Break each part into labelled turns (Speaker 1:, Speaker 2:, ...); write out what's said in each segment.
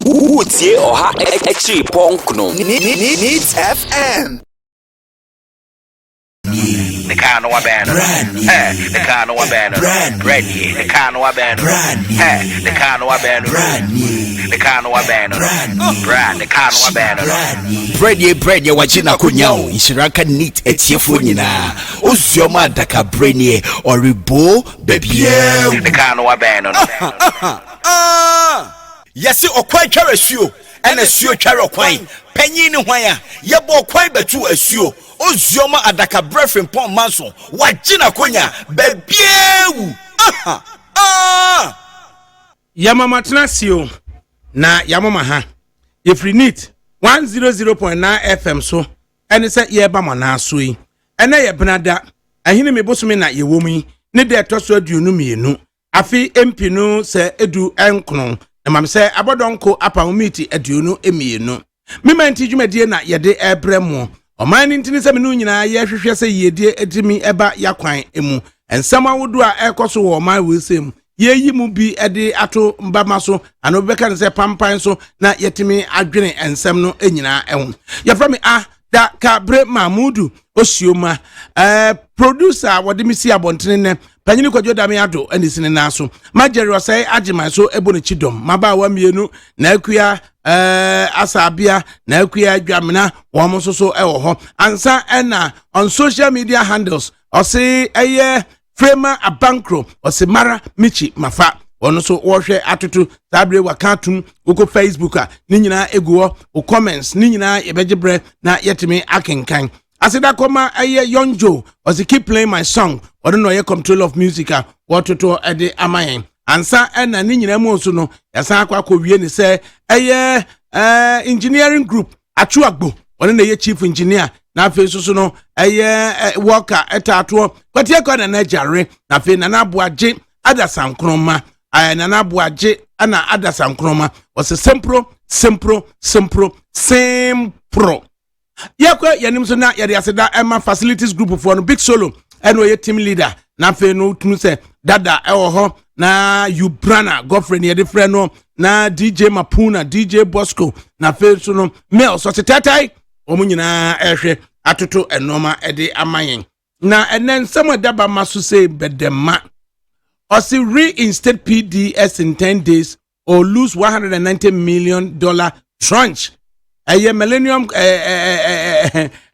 Speaker 1: Utie oha echi ponkno. Needs FM.
Speaker 2: The car no abandon. The car no abandon. Ready. The car no abandon. The car no abandon. The car no abandon. Brand. The car no abandon.
Speaker 1: Bread wachina kunyao. Ishiraka neat etiefo nyina. Ozioma Adakabre ni oribo baby.
Speaker 2: The car no abandon.
Speaker 1: Yesi okwan tware suo. Ena suo tware okwan. Panyin ni hwan ya. Yebo okwan betu asuo. Ozioma Adakabre Frimpong Manso wajina konya bebiewu
Speaker 3: Yamama Tnasio na yamama ha Ifri Neat 100.9 FM so ene se yeba mana so yi ene ye benada ahine mebosume na yewomi ne de toso aduonu mienu afi MP no se edu enkron na mam se abodonko apamiti aduonu emienu mementi dwumadie na yede ebremo Oman ntini se menu nyina ye hwehwe se yedie edimi eba yakwan emu ensam awodo a ekoso wo man wesem ye yi mu bi ede ato mbama so ano beka se pampan so na yetimi adwene ensam no enyina ehun ye fra me Adakabre Mamudu Osioma producer wode mi si abontene ne panyini kwadwo dame ado ani sine na so majeri osai agiman so eboni chidom maba wa mienu na akua asabia na akua adwamena wo mo so ewo ho ansa ena on social media handles osi eye frema abankro osi mara michi mafa ono so wo hwe atoto sabre wakatum uko Facebook a ni nyina eguo o comments ni nyina yebegebre na yetimi akenkan asida koma eye yonjo osi keep playing my song odo no ye control of music a wototo ede amayen ansa ena ni nyina mu so no yasa akwa wie ni se eye engineering group atuagbo ono na ye chief engineer na afi so no eye worker etato kwatie kwa na jare na afi na aboaje adasankroma na aboaje ana adasankroma was sempro yakwa yanim so na yade aseda ema facilities group for no big solo eno ye team leader na fe no tunu se dada ewo ho na Ubrana Godfrey ne friend no na DJ Mapuna DJ Bosco na fe so no mail so tetai omunyina ehwe atoto enoma ede amayen na enen some daba maso say bedema or see reinstate PDS in 10 days or lose $190 million tranche a millennium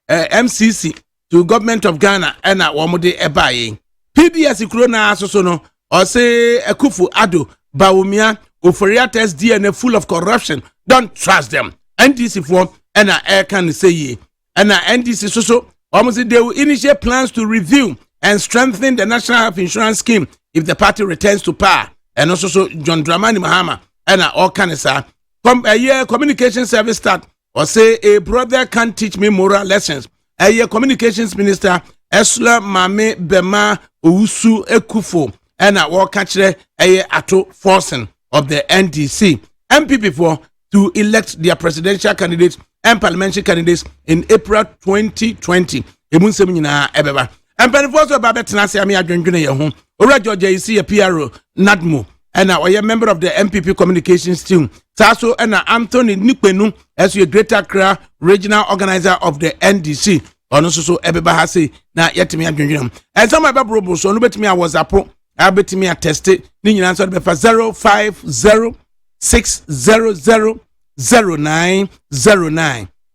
Speaker 3: MCC to government of Ghana and a womode ebaye PDS krona so no or say Akufu Ado Bawumia Oforia test DNA full of corruption. Don't trust them. NDC form and air can say ye and NDC so almost they will initiate plans to review and strengthen the national health insurance scheme if the party returns to power. And also so John Dramani Mahama and all canisa a year communication service start or say a brother can't teach me moral lessons. A year communications minister Esla Mame Bema Usu Ekufo and a war catcher a year ato forcing of the NDC MPP for to elect their presidential candidates and parliamentary candidates in April 2020. Emunsem nyina ebeba. Empenifo so ba betena se ame adwendwene ye ho. Ora George isi PRO Nadmo and a member of the MPP communications team. Saso and Anthony Nikpenu as a Greater Accra regional organizer of the NDC. Ono so ebeba ha say na yetimi adwendwene. And some of my so no betimi a WhatsApp a betimi a test ni nyina so be fa 050 600 0909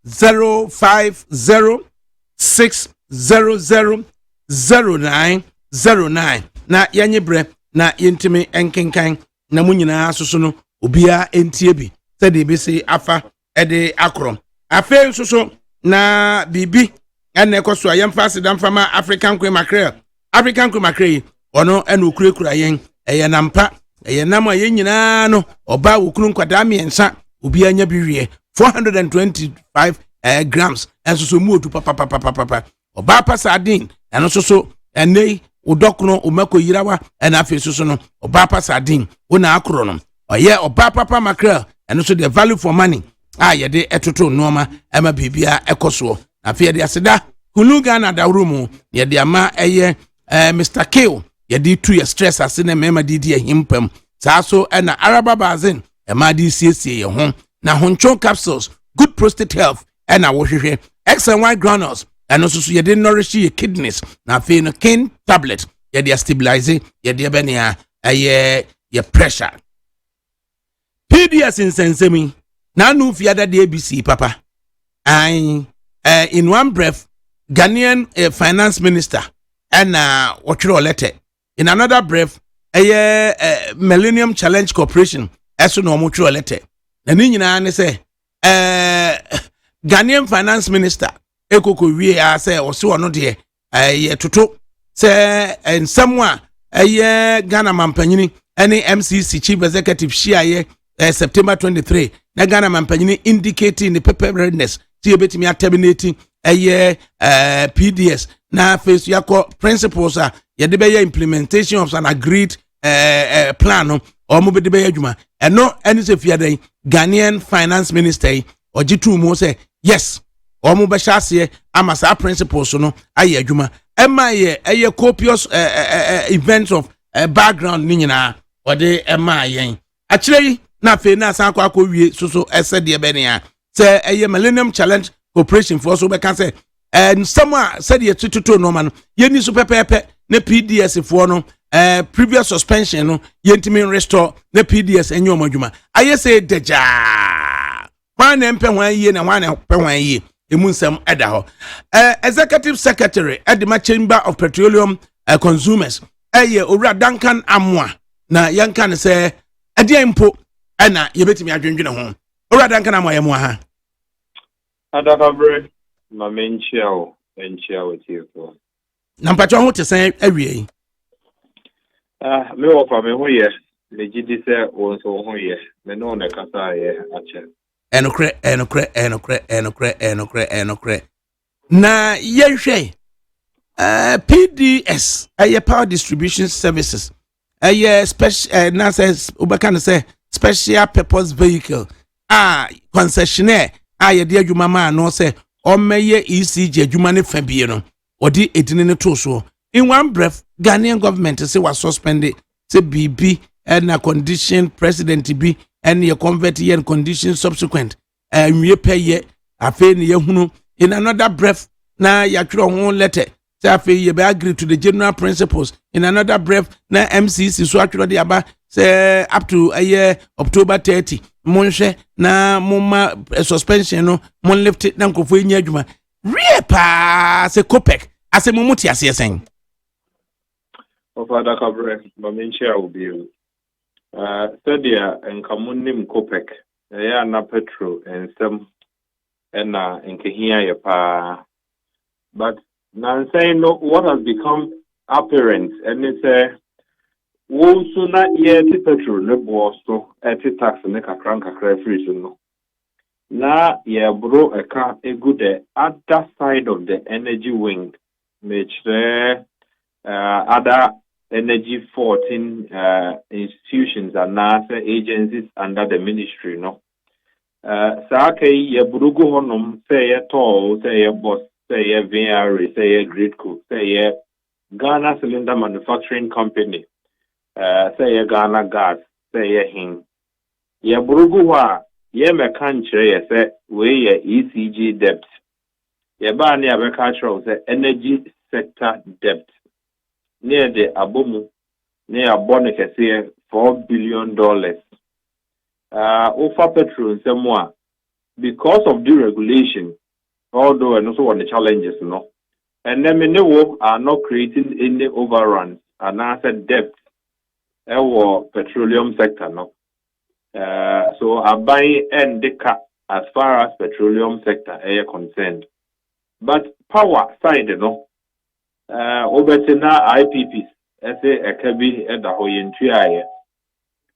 Speaker 3: 050 600 0909 na yanyebre na yentimi enkenkan na munyina soso no obia entie bi se de besi afa ede akrom afen soso na bibi ene ekoso ayemfa asidam fama African cream mackerel ono ene okurekura yen eye nampa eye nam ayen nyina no oba wokunu nkwada miensa obia nya biwie 425 grams enso mu otu papa oba pasadin eno soso enei udokno umako yirawa ena afi soso no oba pasadin una akro no oye oba papa mackerel eno so the value for money yede etoto noma ema bibia ekoso afi yede aseda kuluga na dawrumu yede ama eye Mr. Kill yede tu ye stress asene mema didi himpem saso ena araba bazin ema di siesie ye ho na honchon capsules good prostate health ɛna wɔhwehwɛ X and Y granules ɛno nso so yɛde nourish your kidneys na afei no kin tablet yɛde stabilize yɛde ɛbɛnea ɛyɛ your pressure PDS nsensemi na no fiada de ABC papa and in one breath Ghanaian finance minister and wɔtwerɛ letter in another breath Millennium Challenge Corporation ɛso na ɔmo twerɛ letter na ne nyinaa ne sɛ Ghanaian finance minister ekoko wie a sɛ ɔse ɔno deɛ toto sɛ nsɛm a Ghana mampanyini ɛne MCC chief executive hyiaeɛ September 23 na Ghana mampanyini indicating the preparedness ti ebetimi terminating PDS na face yakɔ principles a yɛde bɛyɛ implementation of an agreed plan no ɔmo bɛde bɛyɛ adwuma ɛno ɛne sɛ fiadan Ghanaian finance minister ɔgye tu mu sɛ yes ɔmo bɛhyɛ aseɛ ama saa principles no ayɛ adwuma ɛma yɛ copious events of background ne nyinaa ɔde ɛma yɛn akyerɛ yi na afei na asan akɔ wie so ɛsɛ deɛ bɛnea sɛ Millennium Challenge Corporation for so bɛka sɛ nsɛm a sɛdeɛ tututu nɔɔma no yɛni so pɛpɛɛpɛ na PDS foɔ no previous suspension no yɛntimi restore na PDS ɛnyɛ ɔmo adwuma ayɛ sɛ dagyaa hwan na mpɛ hwan yie na hwan na pɛ hwan yie emu nsɛm ɛda hɔ executive secretary Edema Chamber of Petroleum Consumers owura Duncan Amoa na yɛnka ne sɛ ɛdeɛ mpo ɛna yɛbɛtumi adwendwene ho owura Duncan Amoa yɛ mo ha
Speaker 4: Adakabre Frimpong Manso.
Speaker 3: Na mpatwa ho te sɛ awie yi.
Speaker 4: Me wo kwa me ho ye, me gidi sɛ wo nso ho ye. Me no na kasa ye ache.
Speaker 3: Enokre. Na yɛhwɛ PDS power distribution services special na sɛ obaka no sɛ special purpose vehicle concessionaire yɛde adwuma ma no sɛ ɔmmɛyɛ ECG adwuma ne fa bie no ɔde edini ne to so in one breath Ghanaian government say was suspended say BB and a condition president bi and ye convert ye condition subsequent we pay ye afi ne yehunu in another breath na yatwerɛ ho letter say afi ye be agree to the general principles in another breath na MCC so atwerɛ de aba say up to a year October 30 monhwɛ na moma suspension no mon lift it na nkofo nya adwuma wie pa se copec ase momuti ase sen
Speaker 4: of Adakabre Manso will be Stadia and Kamunim Copec, na Petro and some and Nkehia pa. But now saying no, what has become apparent and it's wo so na ye ti petrol ne bo so eti tax ne kakra free so no na ye bro eka egu the other side of the energy wing which other energy 14 institutions and NASA agencies under the ministry no sa kai ye burugu honum say ye toll say ye boss say ye VR say ye gridco say ye Ghana Cylinder Manufacturing Company say ye Ghana Gas say ye hin ye burugu wa ye me kan kire ye say we ye ECG debt ye ba ne abeka kire say energy sector debt near the abomu near Bonica say $4 billion. Over petrol and some more because of deregulation, although and also on the challenges, no. And then many work are not creating any overruns and asset debt or petroleum sector, no. So I buy and the cut as far as petroleum sector are concerned. But power side, no. Obete na IPPs ese ekabi eda ho yentuaye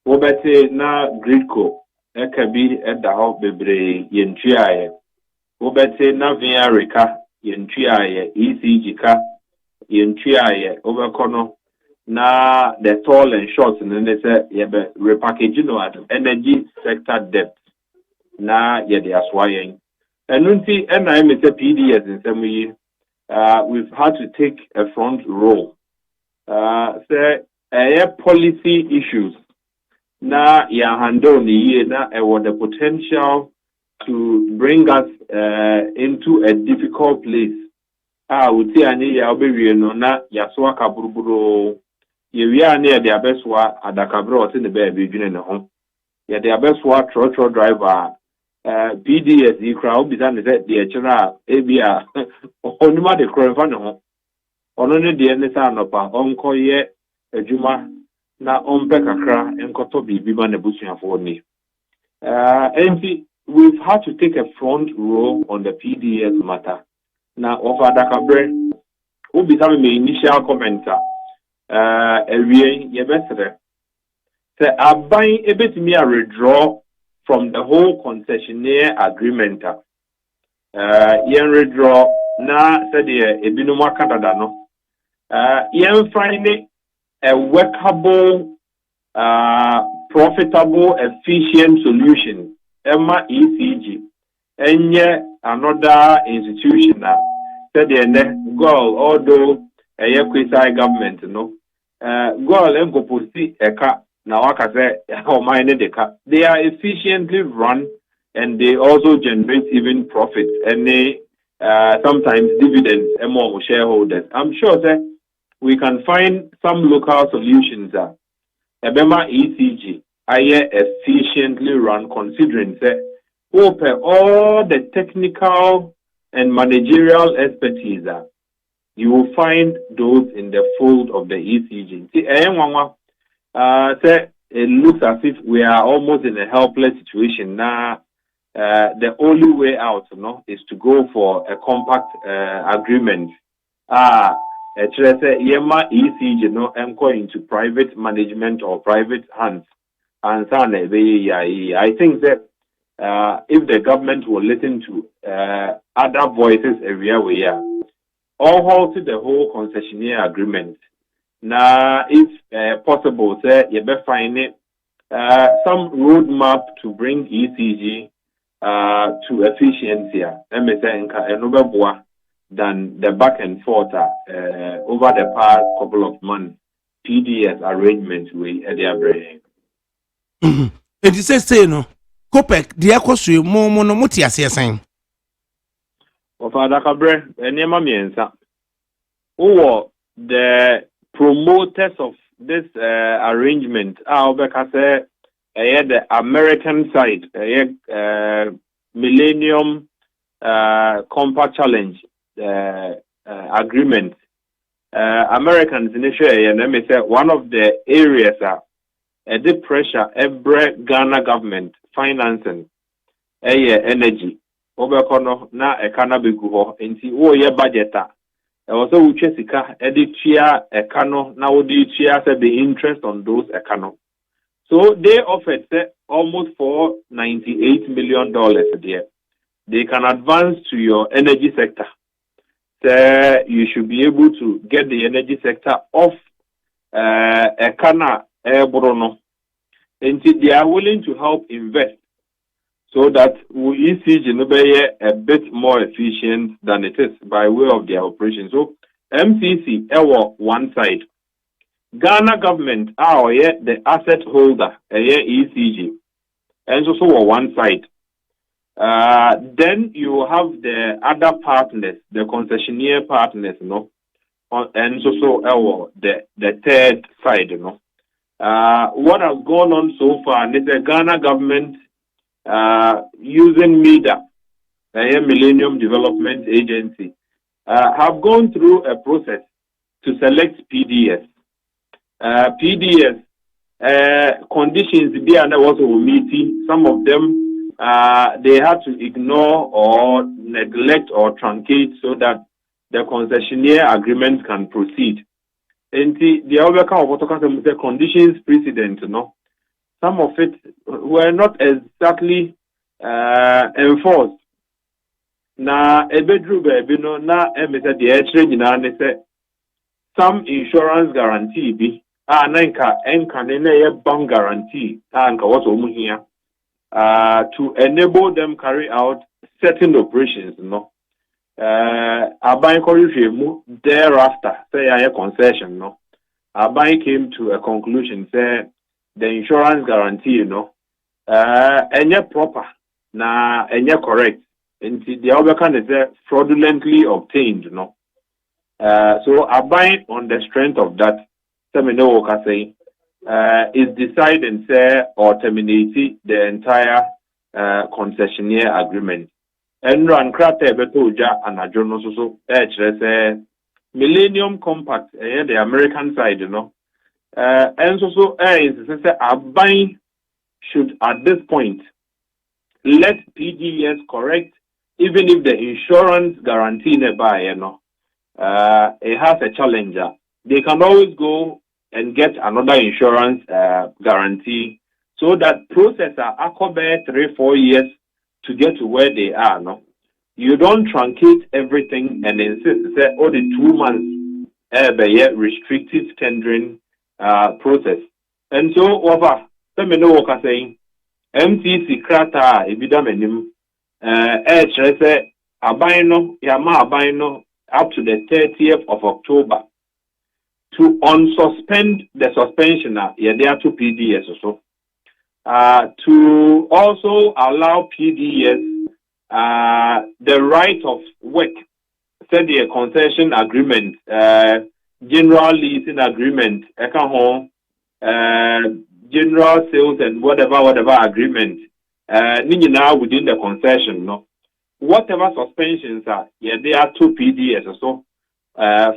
Speaker 4: obete na gridco ekabi eda ho bebre yentuaye obete na VRK yentuaye ECG ka yentuaye obekono na the tall and short ne say yebe repackaging no at energy sector debt na yede aswayen enunti na emete PDS nsem yi we've had to take a front role. Say, policy issues. na ya handle ni ye na the potential to bring us into a difficult place. Uti ani ya obewie no na ya so aka buruburo. Ye wi ani ya de abeswa Adakabre oti ne ba bi dwene ne ho. Ya de abeswa trotro driver PDS ikra obi san de ekira ebia onuma de krofa ne ho. Ono ne de ne sa anopa onko ye adwuma na ompe kakra enkoto bibi ma na busuafo ni. And we've had to take a front role on the PDS matter. Now, of Adakabre, who became my initial commenter, yesterday, say, I buy a bit me a withdraw from the whole concessionaire agreement. Yen withdraw na said a binuma Canada no. Yen find a workable, profitable, efficient solution. Emma ECG. Enye another institution na said the goal, although a quasi government, no, goal and go pussy eka na waka say how mine they are efficiently run and they also generate even profits and they sometimes dividends among shareholders. I'm sure that we can find some local solutions. Ebema ECG, efficiently run considering that all the technical and managerial expertise, you will find those in the fold of the ECG. See, it looks as if we are almost in a helpless situation now. The only way out, is to go for a compact agreement. Yema ECG, into private management or private hands. And I think that if the government will listen to other voices area we are, or halt the whole concessionaire agreement. Now, if possible, say you better find it some roadmap to bring ECG to efficiency. Than the back and forth over the past couple of months. PDS arrangements we Adakabre.
Speaker 3: It is say no. Kopek the akosu mo no muti asesan.
Speaker 4: Of Adakabre, enema miensa. Who the promoters of this arrangement? Obekase the American side, Millennium Compact Challenge agreement. Americans initially, and let me say, one of the areas the pressure every Ghana government financing energy. Obekono na ekana beguho enti wo ye budgeta e also uche sika editia ekano na wodi tia say the interest on those ekano. So they offered almost for $98 million there. They can advance to your energy sector. You should be able to get the energy sector off ekana Bruno. And they are willing to help invest so that we ECG a bit more efficient than it is by way of their operation. So MCC one side. Ghana government the asset holder ECG. And also one side. Then you have the other partners, the concessionaire partners, and also the third side, what has gone on so far is the Ghana government using MEDA, the Millennium Development Agency, have gone through a process to select PDS. PDS conditions they are also meeting. Some of them they had to ignore or neglect or truncate so that the concessionaire agreement can proceed. And the other kind of the conditions precedent, some of it were not exactly enforced. Na ebedru baby no na emese the exchange na say some insurance guarantee be nanka enka ne bank guarantee nka what omu here to enable them carry out certain operations Aban Korifemu thereafter say a concession Aban came to a conclusion say the insurance guarantee, proper, na correct. And the other kind is fraudulently obtained, So abide on the strength of that, is decide and say or terminate the entire concessionaire agreement. And run crate betoja and a journal so Millennium Compact, the American side, and is abide should at this point let PDS correct, even if the insurance guarantee nearby, it has a challenger. They can always go and get another insurance guarantee so that process are 3-4 years to get to where they are. No, you don't truncate everything and insist say only 2 months restricted tendering process. And so over saying MTC krata ebidamenim say abino yama abino up to the 30th of October to unsuspend the suspension there to PDS also to also allow PDS the right of work, said the concession agreement, general leasing agreement, general sales and whatever agreement, now within the concession, whatever suspensions are, they are to PDS also,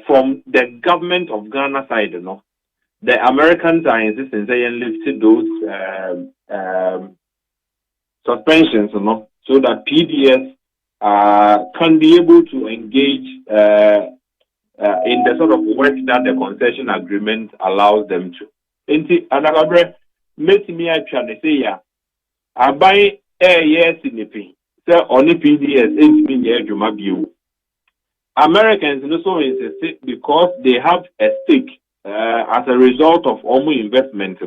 Speaker 4: from the government of Ghana side, the Americans are insisting they lifted those suspensions, so that PDS can be able to engage in the sort of work that the concession agreement allows them to. Adakabre, make me actually say, I buy a year significant. So only PDS ain't been here to view. Americans also insist because they have a stake as a result of almost investment,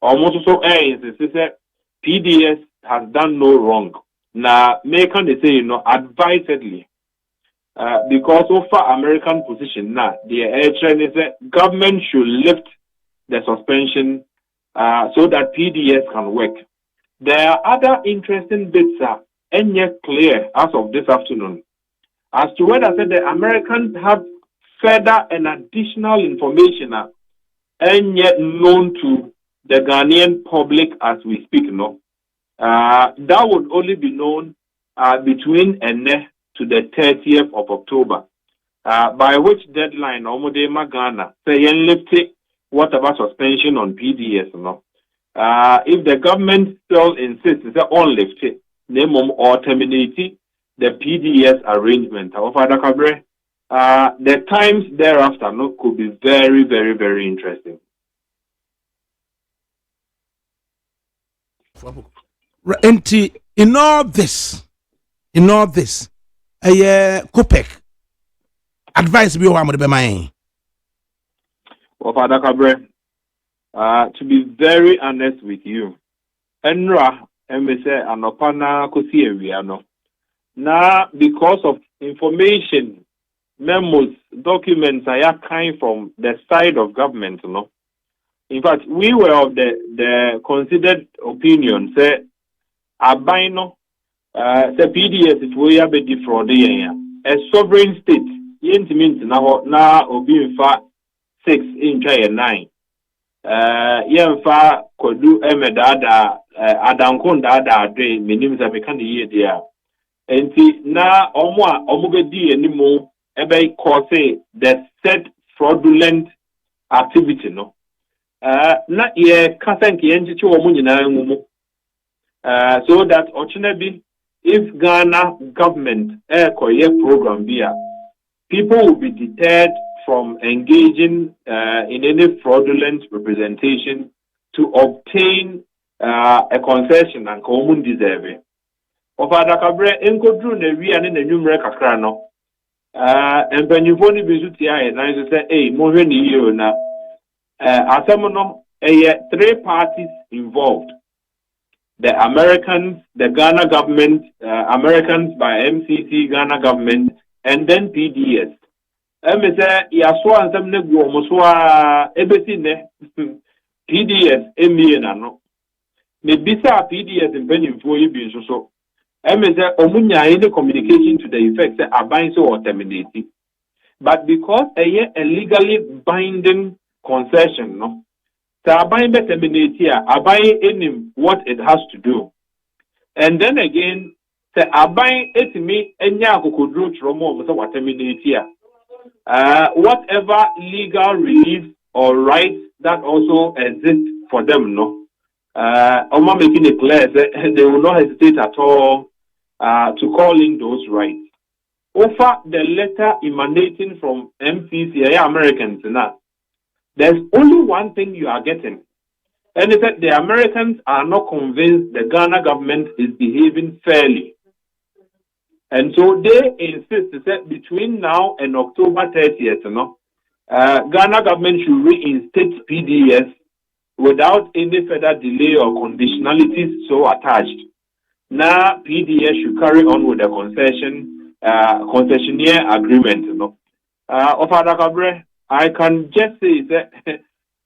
Speaker 4: Almost so insist PDS has done no wrong. Now, make they say, advisedly, because of our American position now, the air trend is that government should lift the suspension so that PDS can work. There are other interesting bits and yet clear as of this afternoon as to whether the Americans have further and additional information and yet known to the Ghanaian public as we speak, that would only be known between to the 30th of October, by which deadline Omodema Ghana say lift whatever suspension on PDS. If the government still insists on lift it, name or terminate the PDS arrangement of Adakabre, the times thereafter could be very, very, very interesting.
Speaker 3: In all this, COPEC advice be what be mine.
Speaker 4: Of Adakabre, to be very honest with you, Enra MSA Anopana Kosi area now because of information, memos, documents are kind from the side of government, In fact, we were of the considered opinion, say, Abino, the PDS, if we have a defrauding a sovereign state, yent means now, or being far 6 in China 9. Yen far could do Emedada, Adankunda, Day, minimum of a candidate there. And see, now, Omugadi anymore, ebe cause the said fraudulent activity, not ye kasanki enjichi omunina ngumu. So that fortunately, if Ghana government koye program beer, people will be deterred from engaging in any fraudulent representation to obtain a concession and common deserve. Of Adakabre, enkodru ne wi ane na nwumre kakra no. Empanyimfo ni bi zuti aye na so say mohwe ni yio na asem no 3 parties involved. The Americans, the Ghana government, Americans by MCC, Ghana government, and then PDS. Me say yaso ansem ne gu omo so a ebesi ne PDS MBA no. Maybe PDS and Benny for you being so. Say omunya any communication to the effect that abind so or terminated. But because a legally binding concession, no, so abind terminate here, abind in what it has to do. And then again, the abind it me enya kukudru tromo so what terminate here. Whatever legal relief or rights that also exist for them, no. Oma making it clear that they will not hesitate at all to call in those rights. Over the letter emanating from MCC, Americans, there's only one thing you are getting. And it's that the Americans are not convinced the Ghana government is behaving fairly. And so they insist that between now and October 30th, Ghana government should reinstate PDS without any further delay or conditionalities so attached. Now PDS should carry on with the concessionaire agreement. Of Adakabre, I can just say that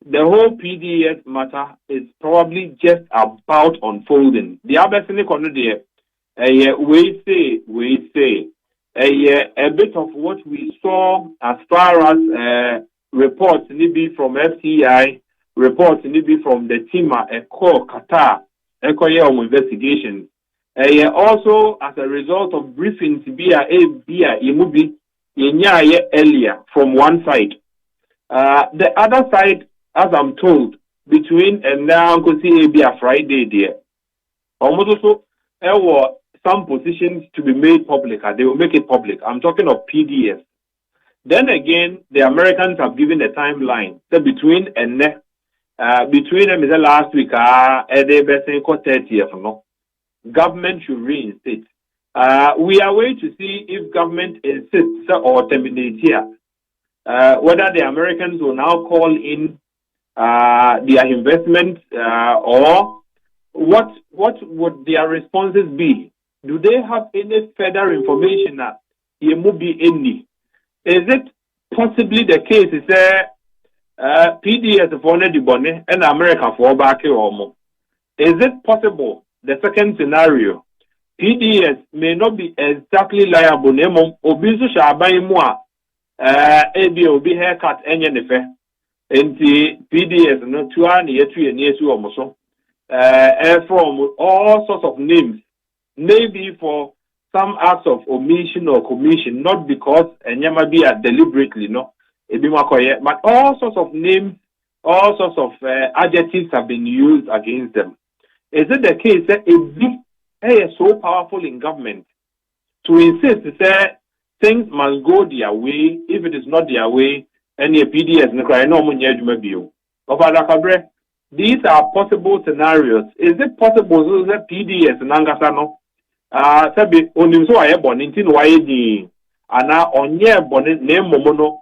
Speaker 4: the whole PDS matter is probably just about unfolding. The other thing we say a bit of what we saw as far as reports maybe from FCI, reports maybe from the team at Qatar, investigations. Also, as a result of briefings earlier from one side. The other side, as I'm told, between and now Friday there. Almost also, there were some positions to be made public. They will make it public. I'm talking of PDS. Then again, the Americans have given a timeline. So between them is the last week, they best 30th, no. Government should reinstate. We are waiting to see if government insists or terminate here. Whether the Americans will now call in their investments or what would their responses be? Do they have any further information that there will be any? Is it possibly the case is PDS for the bonnet and America for back or more? Is it possible? The second scenario, PDS may not be exactly liable. Obisu shabai mua, obi haircut enyenefe. Enti PDS no 2 years almost. From all sorts of names, maybe for some acts of omission or commission, not because enyama be deliberately, no, but all sorts of names, all sorts of adjectives have been used against them. Is it the case that is so powerful in government to insist that things must go their way? If it is not their way, any PDS of Adakabre, these are possible scenarios. Is it possible that PDS Nangasano sabi onimso aye bonintin waye di ana onye bonin name momono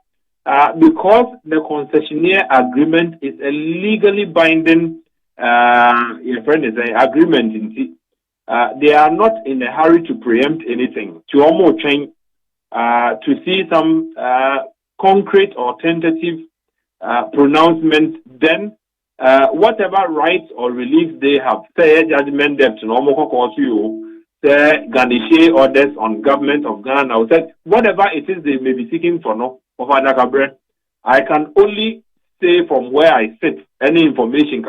Speaker 4: because the concessionaire agreement is a legally binding your friend is an agreement in they are not in a hurry to preempt anything. To almost change to see some concrete or tentative pronouncements, then whatever rights or reliefs they have, say judgment debt, normal you, say garnish orders on government of Ghana, or say whatever it is they may be seeking for, no, of Adakabre, I can only say from where I sit, any information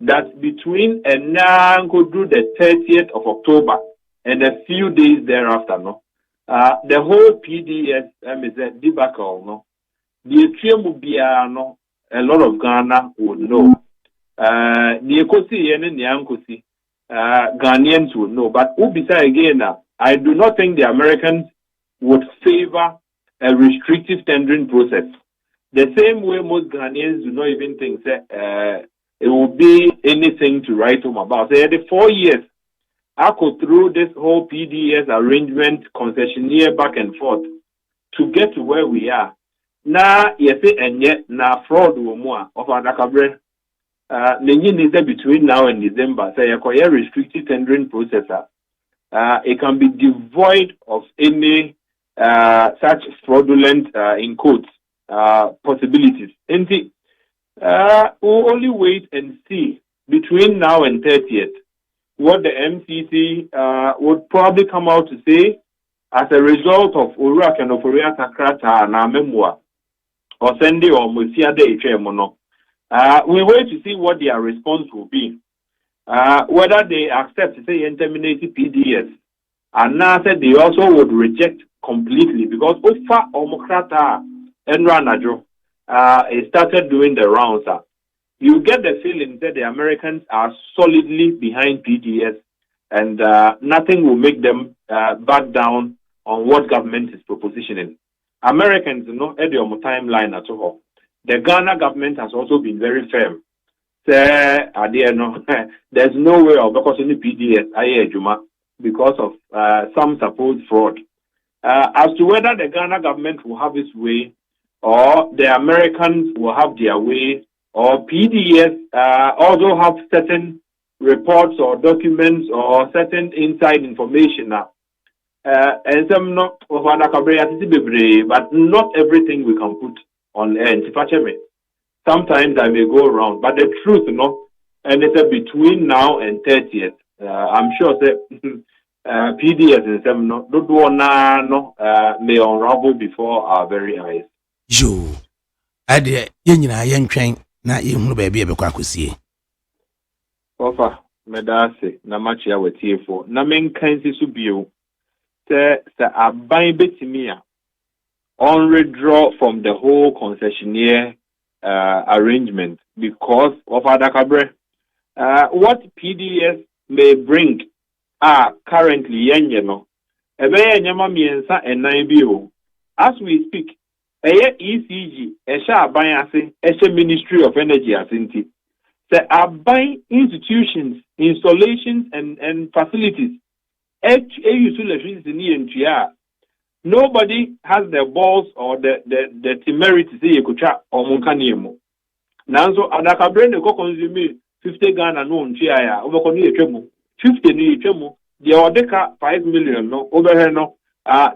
Speaker 4: that between and now go do the 30th of October and a few days thereafter, no, the whole PDS is a debacle, no, the atrium would be no, a lot of Ghana would know. The Ekosi and the Ankosi, Ghanaians would know. But Ubisa again, I do not think the Americans would favor a restrictive tendering process. The same way most Ghanaians do not even think that it will be anything to write home about. Say, the 4 years, I go through this whole PDS arrangement, concessionaire back and forth to get to where we are. Now, yes, and yet, now fraud or more of Adakabre. Between now and December, say a restricted tendering processor. It can be devoid of any such fraudulent in quotes possibilities. And We'll only wait and see between now and 30th what the MCC would probably come out to say as a result of Urak and Oforia Takrata na memoir or Sunday or Musia Day Mono. We wait to see what their response will be. Whether they accept to say terminate PDS, and now said they also would reject completely because Ofa or Mokrata and Ranajo started doing the rounds. You get the feeling that the Americans are solidly behind PDS and nothing will make them back down on what government is propositioning. Americans, at the timeline at all. The Ghana government has also been very firm. There's no way of because only PDS, because of some supposed fraud. As to whether the Ghana government will have its way or the Americans will have their way, or PDS also have certain reports or documents or certain inside information now. And some not of Adakabre, but not everything we can put on air. Sometimes I may go around, but the truth, and it's between now and 30th. I'm sure that PDS and some no may unravel before our very eyes.
Speaker 3: Yo, Ade, yen train na yehunu baby ebekwa akosie.
Speaker 4: Ofa, medase na machia wetiefo. Na menkan sisu bio. Se aban betimi a on withdraw from the whole concessionaire arrangement because of Adakabre. What PDS may bring currently ebe nyama miensa enan bio. As we speak, ECG, Ministry of Energy asinti. The aban institutions, installations and facilities. Nobody has the balls or the temerity to say you could chat or munkaniemo. Now so Adakabre ne go consume 50 Ghana no ntia over 50 ni chemo. The odeka 5 million no over here no.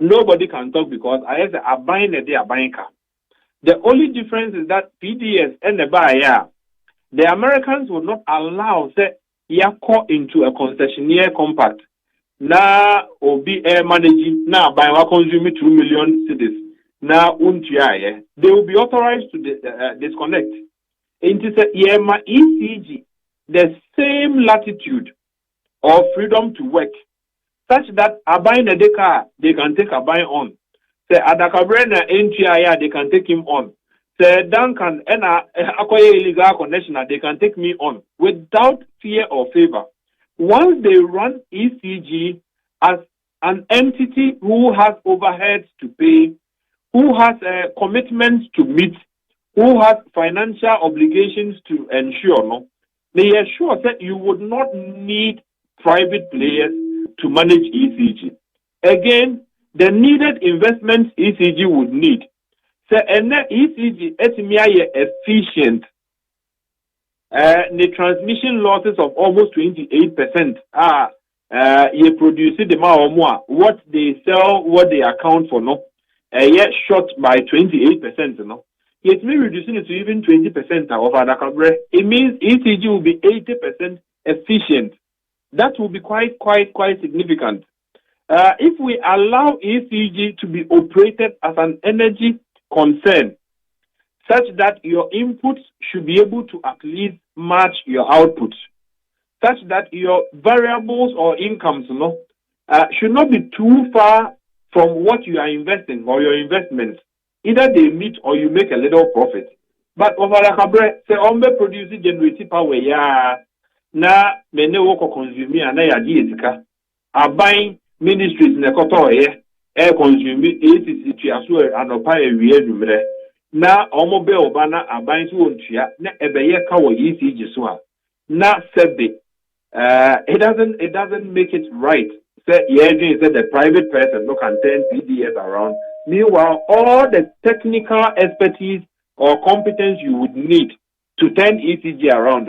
Speaker 4: Nobody can talk because I have a buying a day a buying car. The only difference is that PDS and the buyer, the Americans will not allow say yako into a concessionaire compact. Na obi managing na buy wa consume 2 million cedis. Na untia they will be authorized to disconnect. Into say yema ECG the same latitude or freedom to work. Such that a buying a car, they can take a buy on. Say Adakabre na NTIA, they can take him on. Say Duncan and acquire illegal connection, they can take me on without fear or favor. Once they run ECG as an entity who has overheads to pay, who has commitments to meet, who has financial obligations to ensure, they are sure that you would not need private players to manage ECG. Again, the needed investments ECG would need. So, and ECG is efficient. The transmission losses of almost 28% you produce the more what they sell, what they account for, yet short by 28%, Yet me reducing it to even 20% of Adakabre. It means ECG will be 80% efficient. That will be quite significant. If we allow ECG to be operated as an energy concern, such that your inputs should be able to at least match your outputs, such that your variables or incomes should not be too far from what you are investing or your investments. Either they meet or you make a little profit. But over the cabre, say ombe producing generating power, na mene woko consume na ya diesika aban ministries na koto consume ACC tuaso anopa ewie numre na omobe oba na aban so ontua na ebeye ka wo ECG so a na sebe it doesn't make it right. Say the private person no can turn PDS around. Meanwhile, all the technical expertise or competence you would need to turn ECG around,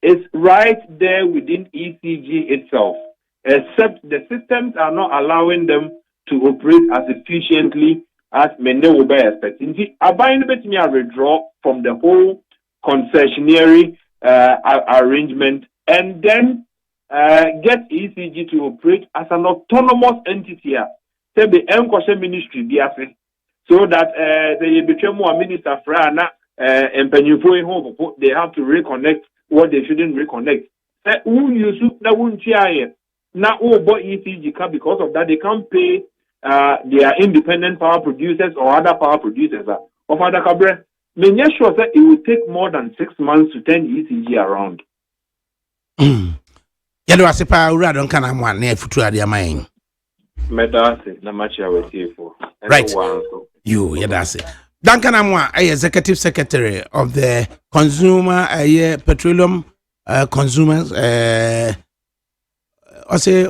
Speaker 4: it's right there within ECG itself, except the systems are not allowing them to operate as efficiently as many would be expecting. I withdraw from the whole concessionary arrangement, and then get ECG to operate as an autonomous entity. Say the Enquire Ministry, so that they become more minister frana and Penupo home, they have to reconnect what they shouldn't reconnect. Who use that won't now boy ECG because of that they can't pay their independent power producers or other power producers of Adakabre. May sure that it will take more than 6 months to turn ECG around.
Speaker 3: Yado asepa ura don kana mo na futu ade amayin.
Speaker 4: Medase na machi awetefo.
Speaker 3: Right. You yadase. Duncan Amwa, executive secretary of the consumer petroleum consumers I say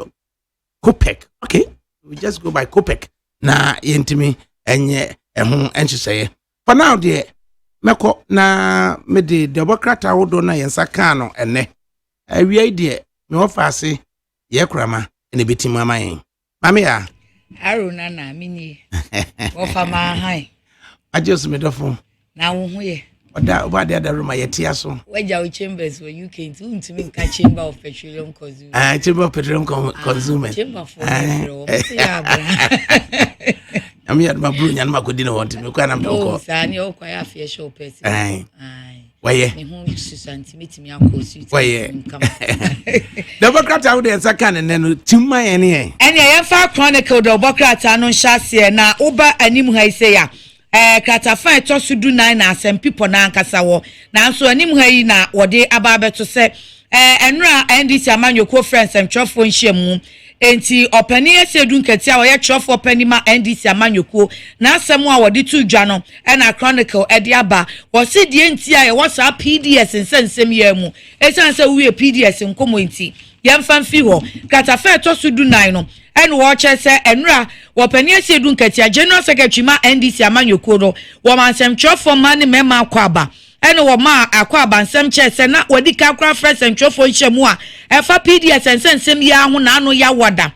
Speaker 3: COPEC. Okay, we just go by COPEC. Na yentimi enye ehun enche say. For now dear meko na me de Democrat awodo na yensa kan no ene. Awie dear me ofase ye krama ene bitim amayin. Mami ya
Speaker 5: Aruna na mini. Ofa ma han.
Speaker 3: I just made a phone.
Speaker 5: Na wo ho ye.
Speaker 3: Oda over the other room I tia so.
Speaker 5: Waja chambers where you came to me ka chamber of petroleum consumers.
Speaker 3: Chamber of petroleum consumers.
Speaker 5: Chamber for petroleum.
Speaker 3: I'm here my blue and my good dinner want me kwa na mdoko.
Speaker 5: Oh, sani o kwa ya fie show person.
Speaker 3: Ai. Waye.
Speaker 5: Me hu susanti metimi akosu.
Speaker 3: Waye. Democrat out there sakan and then timma ene.
Speaker 5: Ene ye fa chronicle the Democrat anu hyase na oba anim ha ise ya. Kratafa eto sudu 9 na asem people na ankasa wo. Na so anim ha yi na wode aba beto se enra NDC amanyoko friends em twofo nhyiamu. Enti opani esedu nketia wo ye twofo opani ma NDC amanyoko na asem a wode tu dwa no na chronicle ede aba wo se die enti a ye wo sa PDS nsensem ye mu esan se wo PDS nkomo enti yemfa mfi ho kratafa eto sudu 9 no ene wo che se enra wo pani esedu nketia general secretary ma NDC amanyoko no wo mansem twofo ma ne mema akwaba ene wo ma akwaba nsem che se na wodi ka kra fresh twofo nhyiamu a efa PDS nsensem ya ho na anu ya woda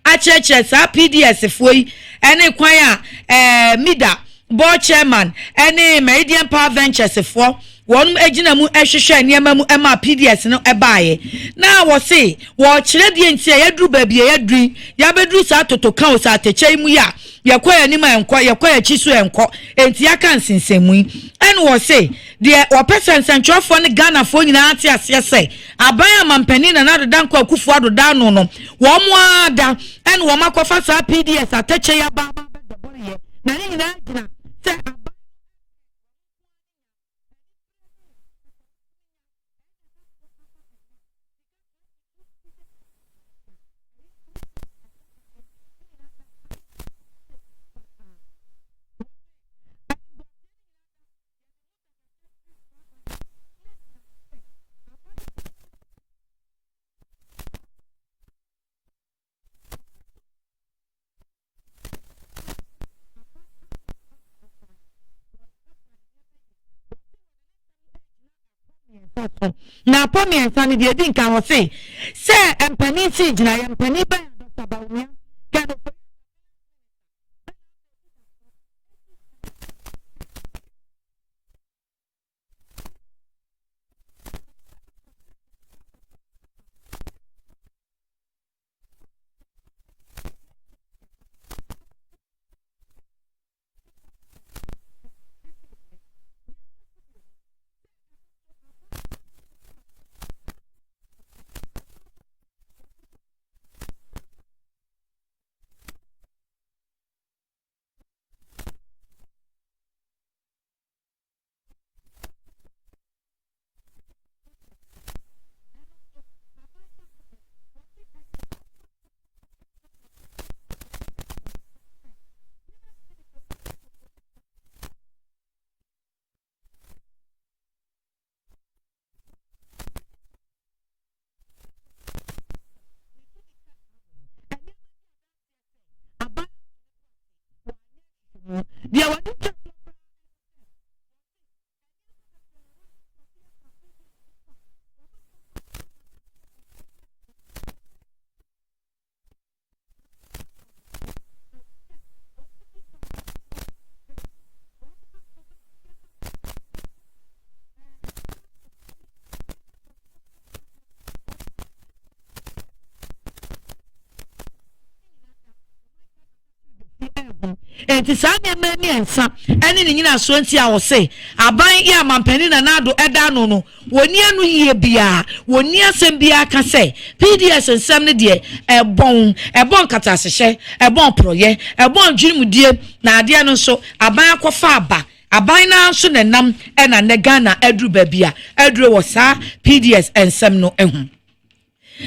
Speaker 5: a cheche sa PDS foi ene kwan a mida board chairman ene Meridian Power Ventures fo won ejina mu ehwehwe niam mu ema PDS no ebaaye na wo se wo kire die ntia yadru baabie yadru ya bedru sa toto kan o sa techei mu ya yakoya ni ma enko yakoya chisu enko enti aka nsensemu en wo se de wo person sentwofo ne Ghana fo nyina ate ase se abaya mampani na na dodan kwa kufu adoda no no wo mo ada en wo makofa sa PDS atechei ya baba bedobore na ni nyina gina se na pomi ensani de din kan wo se empani si gina empani ba Dr. Bawumia kan enti saa nneɛma ni ensa ɛne ne nyina so nti a wɔ se aban ya mampani na nado ɛda no woni anu yie bia woni asɛm bia ka sɛ PDS nsɛm ne deɛ ɛbɔn katasehye ɛbɔn proye ɛbɔn dwinimudie na adeɛ no so aban akɔfa aba aban na so ne nam ɛna ne Ghana aduru babia aduru wɔ saa PDS nsɛm no ehu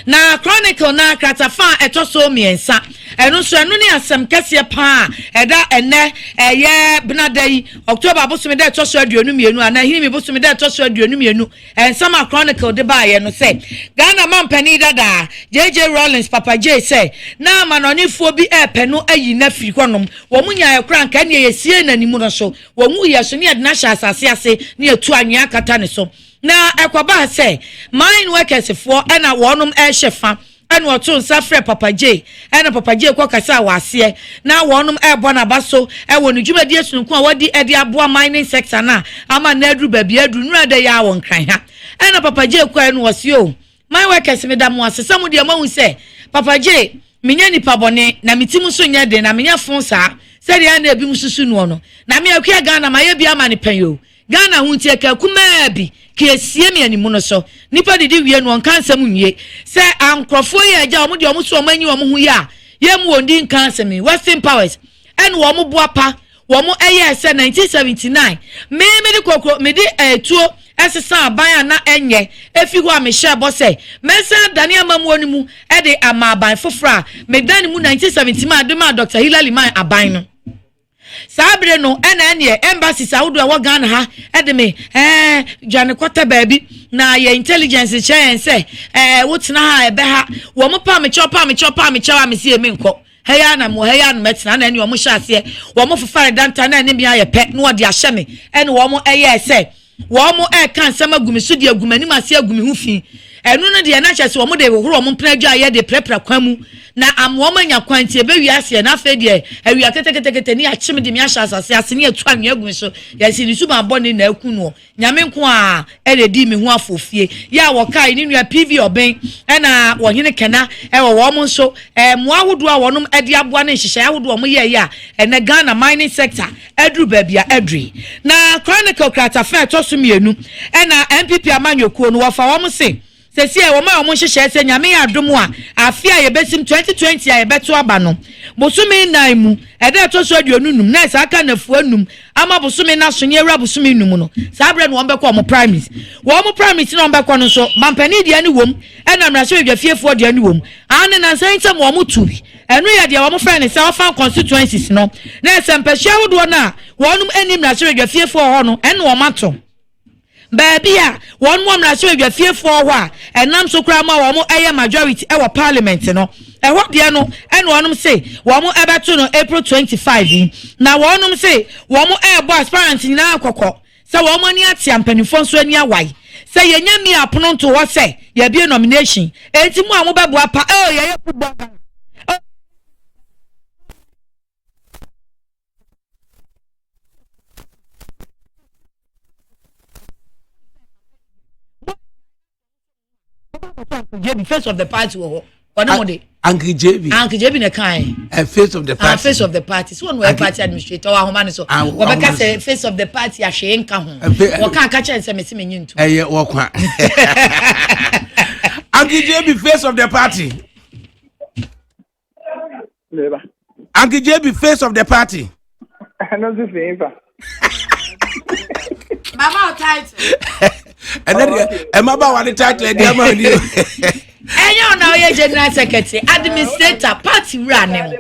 Speaker 5: na chronicle na kratafa etoso miensa eno so eno ne asem kese pa eda ene eye benadai October abosome da etoso aduonu mienu ana himi bosome da etoso aduonu mienu ensama chronicle de ba ye no say Ghana mampani dada JJ Rollins Papa J say na manonifo bi epeno ayi na firi honom wo munya ekra nka ne yesie nanimu no so wo mu yeso ne adna sha asase ase ne etu anwea kata ne so na ekwoba say mine workers for na wonum ehyefa ena oto nsafre Papa J ena Papa J kwa kasa wase na wonum ebo na baso ewo ne dwumadi asunku a wadi edi aboa mining sector na ama na adru babia adru nura da ya won kran ha ena Papa J kwa enu wase o mine workers me da mo asesa mu de mahu say Papa J menya nipa bone na mitimu so nya de na menya fon sa se de na ebi mususu no na me akua Ghana ma ye bia ma ne pan yo Ghana huntie ka kuma bi kiesie me animu no so nipa didi wie no kansam nwie se ankrofo ye agya omo de omo so omanyi omo hu ya ye mu ondi kansam Western Powers en wo mo boapa wo mo eye se 1979 me de kokro me de tuo esesa aban na enye efi ho amehye bo se mensa dani amamu onimu e de amaban fofra me dani mu 1970 ma de ma Dr. Hilary Man aban no sabre no ene embassy saudu wa Ghana ha edeme jane kwata baabi na ye intelligence chain say wotina ha ebe ha wo mo pa me chopa me si eme nko heya na metina na ene wo mo hyase wo mo fofare danta na ene bia ye pe na wo de ahye me ene wo mo eye say wo mo kan sama gumi so de agumani ma se agumi hu fi enu no de na hyase wo mo de horo mo mpna adwa ye de prepra kwamu na amwo manya kwantie be wiase na afa de awia ketekete ni achim de mi ahya asase ase ni atu anwe agun so ya si lisu ma bone na aku no nyame nko a e de di mi hu afofie ya wo kai ni nua PV oben e na wo hene kena e wo mo so mo ahodo a wonom ade aboa na nhihye ahodo mo ye ya e na Ghana mining sector adru babia adri na chronicle kratafa to so mienu e na MPP amanyokuo no wo fa wo mo se sesi e wo ma wo nhihye se nyame ya adom a afia ye besim 2020 a ye beto aba no bosumi nan mu e de to so aduonu num na sa aka nafu anum ama bosumi na so nye wura bosumi num no sa bre no wo beko mo primaries no wo beko no so mampani dia ne wom e na mrahye dwafiefo dia ne wom ane na san ntem wo mo tubi enu ye dia wo mo friend se wo fan constituencies no na se mpehia wodo na wonum anim mrahye dwafiefo ho no ene wo mato Babia, one more mrahye dwafiefo ho a enam so kra ma wo mo eye majority e wo parliament no e ho de no ene wonum say wo mo ebeto no April 25 na wonum say wo mo ebo aspirant nyina akokọ say wo mo ni atia mpanifo so ani awai say yenya mi apono nto wo say ye bie nomination enti mu a mo bebo apa ye football JB face of the party wo ono de
Speaker 3: Uncle JB
Speaker 5: na kai
Speaker 3: face of the party
Speaker 5: face of the party so one party administrator wa homa ne so we be ka say face of the party ahwe nka ho wo kan ka chen say mesi menyi ntu
Speaker 3: wo kwa Uncle JB face of the party
Speaker 6: Leba
Speaker 3: Uncle JB face of the party
Speaker 6: no do favor
Speaker 5: mama title
Speaker 3: and then Emma want the title and the
Speaker 5: enyo na oye general secretary administrator party running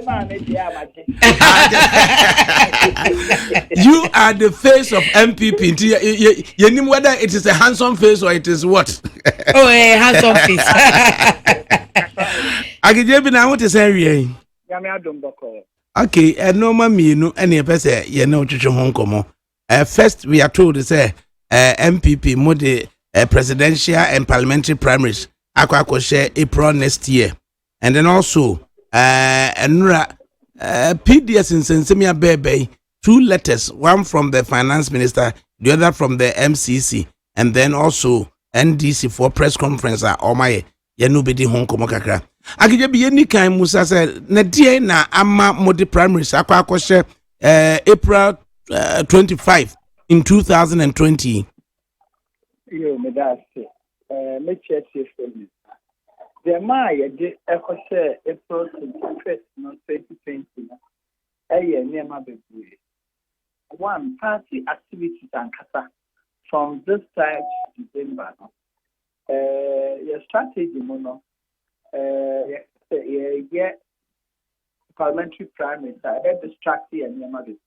Speaker 3: you are the face of MPP you know whether it is a handsome face or it is what
Speaker 5: oh a handsome face
Speaker 3: Agijebi na what is area
Speaker 6: ya me adom boko
Speaker 3: okay and no ma mienu ene pese ye na otwetwe ho nkomo first we are told to say MPP mode presidential and parliamentary primaries akwa share April next year and then also PDS in Sensemia Bebe 2 letters, one from the finance minister, the other from the MCC, and then also NDC for press conference. Oh my, ya no bedi hon komo kakra. Agije bi yeni kan Musa say na die na ama mode primaries akwa April 25 in 2020.
Speaker 6: Yo, me that's it. Me check it for me. The Maya did echo share April 21st, 2020. Near my baby. One party activities and kasa from this time to December. Your strategy, mono. Yeah, parliamentary primaries. I get distracted and near my baby.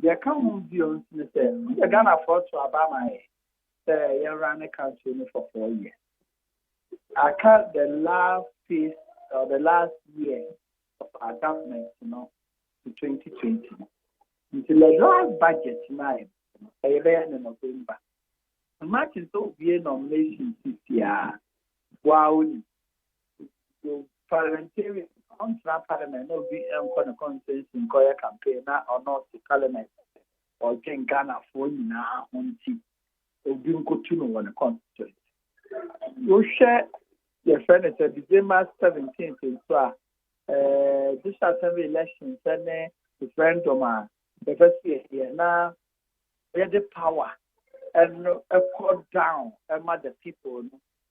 Speaker 6: There come on the say, you're gonna afford to Obama. You ran a country for 4 years. I cut the last piece or the last year of our government, to 2020. Until the last budget now, a year in November. Imagine so be a nomination this year. Wow, parliamentary on parliament no be on consensus in Korea campaign or not the parliament or Ghana for now on T. Obi nkotu no one constituent. You share your friend at December 17th in so this assembly election and referendum the first year now we have the power and a call down among the people.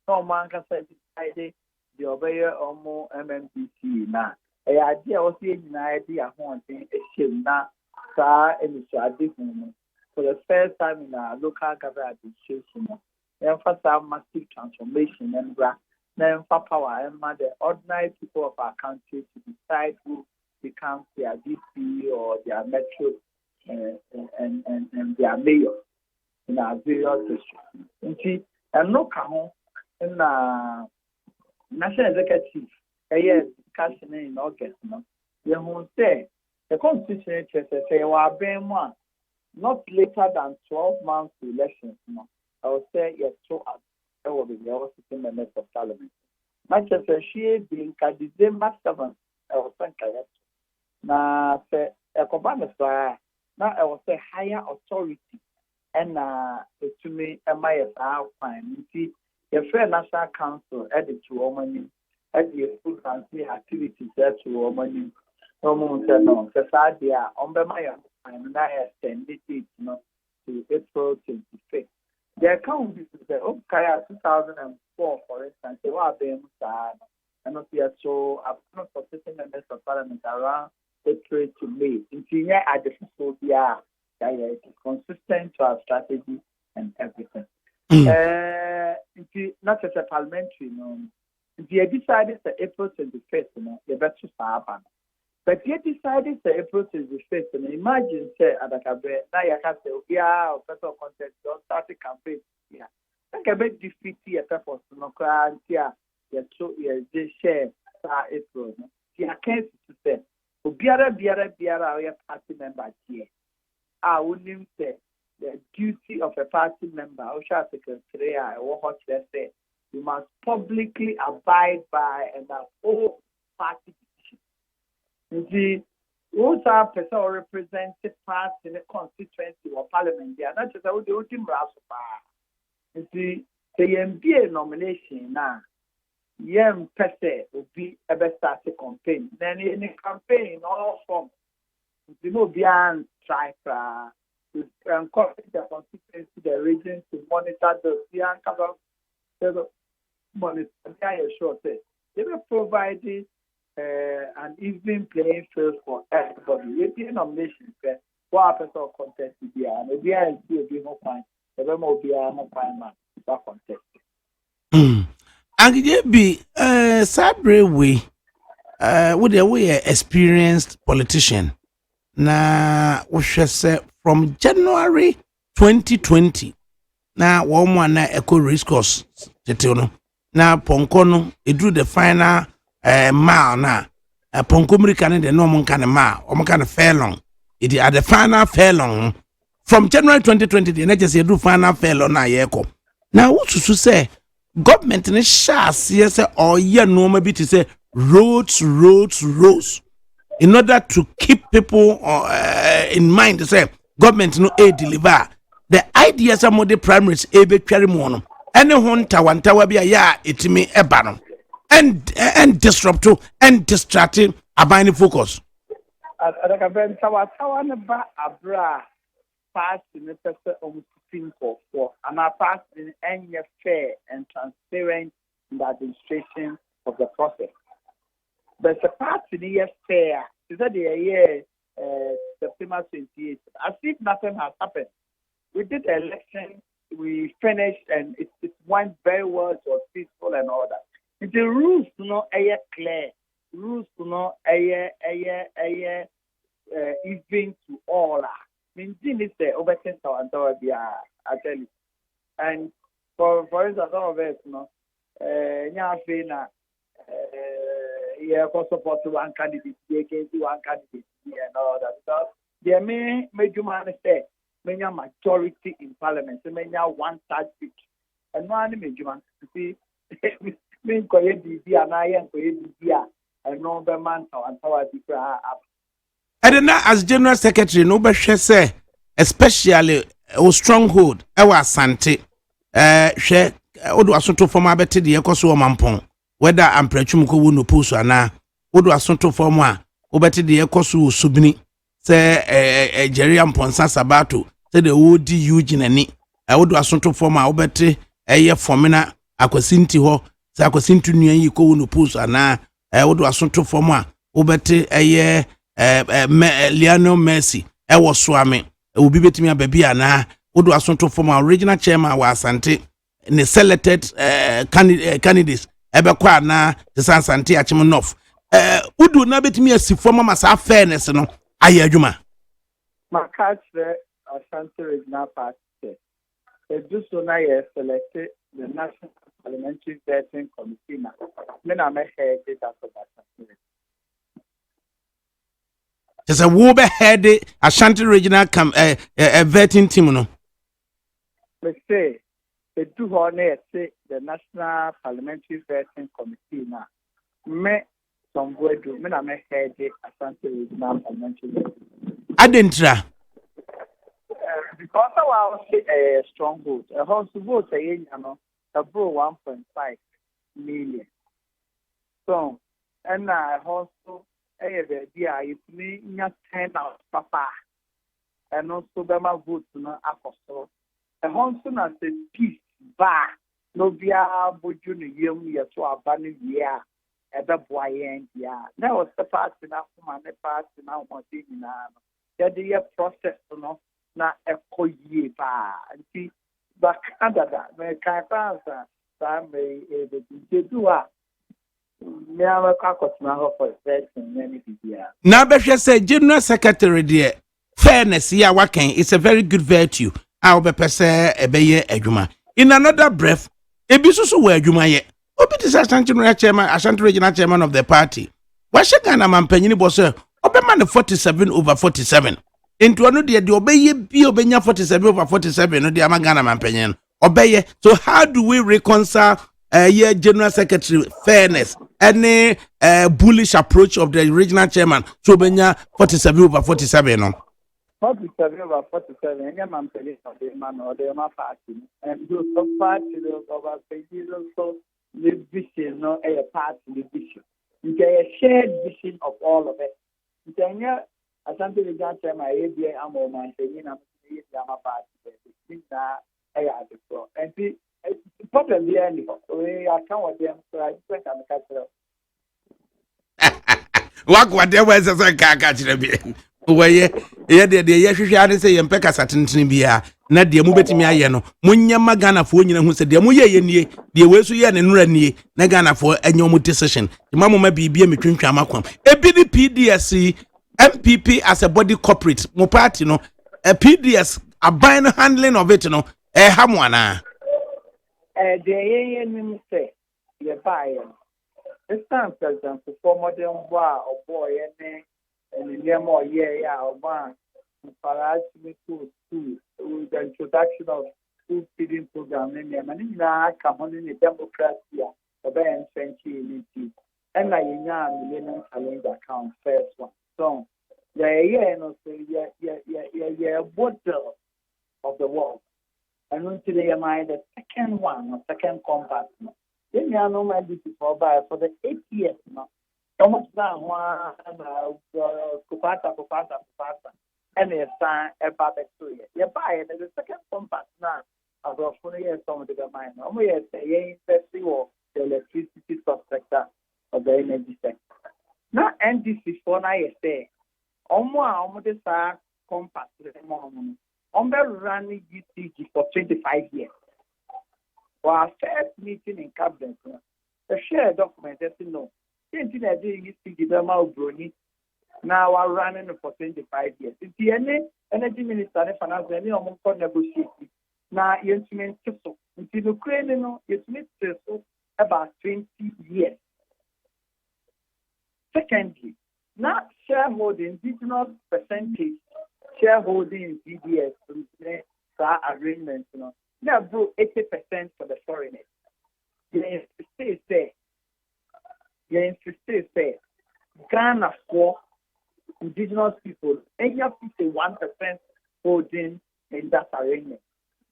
Speaker 6: No man can say decided the obey or more MMBC now. A idea was the idea wanting a shame now and it's for the first time in our local government administration, emphasize massive transformation and power and the ordinary people of our country to decide who becomes their DP or their metro and their mayor in our various districts. And no come in national executive a year discussion in August. You won't say the constitution says say one. Not later than 12 months to elections. I would say yes, so I will be the sitting members of parliament. Manchester she being December 7th, I was saying now say a command now I will say higher authority and to me MIS are fine. See your fair national council added to woman at the food and activities there to woman. No, Sadia on the Maya. And I extended it to April 25th. The account is the 2004, for instance, they were being sad. And not yet so, I'm not participating in the parliament around April to May. In senior, I just so it is consistent to our strategy and everything. Not as a parliamentary, if you decided that April 25th, you better start. But you decided to April to the 5th, and imagine, say, Adakabre, now you can say, or personal content, don't start a campaign. Yeah. I can make defeat a purpose, no crime, yeah, they share April. Yeah, I can't say, Biara, our party member here. I wouldn't say the duty of a party member, or shall secretary, or what let's say, you must publicly abide by and uphold party. The those are person or represented parts in the constituency or parliament. They are not just the ultimate raspa. The MBA nomination now, young person will be a best start a campaign. Then in a campaign, all forms, the no beyond strike, encourage the constituency, the region to monitor the young cover, monitor, sure, they will provide an even playing field for everybody. European nominations, what person of contest to be, and maybe I see a more fine, the more be a more fine man, that contest.
Speaker 3: And it be Sabre we with a way experienced politician. Na we shall say from January 2020. Na one na echo race course. Na Ponkono, it drew the final mile na Ponko American the normal kind of mile, or kind of furlong. It is at the final furlong from January 2020. The next year do final furlong na yeko. Now what to say? Government in a shas yes or yeah no maybe to say roads in order to keep people in mind to say government no aid deliver the idea some of the primaries ebe carry mono any hunter one tower be ya it me ebano and disrupt and distracting abiding focus.
Speaker 6: Adakabre tawa ne ba abra party ne pese omutin for and our party any fair and transparent in the administration of the process. But the party is fair. Is that the year September 28th? As if nothing has happened. We did the election, we finished, and it went very well. It was peaceful and all that. The rules no are clear. Rules no are even to all. Mean, is the overton and I tell you. And for instance, all of us, support one candidate, one candidate, and all that stuff. There may make you man say, many majority in parliament, so many one third seat, and one major man to see. Mean and I am and no man and power up.
Speaker 3: I don't know as General Secretary, no but say, especially a stronghold, our Sante, share Odo Asonto for my betty the Ecoso Mampon, whether I'm Prechumuko no puso na Odo Asonto for moi, Obeti the Ecoso Subni, say Jerry Amponsa Sabato, say the wood Eugene and ni, Odo Asonto for my Obeti, a year for mina, Aquasinti ho, Sacosintu New Yiko no puso na Odo Asonto for moi, Obeti a year. Lionel Messi, was Swami, it will be between a baby and Odo Asonto from our original chairman was Sante, and the selected candidates, Ebekwa na the San Santi Achimanoff. Udu na bet me a si former massa fairness, no, Ayajuma.
Speaker 6: My catch there, Ashanti Regional Party. They do so now selected the National Parliamentary Vetting Committee. Men are my head data for that.
Speaker 3: There's a war head Ashanti Regional vetting team. No,
Speaker 6: let's say they do honor say the National Parliamentary Vetting Committee now. Me some way do me na me head Ashanti Regional Parliamentary.
Speaker 3: Adentra.
Speaker 6: Because I was a strong vote. A house vote about 1.5 million. So and I also. If me not 10 out papa and also Bama vote no apostle. A Honson as a peace bar no via Bojuni Yum ya to a banning year at the boy yeah. That was the part enough for my part now on the that the process not a coye bar and see but Canada may can't answer that may do now
Speaker 3: Besha say General Secretary dear fairness ya waken it's a very good virtue. I'll be per se ebeye adwuma. In another breath, ebisusu we adwuma ye. Obi this Ashanti Regional Chairman of the party. What she Ghana man penyini bo say obema 47 over 47. Into anu de obeye bi obenya 47 over 47 no de ama Ghana man penyin. Obeye. So how do we reconcile General Secretary fairness any bullish approach of the regional chairman so benya 47 over 47 no
Speaker 6: 47 over 47 any man police of the man or the party and those party over pages also the vision no a party vision you get a shared vision of all of it you can Ashanti Regional Chairman ABA amo man saying am party and the problem there anyhow. We are count them so I think I'm catching.
Speaker 3: What there was a catch where ye de hwehwe say yem peka satenten bia na de mu betimi aye no munya magana fo nyina hu se de mu ye nie de we so ye ne nura nie na Ghana fo anyom decision de mamma bibia metwentwa makwam ebi di PDS MPP as a body corporate mo party no a PDS aban handling of it no hamwana
Speaker 6: the ANM say, you buy this time, President, for modern war or boy, and in the more year or one, for us to with the introduction of food feeding program, and now come on in the democracy, the band century, and I millennium calendar account first one. So, yeah, bottle of the world. And until they mind the second one or second compartment. Then you know my this for buy for the 8 years now. Almost now one kupata. And a sign about the 2 years. You buy it the second compass now. As of 4 years some of the mine. We are saying the electricity sector of the energy sector. Now NDC for now you say almost the same compass running UCG for 25 years. For our first meeting in cabinet, the share document that you know, now we're running for 25 years. If the energy minister and finance any among negotiate now you mean so until Ukraine you mean about 20 years. Secondly, now shareholding indigenous percentage shareholding in CDS arrangements, now bro 80% for the foreigners. You insist say Ghana for indigenous people, and you have 51% holding in that arrangement.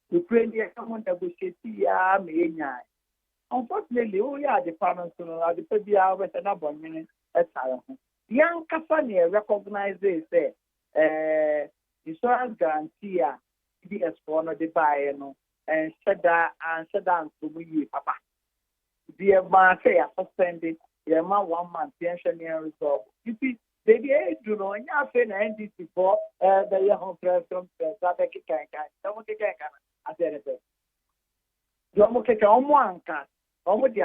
Speaker 6: Ukrainian someone negotiate unfortunately, we are the parents at the PBR with an abonnement at young company recognizes insurance guarantee CDS for no the buy and said that to me, Papa. The man say suspended, the man 1 month pension resolve. You see, they do know, and you have NDC for the young person that I can't say. You can almost almost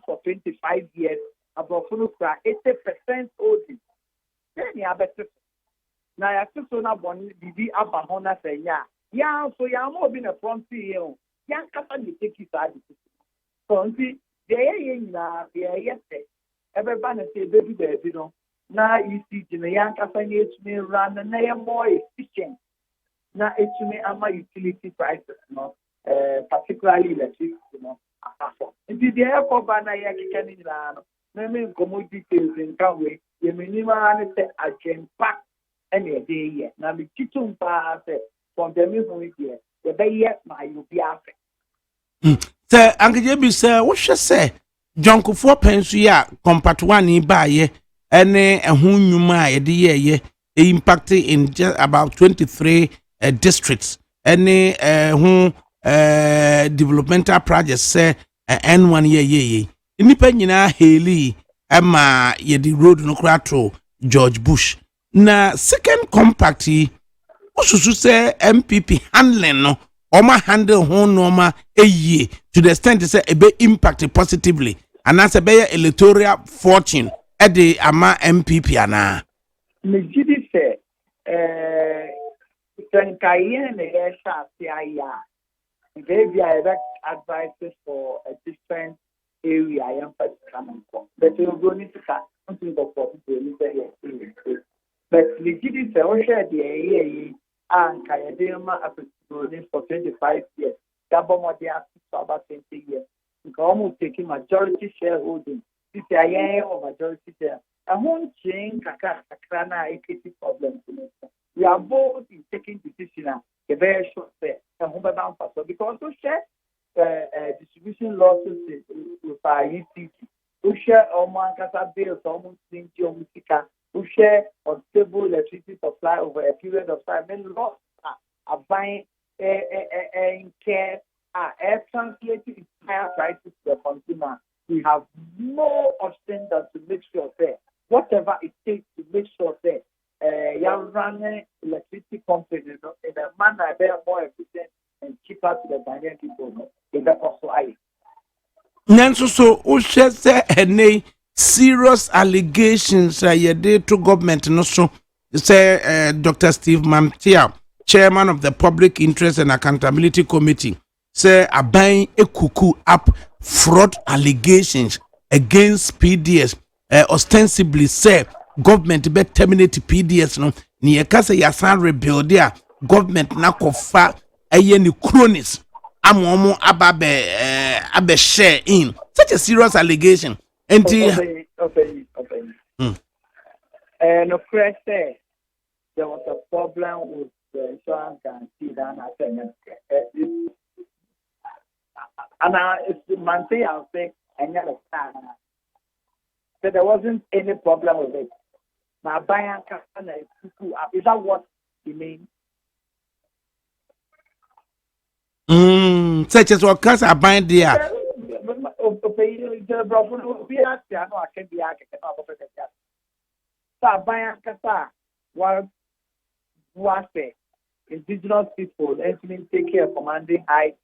Speaker 6: for 25 years, abroad 80% holding. Then you have better. Now, I have to know one BB Abahona say, yeah, so you are more being a front CEO. Young company take his side. So, see, yes, everybody say, baby, you know. Now, you see, the young company may run and they are more efficient. Now, it's me and my utility prices, particularly electricity, If the airport banner, you can come details in Kawe, you minimum agent pack any day. Now, the kitchen pass from the middle here, the bay my you be after.
Speaker 3: Sir, Uncle Jimmy, sir, what should say? John Kufuor Pensuya, compact one by ye, and whom you might, ye, impacted in just about 23 districts. Any who developmental projects say and 1 year ye. Independent Haley, Emma, ye the road no cratro, George Bush. Na second compacty, what should you say MPP handling no? Oma handle hon norma a year to the extent to say a bit impacted positively and as a better electoral fortune at the ama MPP ana.
Speaker 6: Mijidi say Tankayen maybe I direct advices for a different area I am coming from. But you're going to cut until the but Mijidi say, oh, share the and Kayadema for 25 years. Gabon they are for about 20 years. We can almost taking majority shareholding. This is a majority share. I won't change Kakrana equity problem. We are both in taking decision a very short set and home down so because we share distribution losses with our UCT. We share Oman Casa bills almost in Geomusica. We share unstable electricity supply over a period of time. Many lost are buying and care are translating higher prices to the consumer. We have no option than to make sure that whatever it takes to make sure that you're running electricity companies in a manner that are more efficient and cheaper to the Ghanaian people. In that also I.
Speaker 3: Nanso so ushe say any serious allegations ye did to government no so say Dr. Steve Mamtia, chairman of the Public Interest and Accountability Committee, say aban ekuku up fraud allegations against PDS, ostensibly say government be terminate PDS no ni ekase yasan rebuild there government na kofa eye ni cronies amomo abe share in such a serious allegation
Speaker 6: Okay. And of course, there was a problem with the insurance guarantee that And it's maintain and say, and yet, so there wasn't any problem with it. Now, buying is that what he means?
Speaker 3: Such as what cars are buying there.
Speaker 6: Indigenous people, and take care of commanding height.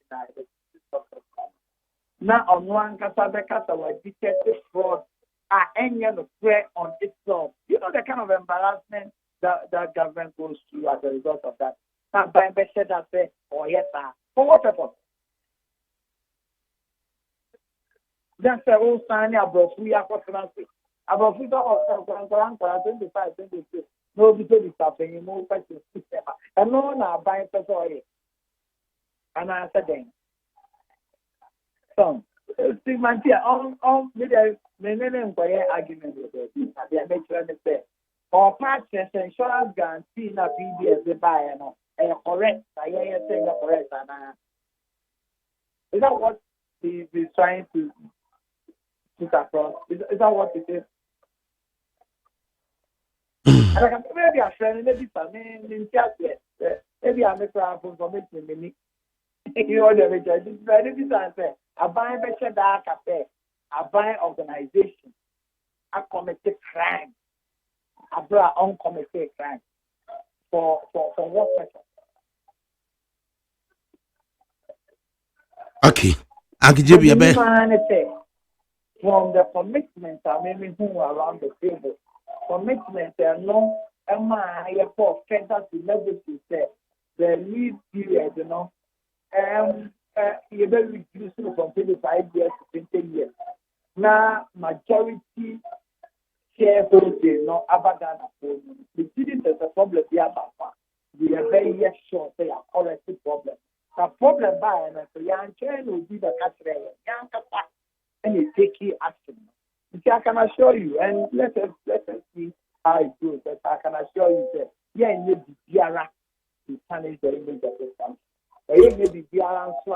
Speaker 6: Now, on one Casabecas, our detective fraud are any other threat on itself. You know the kind of embarrassment that government goes through as a result of that. Now, by said that say, oh yes, sir. For what purpose? Then say, oh, sign above, we are for financing. Above, we don't 25, 26. No, because it's happening, no question system. And no one are buying petrol. And I said, then. So, Steve Mantia, on the argument with it. They are making it say, or purchase insurance guarantee na PBS they buy and correct. I hear you saying correct. Is that what he's trying to put across? Is that what it is? And I can maybe a friend, maybe something in chat. Maybe I make a information many. You know the major. This is answer. I buy better that cafe. I buy organization. I commit crime. I brought uncommitted crime. For what purpose?
Speaker 3: Okay. Uncle Jimmy,
Speaker 6: from the commitments I mean who around the table. Commitment no I for federal to legacy the lead period, you know. You better reduce it from 25 years to 20 years. Now majority shareholding no abadan for the city is a problem here about we are very sure they are already problem. The problem by and so young chain will be the country young and you take action. I can assure you, and let us see how it goes. But I can assure you that you need the BRA to punish the image of this country. You need the BRA so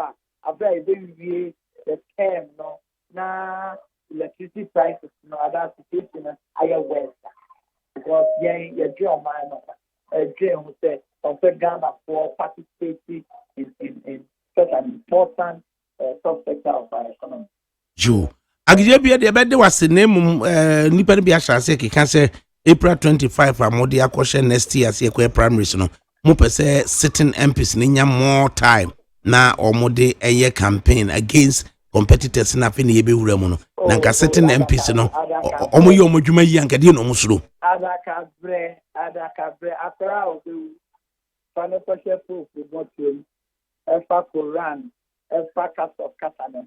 Speaker 6: a very the term no now electricity prices no other situation higher west because you draw mind dream who said of the Ghana for participating in such an important subsector of our economy.
Speaker 3: Joe. Agijebia de bede was name nipa no bi ahyase keka say April 25 amode akoshe next year say ekwe primaries no mo pese sitting MPs ni nya more time na omode eye campaign against competitors na fe na yebe wura mu no na nka sitting MPs no omo ye omodwuma yi anka de no musuro
Speaker 6: Adakabre akra odu panoshe proof botu efa Quran efa cast of katana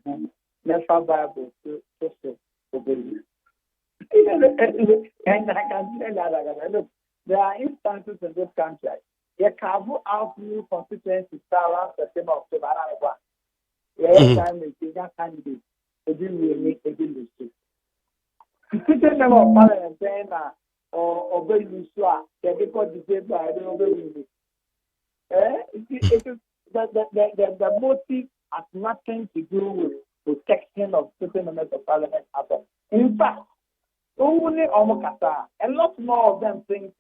Speaker 6: never Bible to obey. And I can tell that look, there are instances in this country. You carve out new constituencies around September, October, and time they say that candidate, they didn't really make the street. The sitting member of parliament saying that or obey the law, they because disabled, I don't obey it. It is the motive has nothing to do with protection of certain members of parliament at all. In fact, only Omokata, a lot more of them think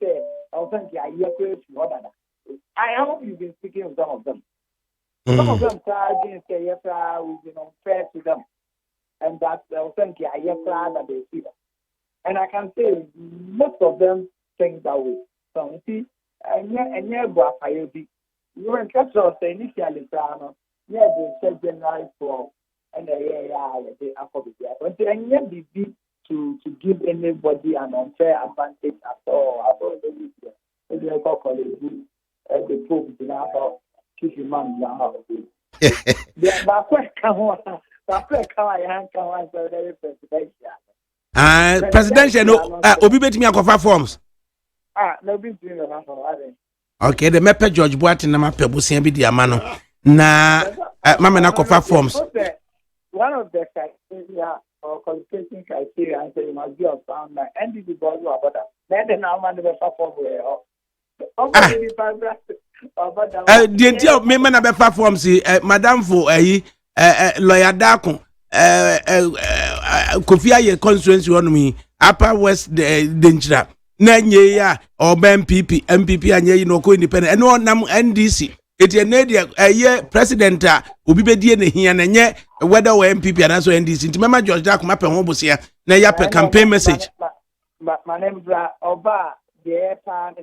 Speaker 6: I hope you've been speaking with some of them. Some of them try against we've been unfair to them. And that's that they see them. And I can say most of them think that way. So you see, and you were in catch of the initially, they said January for and they are but they be to give anybody an unfair advantage at all. They call it the Pope about keep your man down.
Speaker 3: Presidential no obi betimi akofa forms.
Speaker 6: No be doing
Speaker 3: okay, the mepe George Boatin na mape busia bi di ama no na mama na akofa forms.
Speaker 6: One of the criteria or qualification criteria and say you must be of sound mind. NDB board about that. Then the now man the form where the entire me man be form si madam for
Speaker 3: lawyer Dako Kofi Aye constituency on Upper West Danger na nye ya oba MPP anye no ko independent and no nam NDC eti nedia president a obi bedie ne hia na nye whether we MPP and so NDC nti mema George Dako mape ho bosia na ya pe campaign message
Speaker 6: my name is Oba the pan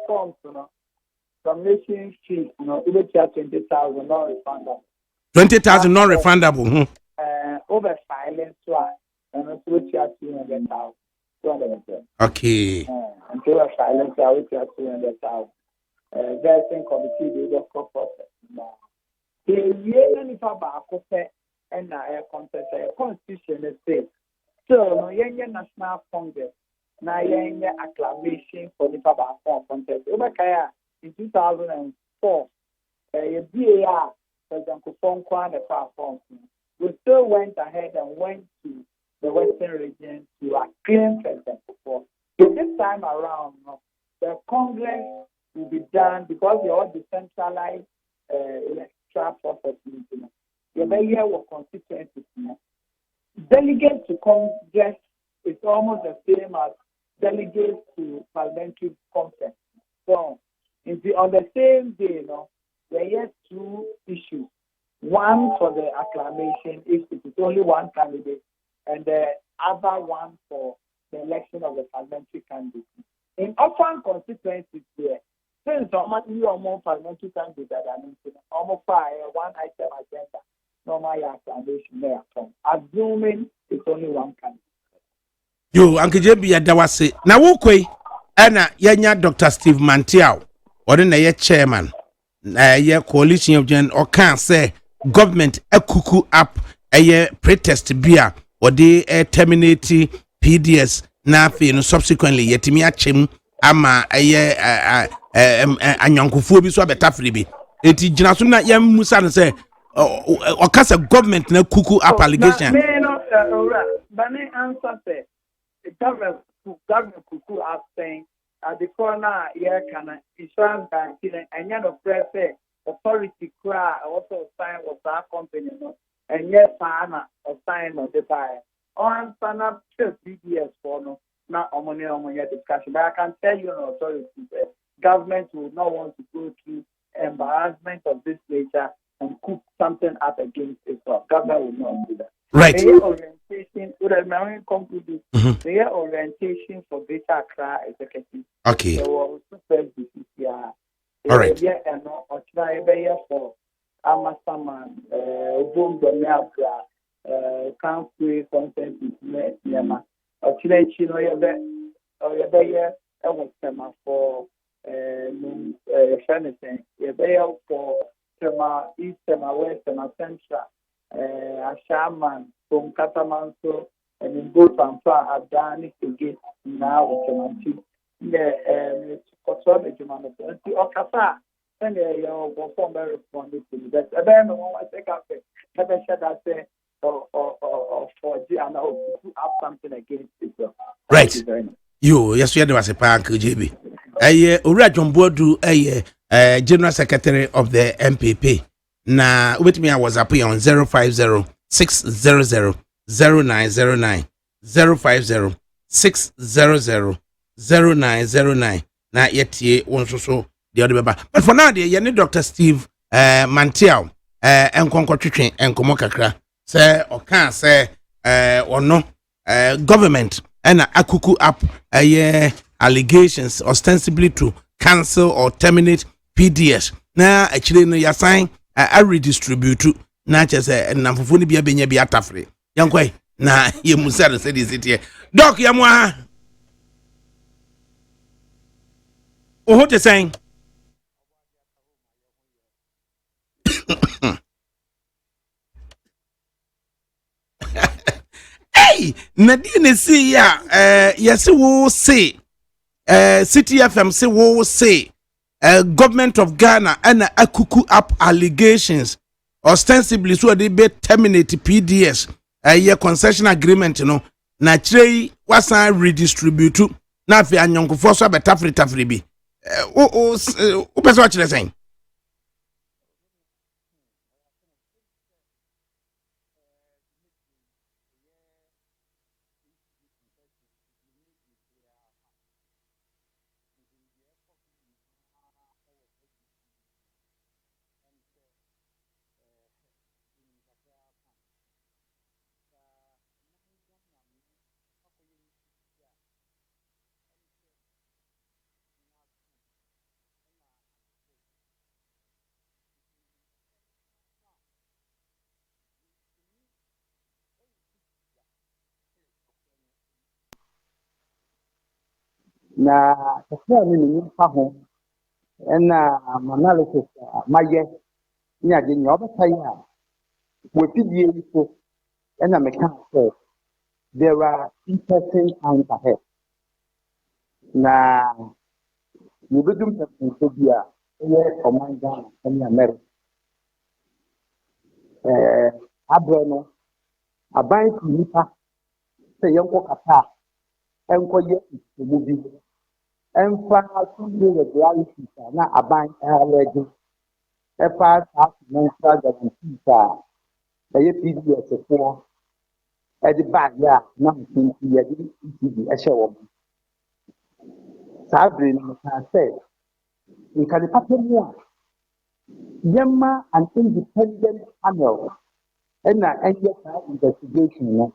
Speaker 6: forms no from nation fees no it 20,000 non-refundable
Speaker 3: 20,000 non-refundable
Speaker 6: over silence and also 200,000
Speaker 3: okay
Speaker 6: until a silence I will 200,000 vesting committee the process now the year if about and a contest a constitution is safe so no young national congress na young acclamation for the Papa contest over Kaya in 2004 BAR for example phone the platform we still went ahead and went to the Western region to acclaim President Kufuor. So this time around, the Congress will be done because we all decentralized electoral process. You may hear what constituencies. Delegates to Congress is almost the same as delegates to parliamentary conference. So, on the same day, there are two issues. One for the acclamation, if it is only one candidate, and the other one for the election of the parliamentary candidate. In often constituencies there, since you are more parliamentary candidate than almost one item agenda, normal acclamation there from. Assuming it's only one candidate.
Speaker 3: Yo, Uncle JB Yadawase. Now, wokwe, Anna, Yanya Dr. Steve Mantiao, or then a chairman, a coalition of Gen, or can't say government a cuckoo up a pretest beer. Or they terminate PDS na fe no subsequently yetimi achem ama anyankofuo bi so abetafre bi eti gina so na yam musa no say o kasa government na kuku up allegation
Speaker 6: me no bani answer say government kuku up saying at the corner here can insurance bank and no press authority cry also sign was our company no and yes, Sana or sign of the buyer. On Sana PDS for no, not on discussion. But I can tell you an authority that government will not want to go through embarrassment of this nature and cook something up against itself. Government will not do that.
Speaker 3: Right.
Speaker 6: The orientation, the orientation for Greater Accra executive.
Speaker 3: Okay.
Speaker 6: There was first BCCR.
Speaker 3: All right.
Speaker 6: Yeah, and no, try for. Amasaman, Abra, Country Content is Yama, or Chino, or for Fenison, for Tema East, Tema West, Tema Central, Ashaman, from Catamanso, and in both and far have done it to get now with Temanti. The Kosovo, or Kasa. And your perform very responded to me. That's a very moment I take up it. Never said that say or for G and I'll have something against it.
Speaker 3: Right. You yesterday was a park JB. Ura John Bodu General Secretary of the MPP. Na with me I was up here on 050 600 0909 050 600 0909. Na yet one so the other member. But for now, the Dr. Steve Mantiao and Concotrition and Komokakra say or can't say or no government and a cuckoo up allegations ostensibly to cancel or terminate PDS. Now, actually, no, you sign a redistribute not just a Namfuni be a benya be a tafre. Young quay, na ye Musa said is it here. Doc Yamwa. Oh, what you saying? Hey, Nadine see ya. Yes, we say. City FM say we say. Government of Ghana and a cuckoo up allegations ostensibly so they be terminate PDS. A concession agreement, you know. Na chere wasa redistribute. Na fi anyonko for so betafri bi. Person what you saying?
Speaker 7: na kasa ni ni fa ho na analysis maye ni ade ni obata ya we pidie so na meka say there are interesting times ahead na you bedum person bia command Ghana and America abrano aban nipa say yanko kata enko ye mubi enfa to the reality na aban already efa tax menstrual guarantee ye PDS for the bag ya na mtin ye di PDS ehye wo sabre no ka say in can pattern one yamma an independent panel and investigation no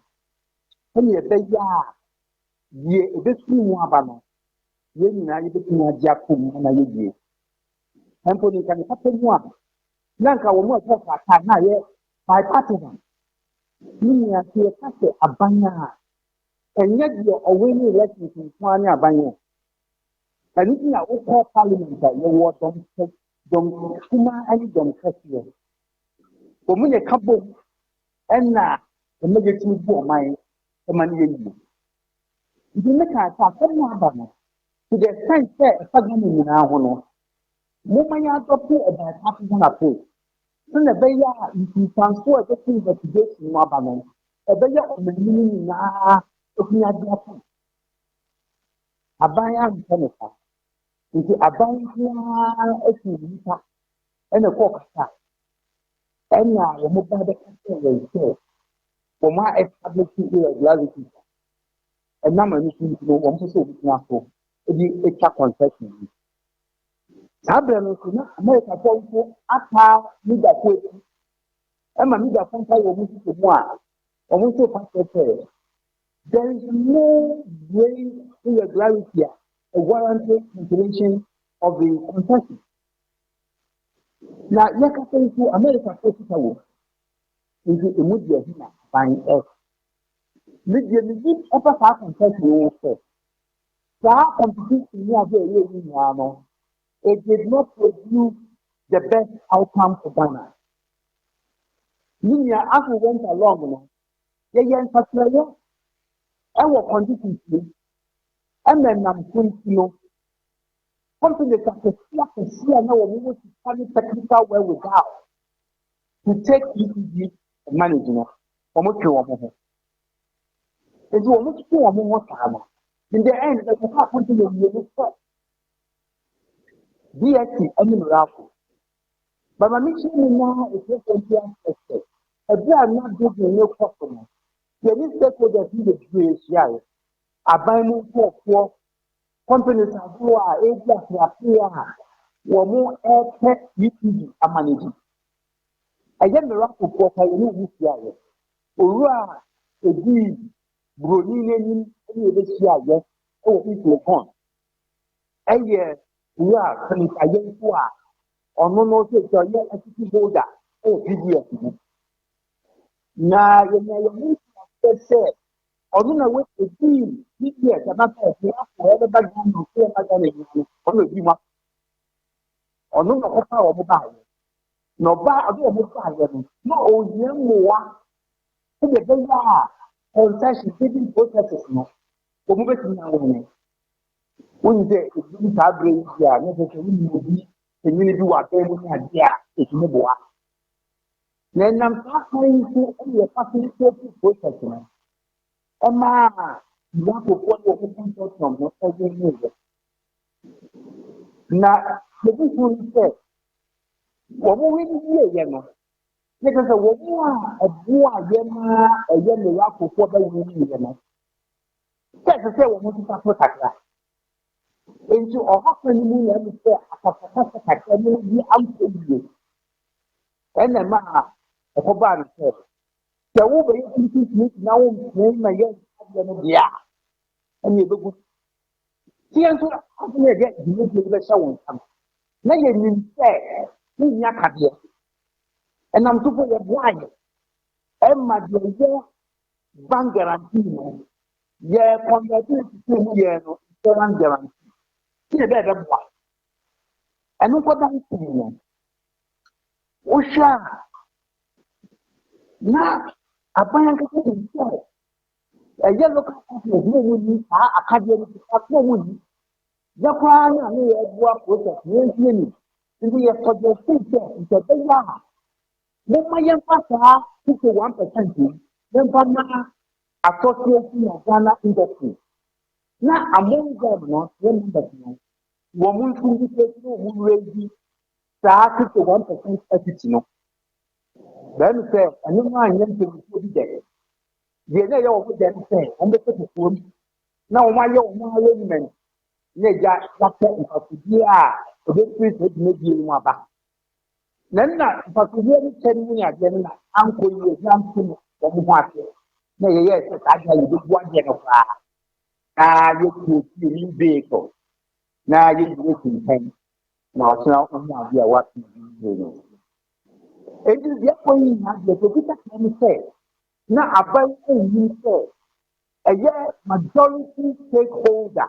Speaker 7: and ye be ya ye ebesu mu aba no ye nyina ye betu agya kom na ye die empo ni kan pattern one nanka wo mo ko ka na ye bipartisan ni ya se ka se abanya enye die owe ni elections nko ani abanya and if you are parliament you want them kuma ani dem kasiyo ko mun ye kabo enna the negative bo mai e man ye yi ndi me ka ta ko na ba no to the sense say fa gani ni na ho no mo man ya adopt about partisan approach so na be ya in transfer the investigation mo ba no e be ya o mani ni na o ni adi apo abaya ntenesa nti abaya esi nipa ene ko kasa ena wo mo ba de kasa we say wo ma establish irregularity ena ma ni tin no wo mo so bi na so ebi echa concession sabre no so na America ko ata ni da ko ema mi da fon pa wo mo so mo a wo mo so pa say there is no way irregularity a warranted cancellation of the concession. Now, you can say to America, into a media buying us. Media need upper part concession also. That competition it did not produce the best outcome for Ghana. Media, as we went along, in particular, our conditions, and then I'm going to something that can see now we want to study technical wherewithal to take EPG management. Almost two more. It's almost two more time. In the end, the company will be able to DSC and Miracle. But my mission now is just aspect. If they are not giving no customer, the new stakeholders need to do it. I buy no for companies who are able to appear or more air UPD are managing. I get the rock of what I know this year. Ura, a deed, Brunini, any this year, oh, people gone. A year, we are coming a young poor, or no, take your young city holder, oh, PDS. Now, you may say, ọdún náà wọ́n ti bí bíbí ẹ̀ka bá bẹ̀rẹ̀ sí àpò ẹ̀rọ bá gbọ́n ní sí ẹ̀ka gbọ́n ní ìlú ọ̀nà òbí wọn. ọdún náà kọ́ fáwọn ọmọ báyìí nà ọba ọdún ọmọ báyìí nù náà òye ń mú wa ó lè bẹ́ yá concession bidding processes nù òun bẹ́ẹ̀ ti ní àwọn ẹ̀yẹ. wọ́n yìí sẹ́ èdè ní sáà bẹ̀rẹ̀ yìí à ní ẹ̀sẹ̀ wọ́n yìí òbí èmi níbi wà bẹ́ẹ̀ mú ní adé à èsì ní bọ̀ wá. nà ẹ̀nàm sáà kan yìí sẹ́ ẹ̀yẹ facilitative process nù. Emma, you have to put your control from the every year. Now, the person said, what will we do, Yama? Because a woman, a boy, Yama, a young rock for what they need, Yama. That's the same one to protect that. Into a husband, you have to say, I will be out of you. And the man, a Hobart said, the over now playing my young yeah. And you look see, I'm going to get the show. Now you say, and I'm super blind. And my dear, bank guarantee. Yeah, from the 2 years, guarantee. See a better boy. And no what I'm saying. Osha. Now, a bank himself. A yellow company no money, a academic, no money. Japan, I may have work with a community. We are suggesting that they are. No, my young pastor, 51%. Then, Association of Ghana Industry. Now, among them, not remember, woman who is ready, 1% equity. Then say, and you mind them to be there. The other over them say, and the phone. Now, my young woman, they got that yeah, the big with maybe in my back. Then, but we really tell me again, uncle, you something from what. No, yes, I tell you, one year of you could see vehicle. Now you waiting time. Now it's not only what you do. It is the point that the Professor can say. Now, about you say, a majority stakeholder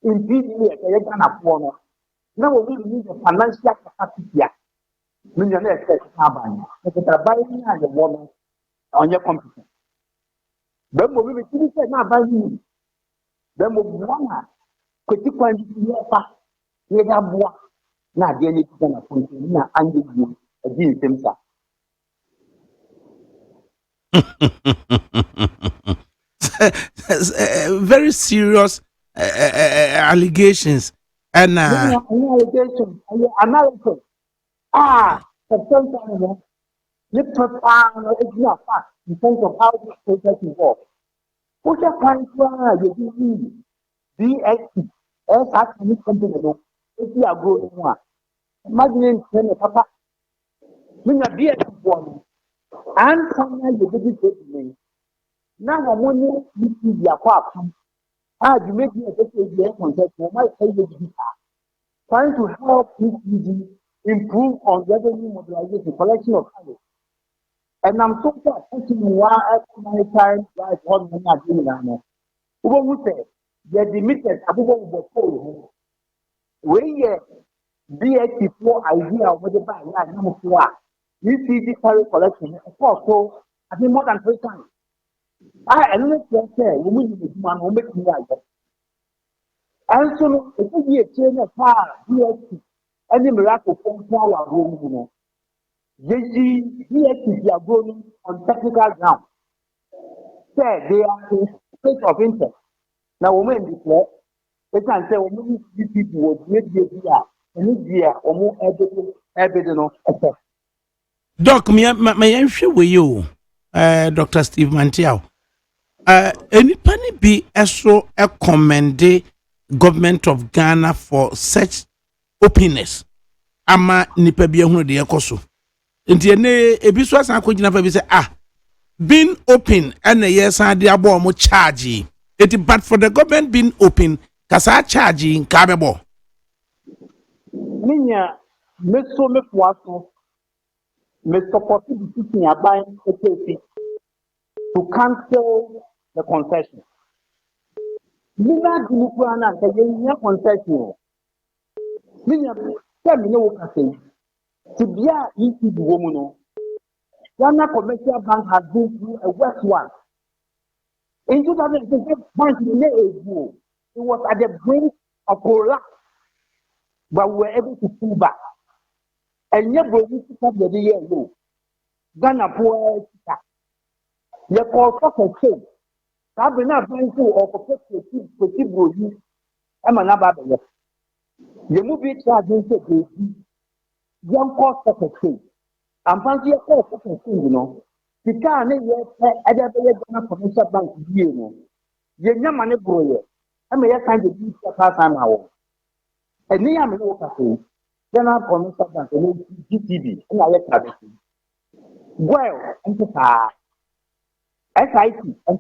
Speaker 7: in PDA, a Ghana corner. Now we need a financial capacity. Millionaire says, Abana, if it's a buying and a woman on your computer. Then we will see now by you. Then we want to find you have what. Now, the only thing I put in now, and you against himself.
Speaker 3: Very serious allegations. And
Speaker 7: allegation, analysis. Ah, the same time, you profound fact in terms of how this process involves. What a kind of you DXT, as actually company, if you are growing one. Imagine a papa. When you are DXT one, and someone you did it. Now, I'm only using your platform. You make me a better concept for my trying to help PCD improve on revenue mobilization, collection of money. And I'm so far thinking why my time like what we are doing now. Who will say they admitted Abubu was told we BX4 idea of the buy like number 4. You see this carry collection, of course, so I think more than 3 times. I don't say we need to man who make me like. And so if we change a car, BX, any miracle from power room, BX are going on technical ground. Say they are in state of interest. Now, women declare, they can say, women, these people would make the idea, and this year, or more evidence of effect.
Speaker 3: Doc, may I share with you, Dr. Steve Mantiao? Any penny be also a commended government of Ghana for such openness. Ama nipa bi ehunu de ekoso. Nti ene ebi so asan akogina fa bi say being open and yes and the abo mo charge. It but for the government being open, kasa charge nka bebo.
Speaker 7: Minya meso mefuaso me support the teaching about to cancel the concession. Mina dinukwana ka yenya concession. Minya tell me no can say. Tibia isi the woman no. Ghana Commercial Bank has been through a worse one. In 2006, bank it was at the brink of collapse, but we were able to pull back. And yet, we need to have the year low. Ghana poor. You call for a change. I've been not going to or for you. I'm an ababa. You move it against the young cost of a change. I'm fancy a cost of a change, you know. The car, Adakabre Commercial Bank, you know. You're money boy. I may have time to do the past time hour. And me, I'm an old Ghana Commercial Bank, and GTB, and I let that. Well, and SIT, and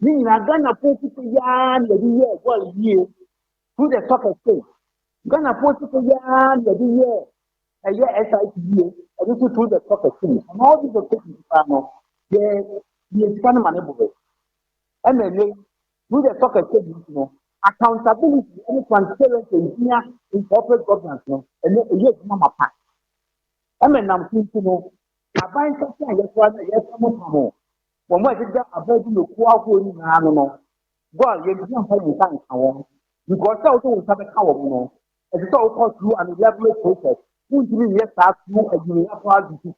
Speaker 7: meaning I'm gonna put it yarn the year, well, year through the stock exchange. Gonna put it yarn the year, a year SIT year, and this is through the stock exchange. And all these are taking time, the kind of money. And then through the stock exchange, you know, accountability and transparency in corporate governance, and yes, Mama Pack. I mean, I'm thinking, I find something yes, one, when what is that about the quality? I don't know. Well, you can't find time, because also we have a cow, and it's all called through an elaborate process. Who do you yes, ask you a universal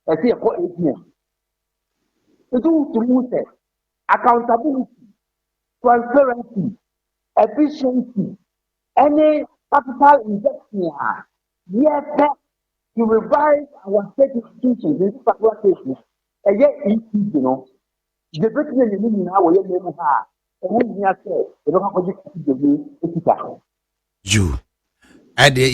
Speaker 7: I see a court ATM. To do accountability, transparency, efficiency, any capital investment, yes, to revise our state institutions in this particular case. And yet, you know, the Britain in our way, and we have said, they don't have to do
Speaker 3: you.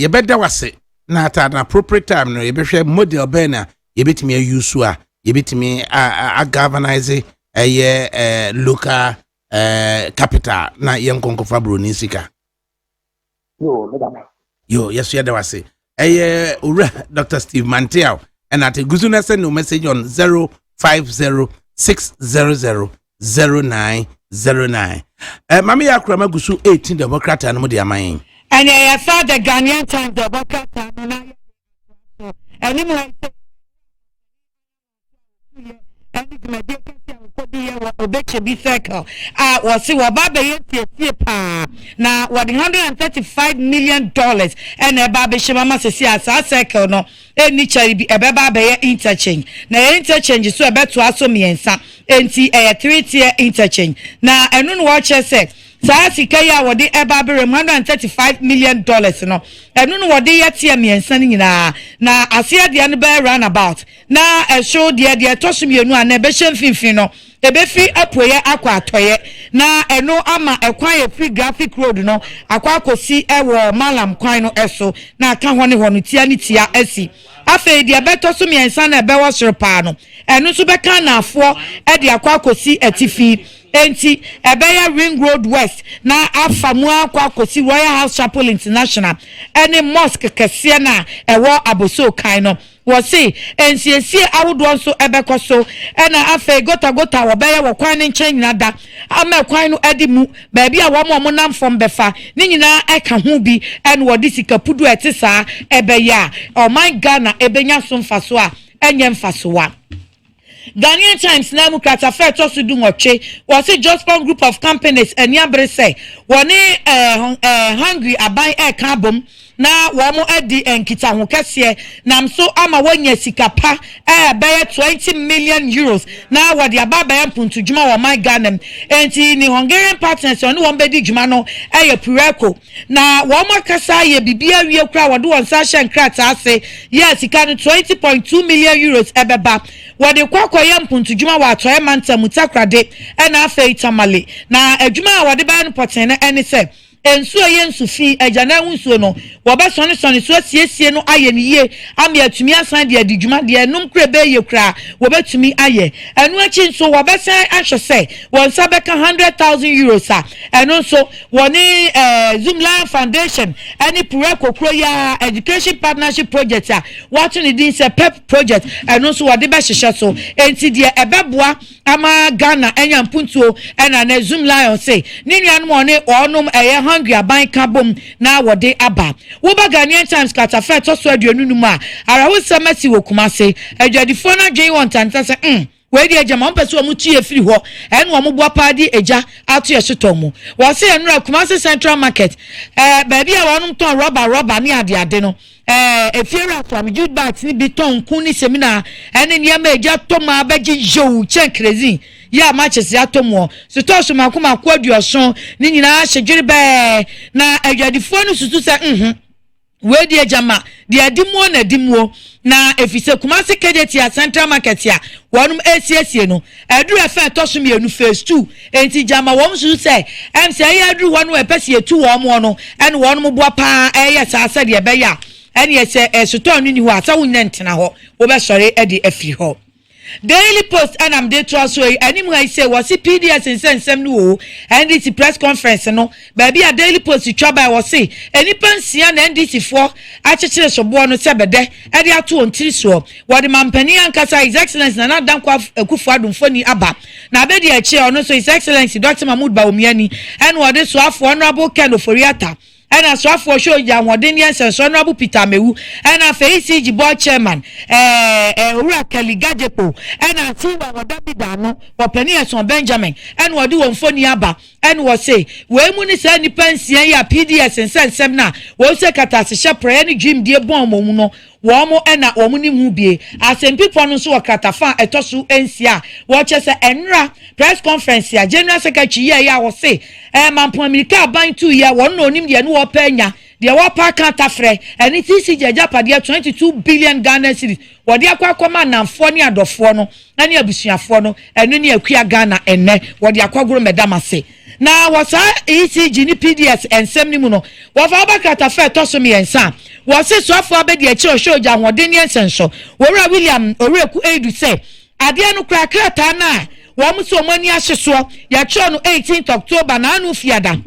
Speaker 3: You better was it. Not at an appropriate time, no, you better model banner, you bet me a usua, you bet me a galvanize a local capital, not young Conco Fabro Nisika. Yo, yes, you was it. Dr. Steve Mantel, and at a Guzuna send no message on 050-600-0909. Mami Akrama Gusu 18 Democrat and Modia Main.
Speaker 5: And I saw the Ghanaian Times, the Democrat, and circle. Was see what Baba now what $135 million and a Baba Shimama circle no any charity a Baba interchange. Now interchange so about to ask me and some and see a 3-tier interchange. Now I don't watch I say. Saa sika ya wode ebabere $135 million no enu no wode yetie miensa nyina na ase de ne be run about na show de tosomienu a na be hemfimfin no ebefi apoye akwa atoye na enu ama ekwan ye free graphic road no akwa akosi ewo malam kwan no eso na aka ho ne ho no tia ne tia asi afa de beto so miensa na be wo soropa no enu so be kan na afo e de akwa akosi atifi enti ebeya ring road west na afamu akwa kosi Royal House Chapel International any mosque kese na ewo aboso kan no wo se ensiesie awodo nso ebekọ so na afa gota wo beya wo kwan ne nchen nyina da ama kwan no edi mu ba bia wo mo nam fom befa ni nyina eka ho bi en wo di sikapudu etisa ebeya oh my Ghana ebenya so mfaso a enye mfaso wa Ghanaian Times na mu krata fair to so do nwoche was a Jospon group of companies eniabre say woni hungry aban e ka bom na wo mo edi enkita ho kese nam so ama wanya sikapa be 20 million euros na wo de ababa ya mpuntu djuma wo my Ghana enti ni Hungarian partners oni wo bedi djuma no pureko na wo mo kasa ye bibia wie kra wo de won sa hye krata ase yes sika no 20.2 million euros ebeba wo de kwakoye mpuntu djuma wa atoye manta mutakrade na afa itamale na adjuma wo de ba no poten na eni se ensuo ye nsufi agana nsuo no wo ba sone so siesie no aye ne ye ame atumi asan de adidwuma de enum kra be ye kra wo betumi aye enu achi nso wo ba san ahwe se won sa beka 100,000 euros a enu nso woni Zoom Lion Foundation any Pureko Kroya Education Partnership Project a what ne din se PEP project enu nso wo de be hyehyɛ so enti de ebeboa ama Ghana enya mpuntuo ena na Zoom Lion say ni nuanom one onum hungry aban kabom na wode aba wo ba Ghanaian Times kata fair to so aduanu nu ma ara wo semasi wo kumase adwadifo na dwen won tanta se we di agama mpese omu tie firi ho ene omu boa paadi eja ato ye hyetom wo se enura kumase Central Market ba bia wonum ton rubber ni ade no efiera from Jude Bat ni biton kun ni seminar ene niam eja toma abaji jow chen crazy ya matches ya tomo so to so makoma kwaduoso ni nyina hyegere be na adwadifo no susu se we di agama di adimuo na dimuo na efise kumase kejeti ya Central Market ya wonum esiesie no aduru afa toso mienu phase 2 enti jama wom susu se MC ya aduru wonu epese etu wom no ene wonum boa pa eye saasa de be ya ene ye se esoto no ni ho asa wonye ntena ho wo be sori e de afiri ho Daily Post and I'm there to also anyone I say was PDS and send some new NDC press conference no baby a Daily Post trouble was say any pension NDC for actually so born sebede and they are two on so what the Mampani and Kasa His Excellency and not done Kufuadum Foni Abba now bedi a chair no so His Excellency Dr. Mahmoud Bawumiani and what this was honorable Ken Oforiata and as well for show ya Wadenians and Honorable Peter Mewu and a FACG board chairman Kelly Gajepo and a team of Dabidano or Penias Benjamin and what do on Foniaba and was say we muni say any pension ya PDS and send semna we say katasisha prayer any dream dear bomb no womo ena omuni mu bie asem people no so wakatafa etosu ensia watch say enra press conference ya general secretary ya wo say mampo america ban 2 year won no nim de no opanya de wo pa kan tafre eni tisi jajapade 22 billion Ghana cedis wo de akwakoma namfo ne adofo no eni abusuafo no enu ne akua Ghana enne wo de akwagoro medamase na wasa ECG ni PDS ensem ni mu no wo fa bakata fa etoso me ensa wo se so afo abedi achi oshoja hodeni ensenso wora William oreku edu say ade anu krata na wo mu so mani ahyeso ya cho no 18th October na anu fiada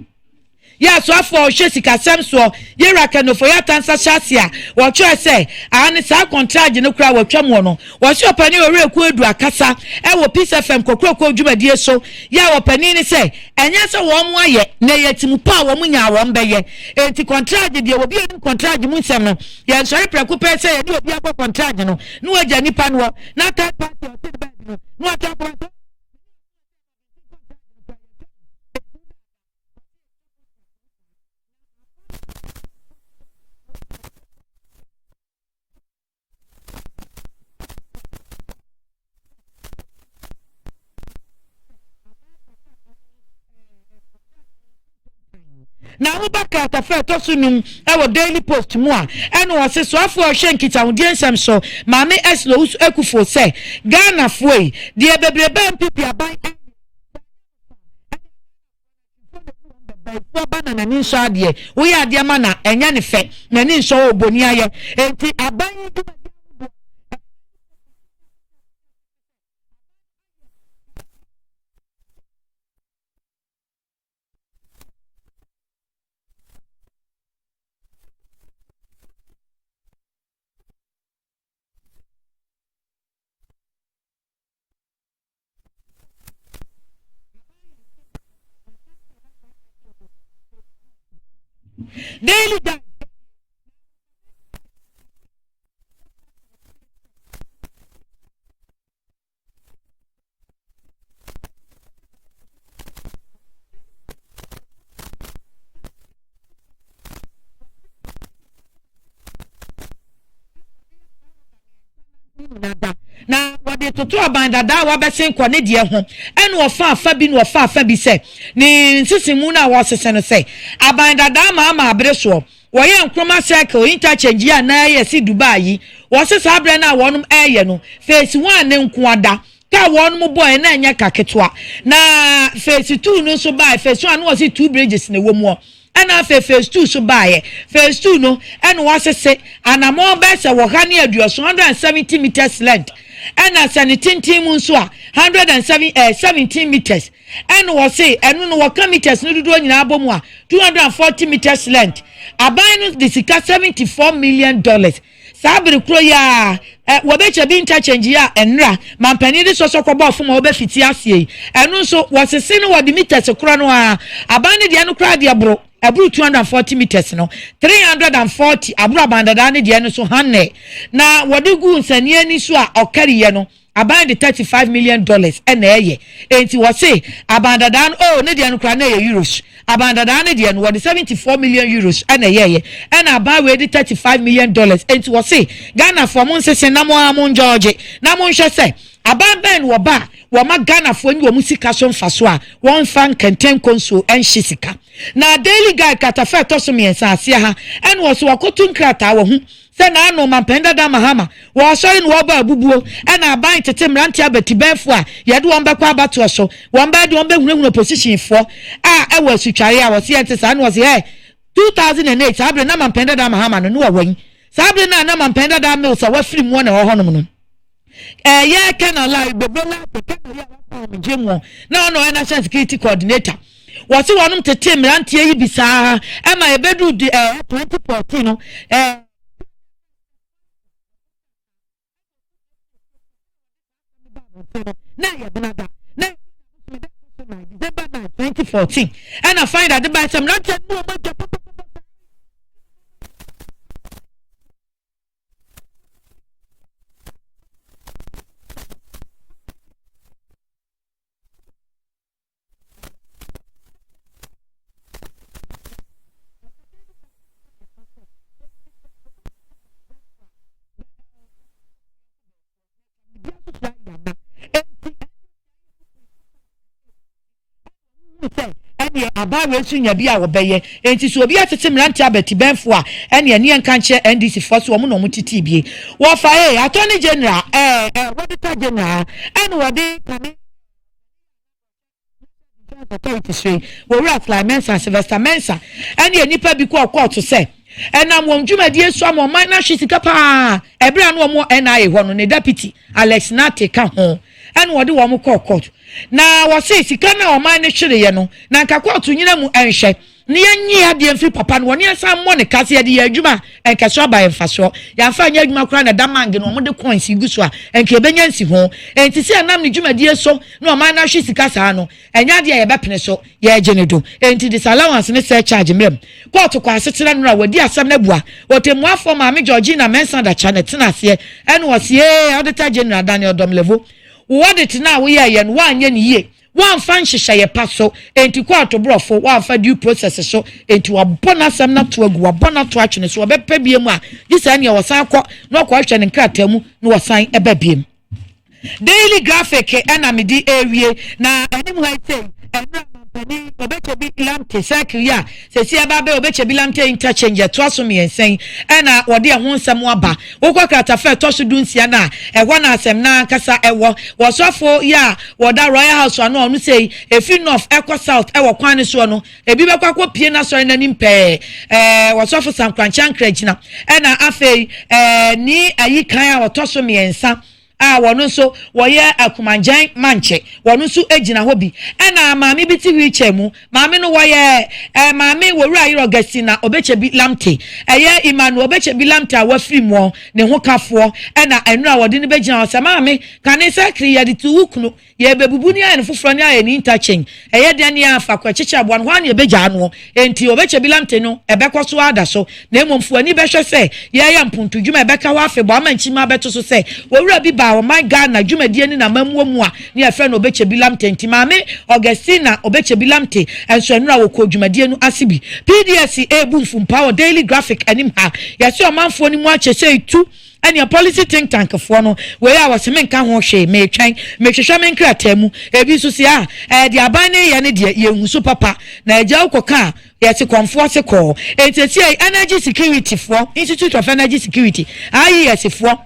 Speaker 5: ya so afọ ohwesika semso yera kanofo ya tansa shasia wo cho say ani sa contract no kra wo twam no wo se opani oreku edu akasa e wo Peace FM kokroko dwumadie so ya wo pani ni say enya se wo mu aye na yetimu pa wo mu nya wo mbeye enti contract de obi en contract mu nsem no ya sori preko pe say ye obi akọ contract no no agya nipa no na third party o se bed no atako na ubaka tafe to sunum e wo Daily Post mu a eno wo se so afo hwenkita wo ensem so maame eslo ekufo se Ghana foi de bebrebe mpipi aban fo bana na ninso ade wo ya ade ma na enya ne fe na ninso oboni aye enti aban Daily na wode toto abanda da wa besen kwa ne de ho ene wo fa afa bi no wo fa afa bi se ni sisimu na wo sese no se abanda da ma abre so wo ye nkroma cycle interchange ya na ye si Dubai wo sese abre na wonum eye no phase 1 ne nkoada ka wonum boy na enya kaketwa na phase 2 no so by phase 1 no wo si 2 bridges ne wo mu ana phase 2 so by phase 2 no ene wo sese anamo be se wo ha ne aduoso 170 meters length ana sanitintin mu nso a 117 meters ene wo say enu no wo meters no dudu nyina abomu a 240 meters length aban no de sika $74 million sabiri kro ya wo be che bi interchange ya enra mampani de so kwabo fo ma wo be fiti asie enu nso wo sese no wo de meters kro no a aban ne de no kra de abro 240 meters no 340 abro abandada ne de no so hanne na wode gu nsani ani so a okariye no aban de $35 million ena eye enti wo say abandada no ne de no kra na euros abandada ne de no wode 74 million euros ena eye ena aban we de $35 million enti wo say Ghana for mon sese na mo amon George na mo hwe say aban ben wo ba wo ma Ghana fo ni wo musika so mfaso a won fan kenten konso en hysika na Daily Guide katafa to so miensa ase ha en wo so wakotu nkrata wo hu se na anu mampenda da mahama wo sori no wo ba abubuo en aban tete mranti abati benfo a yede won be kwa abato so won ba de won be hunahuna position fo a e wo asutware a wo se ente sa na wo se 2008 abre na mampenda da mahama no no wo wan sa abre na mampenda da me so wa firi mu na ho honom no yeah can allow bebola the can ya jemo na no national security coordinator was one to team rantie yi bisa am I bedu 2014 no na ya benada na December 2014 and I find that the by some not no abawe sunya bia wo beye enti so obi atete mranti abeti benfo a ene ene enka nche NDC force wo no mo titi bie wo fa attorney general auditor general and wodi kame authority say wo rat like Mensa Sylvester Mensa ene nipa bi ko court say enam won dwumadi esu am man na hwesika pa ebra no mo NIA ho no ne deputy Alex Nate ka ho ene wodi wo mo court na wose sika na oman ne hwere ye no na nka court nyina mu enhwe ne yanyi ade mfi papa no ne san mo ne kase ye de adwuma enkaso ba emfaso ya fa nya adwuma kra na damange no mo de coins iguso a enka ebenya nsi ho enti se anam ne dwumadi eso na oman na hwe sika saa no enya de ye bepene so ye agene do enti disallowance ne se charge mrem court kwa asetena no wadi asam na bua wotemu afọ maame Georgina Mensa da Chanet na se ene wose auditor general Daniel Domlevo what it now we are yen one ye one fan share paso enti court brofo one fa due process so enti wa bona sam na to agu wa bona to atwene so obepa biem a this anya wasan kọ no kwa hwe ne nkratamu no wasan eba biem Daily Graphic enamidi ewie na anim ha say enra mampani obechebi lamte sakria sesi ababe obechebi lamte interchange to aso me ensen ena wode ho nsem aba wokọ kratafa to so dunsia na ehwa na asem na kasa ewo wosofo ya woda Royal House ano onu say efi north eco south ewo kwan so no ebi bekwakọ pie na so na nimpe wosofo sankwanchan kragina ena afei ni ayikan a wotoso me ensa wono so woye akumanjan manche wono so egina hobi ena maami biti wheelchair mu maami no woye maami wowura yiro gasina obechebi lamte eye imanu obechebi lamte a wafiri mu ne ho kafo ena enu a wode ne begina o maami kanisa kriya de tuukunu ye bebubu ni ayen foforo ni ayen interchange eye de ne afa kwa chicha abo no hwan ye beja no enti obechebi lamte no ebekwaso ada so na emomfu ani behwe se ye ya mpuntu dwuma ebeka wa afe bo amanchima beto so se wowura bi ba oh my God na dwumadie ni na mamuamu a ne afre no obechebi lamte nti maame Augustina obechebi lamte enso enura wo ko dwumadie nu asibi PDS ebu mfumpa Daily Graphic anim ha yase omanfo ni mu achese itu any policy think tank for no we a waseme nka ho hwe me twan me hwehwe me nkratamu ebi so si a de aban ne ye ne de ye nhuso papa na agya ukoka yase konfo se ko enteti energy security for Institute of Energy Security IES for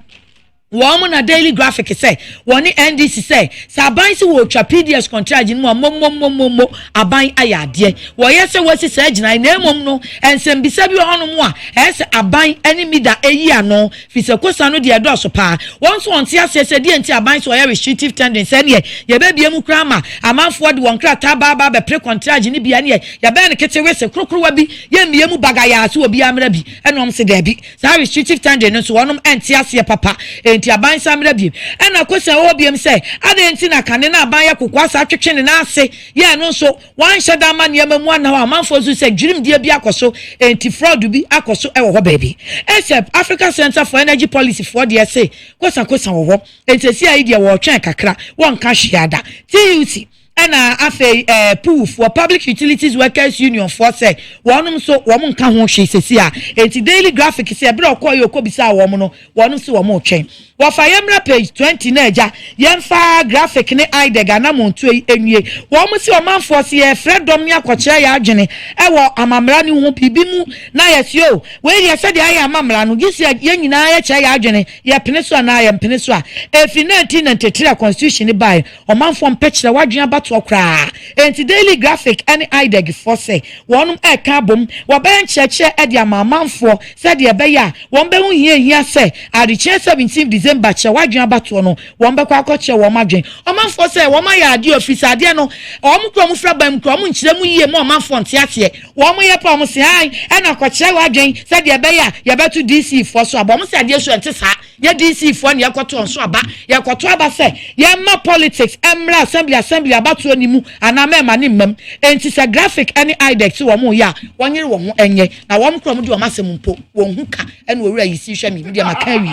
Speaker 5: woman na Daily Graphic say woni NDC say saban si wo twa PDS contract ni mo aban ayade wo yese wasi say gina na emom no ensem bisa bi hono mo a ese aban enemy da eyi ano fise kosa no de edoso pa wonso onti asese de enti aban so ye restrictive tendency ne ye be bia mu krama amanfo de won krata ba be pre contract ni bia ne ye be ne kete wese krokrowa bi ye mie mu bagaya so obi amra bi enom se da bi sa restrictive tendency so wonom enti ase papa enti aban samra bi ena kosa obiem se adenti na kane na aban ya kokwasa atwetwe ne na ase ye no so wan hyeda ma ne mamu ana amanfo so se dwirim die bi akoso enti fraud bi akoso e wo ho baby except Africa Center for Energy Policy for the say kosa wo ho enti si ai die wo twen kakra won ka hwiada TUC ena afei pool for Public Utilities Workers Union for say wonum so wo mo nka ho hwe sesi a enti Daily Graphic say bre okoye okobisa wo mo no wonum so wo mo twen wo fa yemra page 20 na eja yemfa graphic ne idega na montu enwie wo mo si o manfo se ye freedom ne akokye ya adwene wo amamra ne ho bibi mu na yesio we ye se de aye amamra no gisi ye nyina ye kye ya adwene ye pene so na ye pene so a efi 1993 constitution ne bai o manfo mpekire wadwen abato kra enti daily graphic any ideg for say wonum e ka bom wo ben cheche e dia mamanfo said de be ya won be hu hia say adiche 17 December che wadwen abato no won be kwa koche wo madwen omanfo say wo ma ya ade office ade no om kro mu fra bam kro mu nkyere mu yie mo omanfo ntiate wo mo ye pa mo say ai e na koche wadwen said de be ya ye beto DC for so abom say ade so ente sa ye DC for ne yakoto on so aba yakoto aba say ye ma politics emra assembly abato ni mu ana mema ni mmam enti say graphic any idec wo mo ya wonyere wo ho enye na wo mkro mo de o masem mpo wo hu ka ene owura yi si hwe mi de maka wi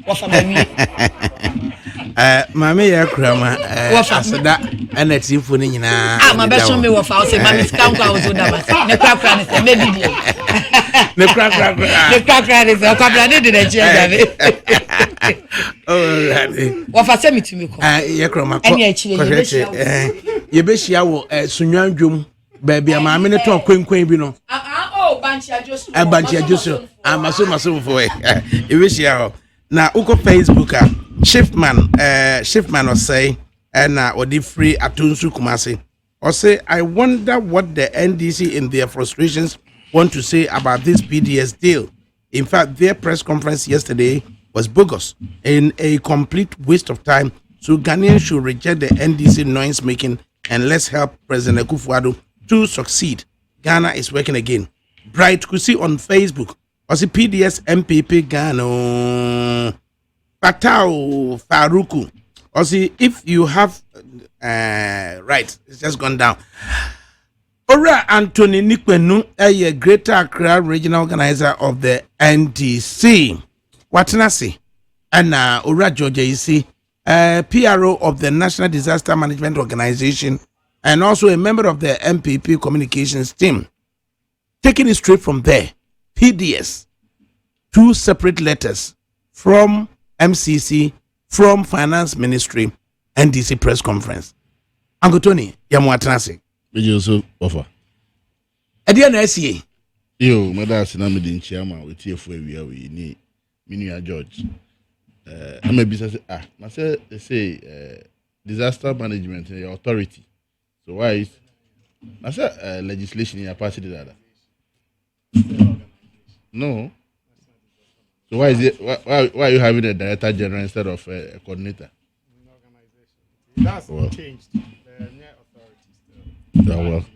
Speaker 5: wo fa mawi
Speaker 3: mame ya krama aseda ene tifo ni nyina
Speaker 5: ma be so me wo fa o say mame skan kwa wo so da ba ne kra ne se me video
Speaker 3: ne kra
Speaker 5: ne se o kabla ne de ne chia jabe wo fa se mitumi ko
Speaker 3: ya krama ko ye be hia wo sunwandwom ba bia mame ne ton kwenkwen bi no banchi ajoso maso for e be hia ho na uko Facebook Shiftman or say and odi free atunsu kumasi or say I wonder what the NDC in their frustrations want to say about this PDS deal. In fact, their press conference yesterday was bogus and a complete waste of time. So Ghanaians should reject the NDC noise making and let's help President Akufo-Addo to succeed. Ghana is working again. Bright Kusi on Facebook. Or see PDS MPP Ghana. Patao Faruku. Or see if you have right, it's just gone down. Ora Anthony Nikwenu, a Greater Accra regional organizer of the NDC. Watanasi. And Ora Georgia Isi, PRO of the National Disaster Management Organization, and also a member of the MPP communications team. Taking it straight from there, PDS, 2 separate letters from MCC, from Finance Ministry, NDC press conference. Uncle Tony, Yamuatanasi.
Speaker 8: We also offer.
Speaker 3: Adiana SCA.
Speaker 8: Yo, Madam Sinamidin Chairman, with TFO, we need Minia George. I'm a business. They say disaster management in your authority. So why is I said legislation in your party that? No. So why is it? Why are you having a director general instead of a coordinator?
Speaker 9: That's changed. The near authorities.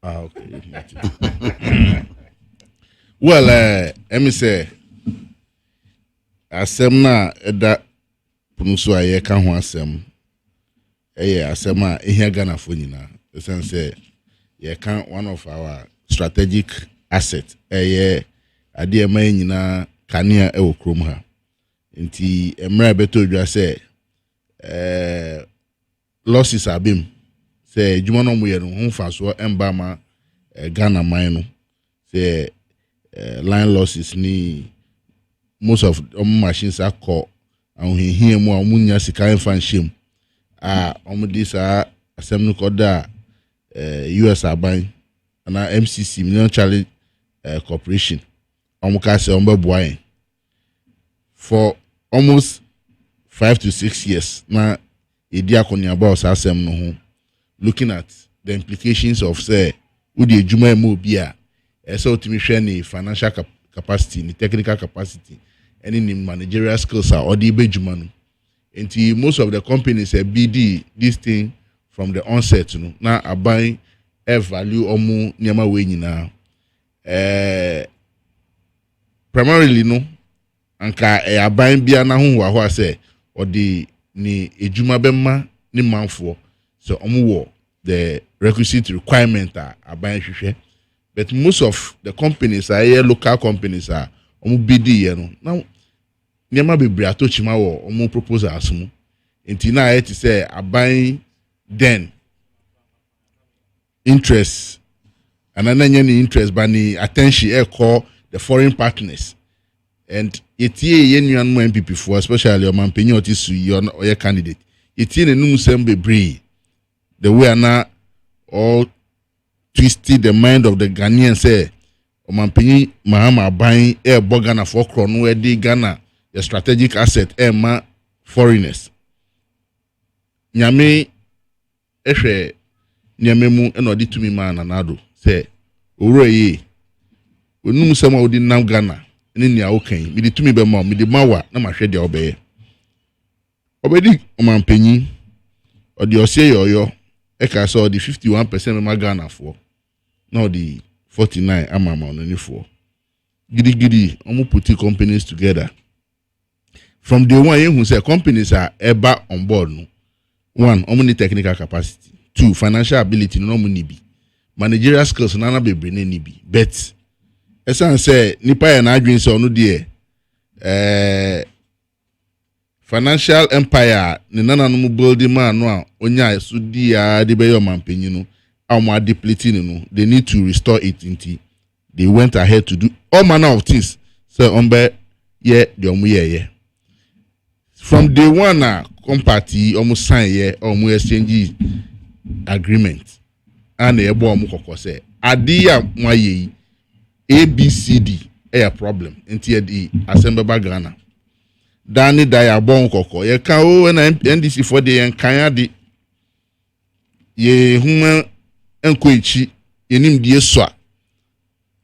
Speaker 8: Okay. Well, let me say, asem na eda punusu aye ka ho asem. Asem a ehia Ghana fo nyina. The sense say ye can one of our strategic assets. Ade ema nyina kanea e wo krom ha. Nti emra beto dwa say losses abim. Say juma no muye no ho fa so emba ma Ghana man no. Say line losses ni most of machines are called and we hear more munya sika enfan shim this assembly called US aban and MCC Million Challenge Corporation ka say boy for almost 5 to 6 years na edi akonya about asem no ho looking at the implications of say udi ejuma mo bia so to me share financial capacity, the technical capacity, and in the managerial skills are or the bejumanu. And most of the companies are BD this thing from the onset, you know. Now are buying a value or more nyama way now. Primarily no anka are buying bia na hu say or the ni ejuma bema ni manfo. So the requisite requirement are buying shushe. But most of the companies are here, local companies are BD, you know. Now, Nema be briato chima wo proposal asmu. Intina I to say are buying then interest and any interest by the attention call the foreign partners. And it's ye yen mo MPP for especially your man penyo tisu your candidate. It's in a new sembe bree. The way na all twisted the mind of the Ghanaian say Omampini Mahama buying air Ghana for Crown where the Ghana the strategic asset ma foreigners. nyame ehwe nyame mu na odi tumi ma na nado say owura yi onum sama odi nam Ghana ni nia okan mi di tumi be ma mi di mawa na ma hwe dia obeye obedi omampanyi odi ose yoyo e ka so odi 51% ma Ghana for na odi 49 amama onani for gidi omu put companies together from day one you say companies are ever on board no one omu need technical capacity, two financial ability no mu ni bi managerial skills na bebre ni bi bet esan say nipa ya na adwin say onu de financial empire ni nana no building man no a onya so di ya de be yo mampanyi no a depleting no they need to restore it into they went ahead to do all manner of things so ombe ye de omu ye from day one na company almost sign ye omu exchange agreement and e bo omu kokko say ade ya mwa ye ABCD a problem nti the assemble Ghana dani da ya bon kokko ye kan o na NDC for the yan kan ade ye huma enko echi yenim die so a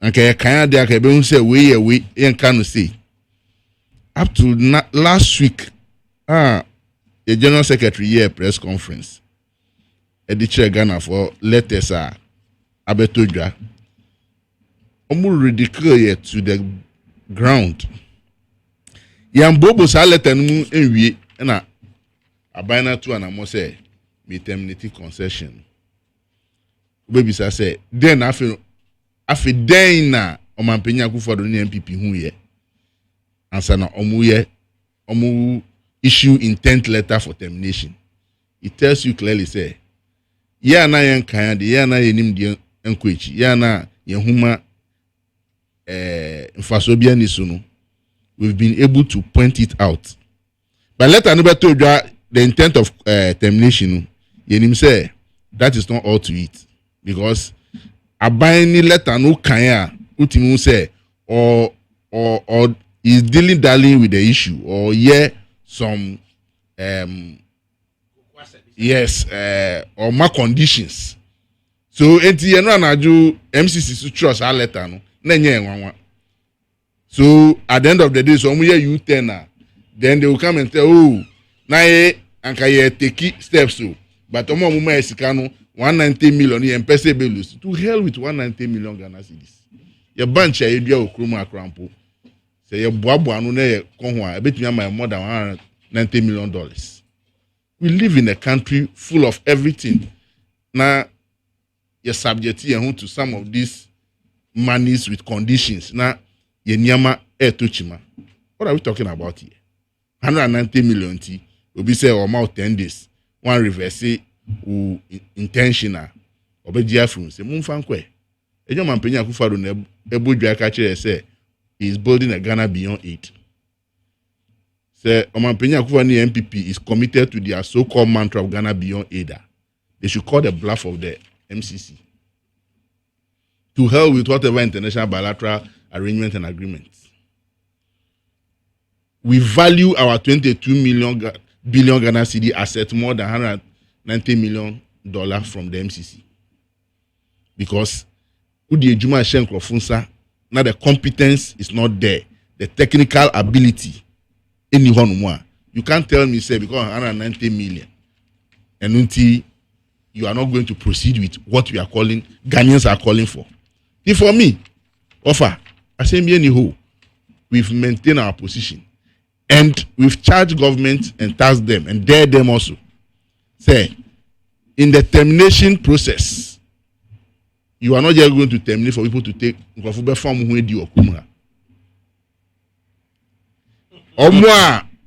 Speaker 8: anka ye kan ade aka be hu say we yan kan no say up to last week the general secretary here press conference ediche Ghana for letters abetodwa omu ridicule to the ground yambobo sa letter nu enwie na abana to anamo say me terminate concession baby say then afi den na omampenya Akufo-Addo ni MPP hu ye ansa na omu issue intent letter for termination. It tells you clearly say ya na yan kan de ya na yenim de enkwechi ya na yehuma mfasobia ni so no we've been able to point it out but letter no beto the intent of termination yenim say that is not all to it because aban ni letter no kan ya ultimu say or is dallying with the issue or some or more conditions so enti ye no anaju MCC so trust our letter no na nye enwanwa so at the end of the day so omu ye U10 then they will come and tell oh na ye anka ye take steps so but omu ma esika no 190 million ye mpese be lose to hell with 190 million Ghana cedis ye bunch ye dua okromu akrampo say ye boabo anu na ye konho a betumi ama more than $190 million. We live in a country full of everything. Now, you're subject to some of these monies with conditions. Now, you're nyama tochima. What are we talking about here? 190 million T will be say about 10 days. One reverse intentional. Obedia from say Mumfankwe. Ejo mampenya Akufo-Addo na ebodwa ka kire say is building a Ghana beyond 8. Say Omampenya Akufo-Addo MPP is committed to their so-called mantra of Ghana beyond ADA. They should call the bluff of the MCC. To hell with whatever international bilateral arrangement and agreements. We value our 22 billion Ghana cedi asset more than $190 million from the MCC. Because Udi Ejuma Shenko now the competence is not there. The technical ability you can't tell me say because 190 million and until you are not going to proceed with what we are calling Ghanaians are calling for. If for me, offer we've maintained our position and we've charged government and tasked them and dared them also. Say in the termination process, you are not just going to terminate for people to take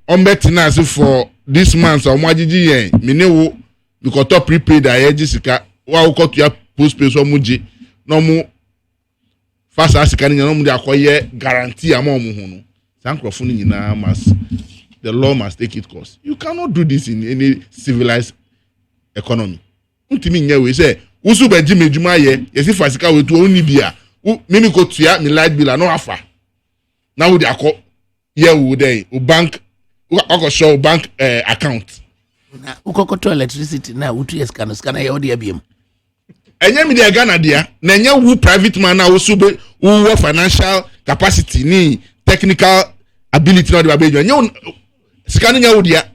Speaker 8: ombetinase for this month so omajiji yen minewo because top prepaid ayeji sika wa uko to ya postpaid so muje no mu fasa sika ni no mu de akoye guarantee ama omu hu no sankrofo ni nyina must the law must take its course. You cannot do this in any civilized economy. Untimi nya we say usu beji mejuma ye yesi fasika we to oni bia mimi ko tua mi light bill no afa na wo de akọ ye wo dey o bank show bank account
Speaker 3: na ukokoto electricity na utu escano scanner ya odi abiem
Speaker 8: enye mi de Ghana dia na enye wu private man na wo sube wo financial capacity ni technical ability na de babejo enye scanner nya wo dia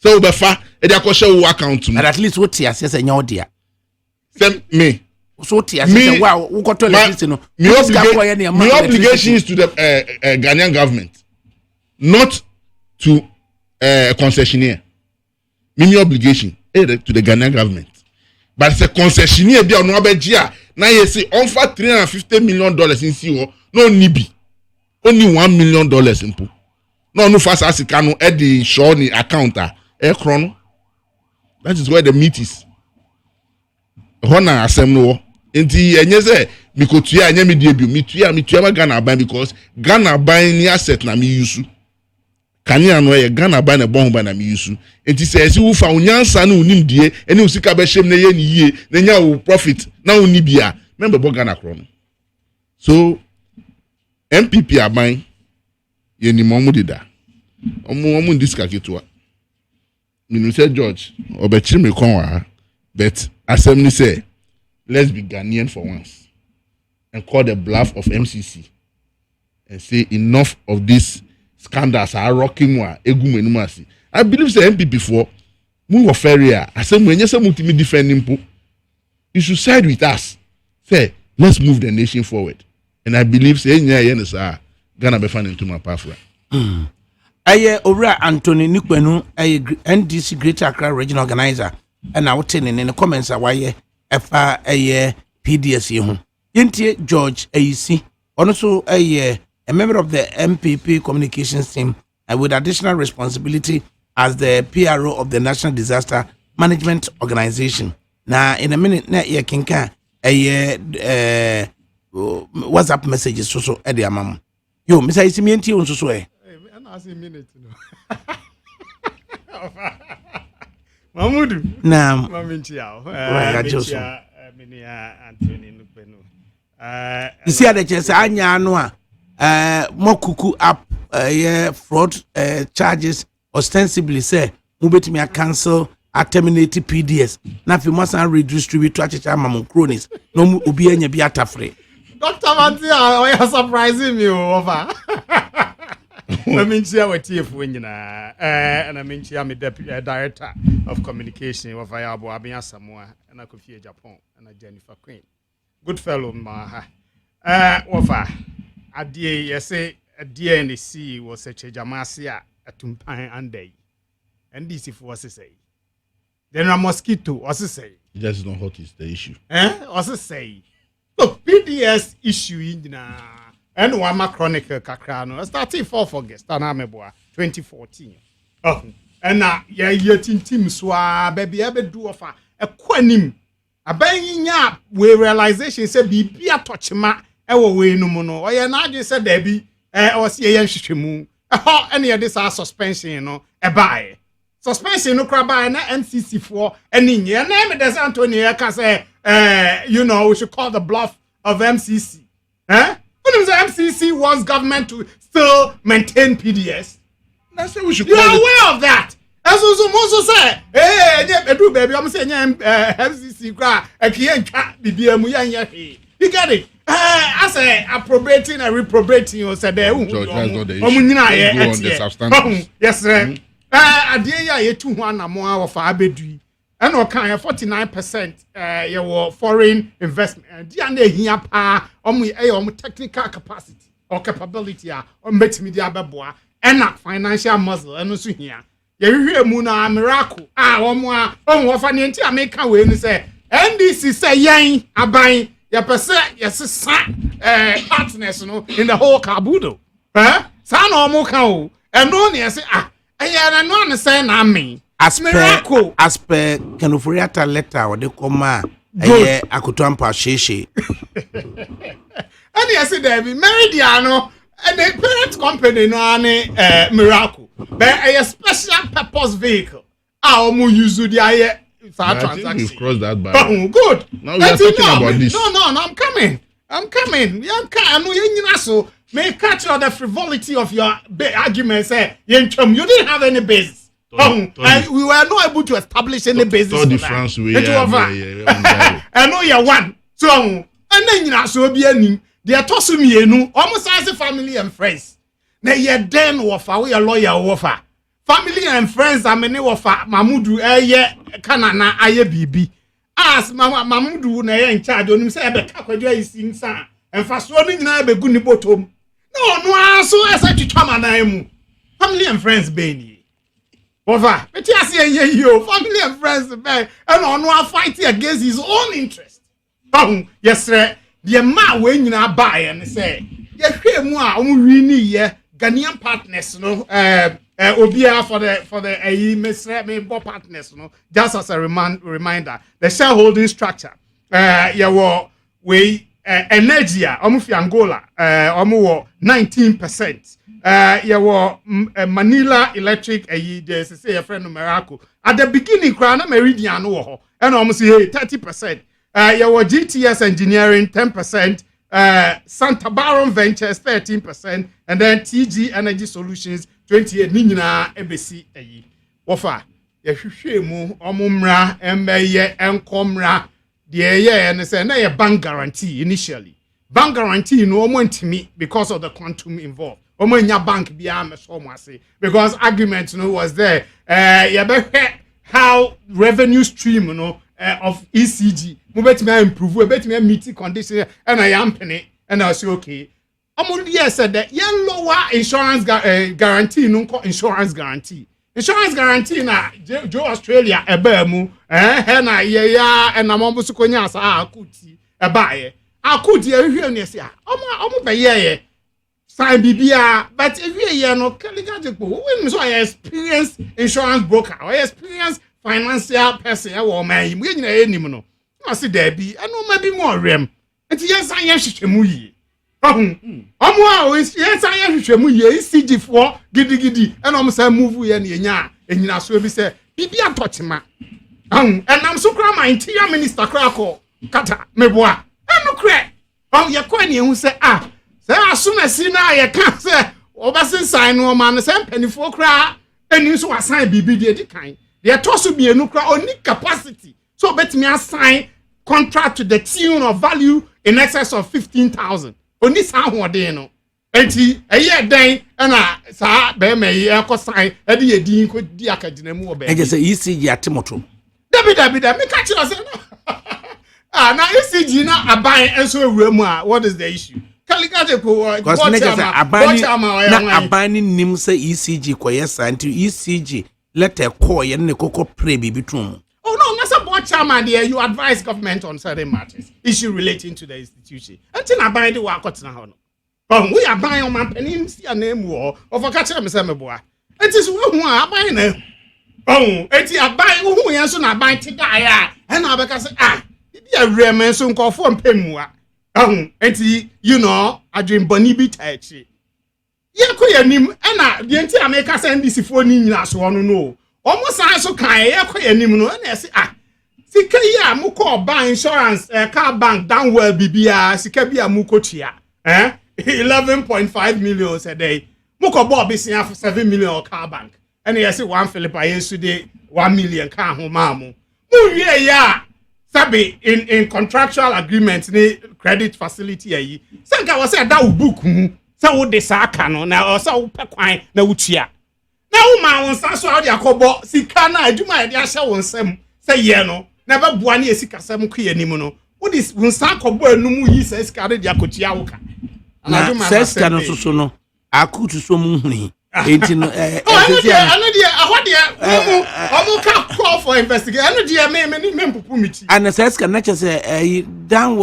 Speaker 8: so we befa e de akoshe wo account mu
Speaker 3: but at least what ya say nya odi a
Speaker 8: same me
Speaker 3: so what ya say wow ukoto electricity no
Speaker 8: my obligation is to the Ghanaian government not to concessionaire. Mimi obligation to the Ghanaian government. But it's a concessionaire be on Abegia. Now you say on for $350 million in CO. No nibi. Only $1 million in pool. No fast as it can at the show ni account chrono. That is where the meat is. Hona asem Enti enye say mi ko tuya enye mi debut mi tuya Ghana ban because Ghana ban ni asset na mi yusu. Kanya no ye Ghana ban na bon ban na mi yusu. Enti say esi wo fa onyansa na onim die ene usika be hyem na ye ni yie na nya wo profit na oni bia member bo Ghana kro no. So MPP aban ye ni momu dida. Omu ndiska ketua. Mi say George obechiri me kon wa but assembly say let's be Ghanaian for once and call the bluff of MCC and say enough of these scandals are rocking more. I believe the MPP for move of area. I say when you say multi defending, you should side with us. Say let's move the nation forward. And I believe say Ghana be fan into my path.
Speaker 3: Aye Ora Anthony Nikwenu NDC Greater Accra Regional Organizer and I would in the comments why efa PDS yehu yentie George AEC also a member of the MPP communications team and with additional responsibility as the PRO of the National Disaster Management Organization. Now in a minute na ye kinka WhatsApp messages so e dia mam yo Mr. AEC yentie on so e
Speaker 9: na as a minute no Mamudu.
Speaker 3: Naam.
Speaker 9: Maminchiao. Anthony Nupenu.
Speaker 3: You see the chance anya anwa mokuku up fraud charges ostensibly say mubetimi cancel terminate PDS. Na fi must redistribute to achicha mamon cronies. No obi anya bi atafre.
Speaker 9: Dr. Mantia, you are surprising me over. I mean, what TF Winina, and I mean, I'm a deputy director of communication of Ayabo Abia Samoa, and I could fear Japan, and a Jennifer Queen. Good fellow, Maha. Wafa, a dear, you say, a dear in the sea was such a Jamasia, a Tumpai and day. And this if was to say. Then a mosquito, was to say.
Speaker 8: It just not hot is the issue.
Speaker 9: Was to say. Look, PDS issue in and one chronicle kakrano starting 4th August 2014. Oh, and now ye team swa baby ebe do of a kwanim abayinya we realization say bibia touchma ewo we no mu no oye na age say da bi o se ye hwehwemu and ye this suspension no e bae suspension no kra bae na MCC for any nye na me des Anthony ka say you know we should call the bluff of MCC. When the MCC wants government to still maintain PDS,
Speaker 8: that's what we should
Speaker 9: call it.
Speaker 8: You
Speaker 9: are aware of that. As also say, hey, do baby, I'm saying MCC cry, I can't you get it? I say appropriating and reprobating you said there.
Speaker 8: George, that's not the issue. Go on the substance.
Speaker 9: Yes, sir. I dear you 200 more for Abedui. And what kind of 49% your foreign investment? Diane here pa technical capacity or capability or media beboa and not financial muscle and also here. You hear Muna miracle. What financial America will say NDC say yang abai ya percent yes partners no in the whole Kabudo. San omo and no near say I no say na me.
Speaker 3: As per Kanufuriata letter or the coma akutampa sheshe.
Speaker 9: And yes, there be Meridiano and the parent company no miracle. But a special purpose vehicle. Our mu use the transaction.
Speaker 8: I think we've crossed that bar.
Speaker 9: Oh, good.
Speaker 8: Now we are talking about this.
Speaker 9: No, I'm coming. May catch all the frivolity of your argument. Say, you didn't have any basis. And we were not able to establish any basis for that. I know you're one. So, and then you know, so be any. They are tossing me, almost as a family and friends. Now, you're then wafa, we are lawyer wafa. Family and friends are many wafa, Mamudu, Kanana, Aye Bibi. As Mamudu, na in charge, on him say, Bekaja is in son, and fast running now be good bottom. No, so as I chama na family and friends, Benny. Over, but yes, you family and friends, and on one fighting against his own interest. Yes, sir. The man when you are buy and say, yes, we Ghanaian partners, no, Obia for the partners, no, just as a reminder, the shareholding structure, we Energia, Omufi Angola, 19%. Manila Electric, there's a friend of Miracle. At the beginning, Krana Meridian, and almost 30%. GTS Engineering, 10%. Santa Baron Ventures, 13%. And then TG Energy Solutions, 28%. Nina ABC, Wafa, Yashemu, Omumra, Mbeye, Enkomra, and it's a bank guarantee initially. Bank guarantee no one to me because of the quantum involved. Omanya bank beyond so much because argument was there. How revenue stream of ECG bet me improve, bet me meet condition, and I am penny, and I say okay. Only said that lower insurance guarantee, no insurance guarantee. Insurance guarantee na Joe Australia ebemu and I'm almost konya sa akuti ebaye akuti ehwe ne se omo be ye sign bibia but ehwe ye no kaligajepo when so I experienced insurance broker or experienced financial person e wo man mu nyina enim no I say there be eno ma bi mo rem enti yes an ye hwehwemu yi omo a yes an ye hwehwemu yi ECG for gidigidi eno mo say move ye na enya enyina so bi say bibia tochema and I'm so cry my interior minister crack kata meboa eno kre ye kwa ne hu say say asuna si na ye kan say obasin sign no man say mpanifo kra eni so assign bibi de kan they toss me enu kra oni capacity so bet me assign contract to the tune of value in excess of 15,000 oni sa hode no enti eye den na sa be me e ko sign e de yedin ko di akadina mu obe
Speaker 3: e say ECG atemoto
Speaker 9: David me catch you say no na ECG na aban enso ewura mu what is the issue Kaligate ko
Speaker 3: because abani nim say ECG ko yes anti ECG let a call ye ne koko pray bibi tum.
Speaker 9: Oh no, that's a board chairman there. You advise government on certain matters, issue relating to the institution. Until I buy the work now. We are buying on my penny, see a name war of a catcher, Mr. Boy. It is one I buy now. It's a buy who answer I buy to die. And I because a remen soon call for Pemua. You know, I dream Bonibi Tachi. Yakoya nim na the entire make us send this phone in as one no. Almost so kind yakoya nim no na say sika ya mu call bank insurance car bank down well bibia sika bia mu kotua 11.5 million a day. Mu ko bob bisia for 7 million car bank. And you say one Philippa yesterday 1 million car ho mamu. Mu wie ya sabi in contractual agreement ni credit facility yi. Sanka was say that book mu so wo de saka no na o so pe kwan na wutua na wo ma won sa so ade akobo sika na aduma de ahye won sam say ye no na ba bua na esika sam ko ye nim no wo de won sa akobo anum yi sa sika de akotua wo ka
Speaker 3: na aduma sika no so no akutu so mu huni enti no
Speaker 9: anode omo ka call for investigation anode me mpupu michi
Speaker 3: ana sika na chese down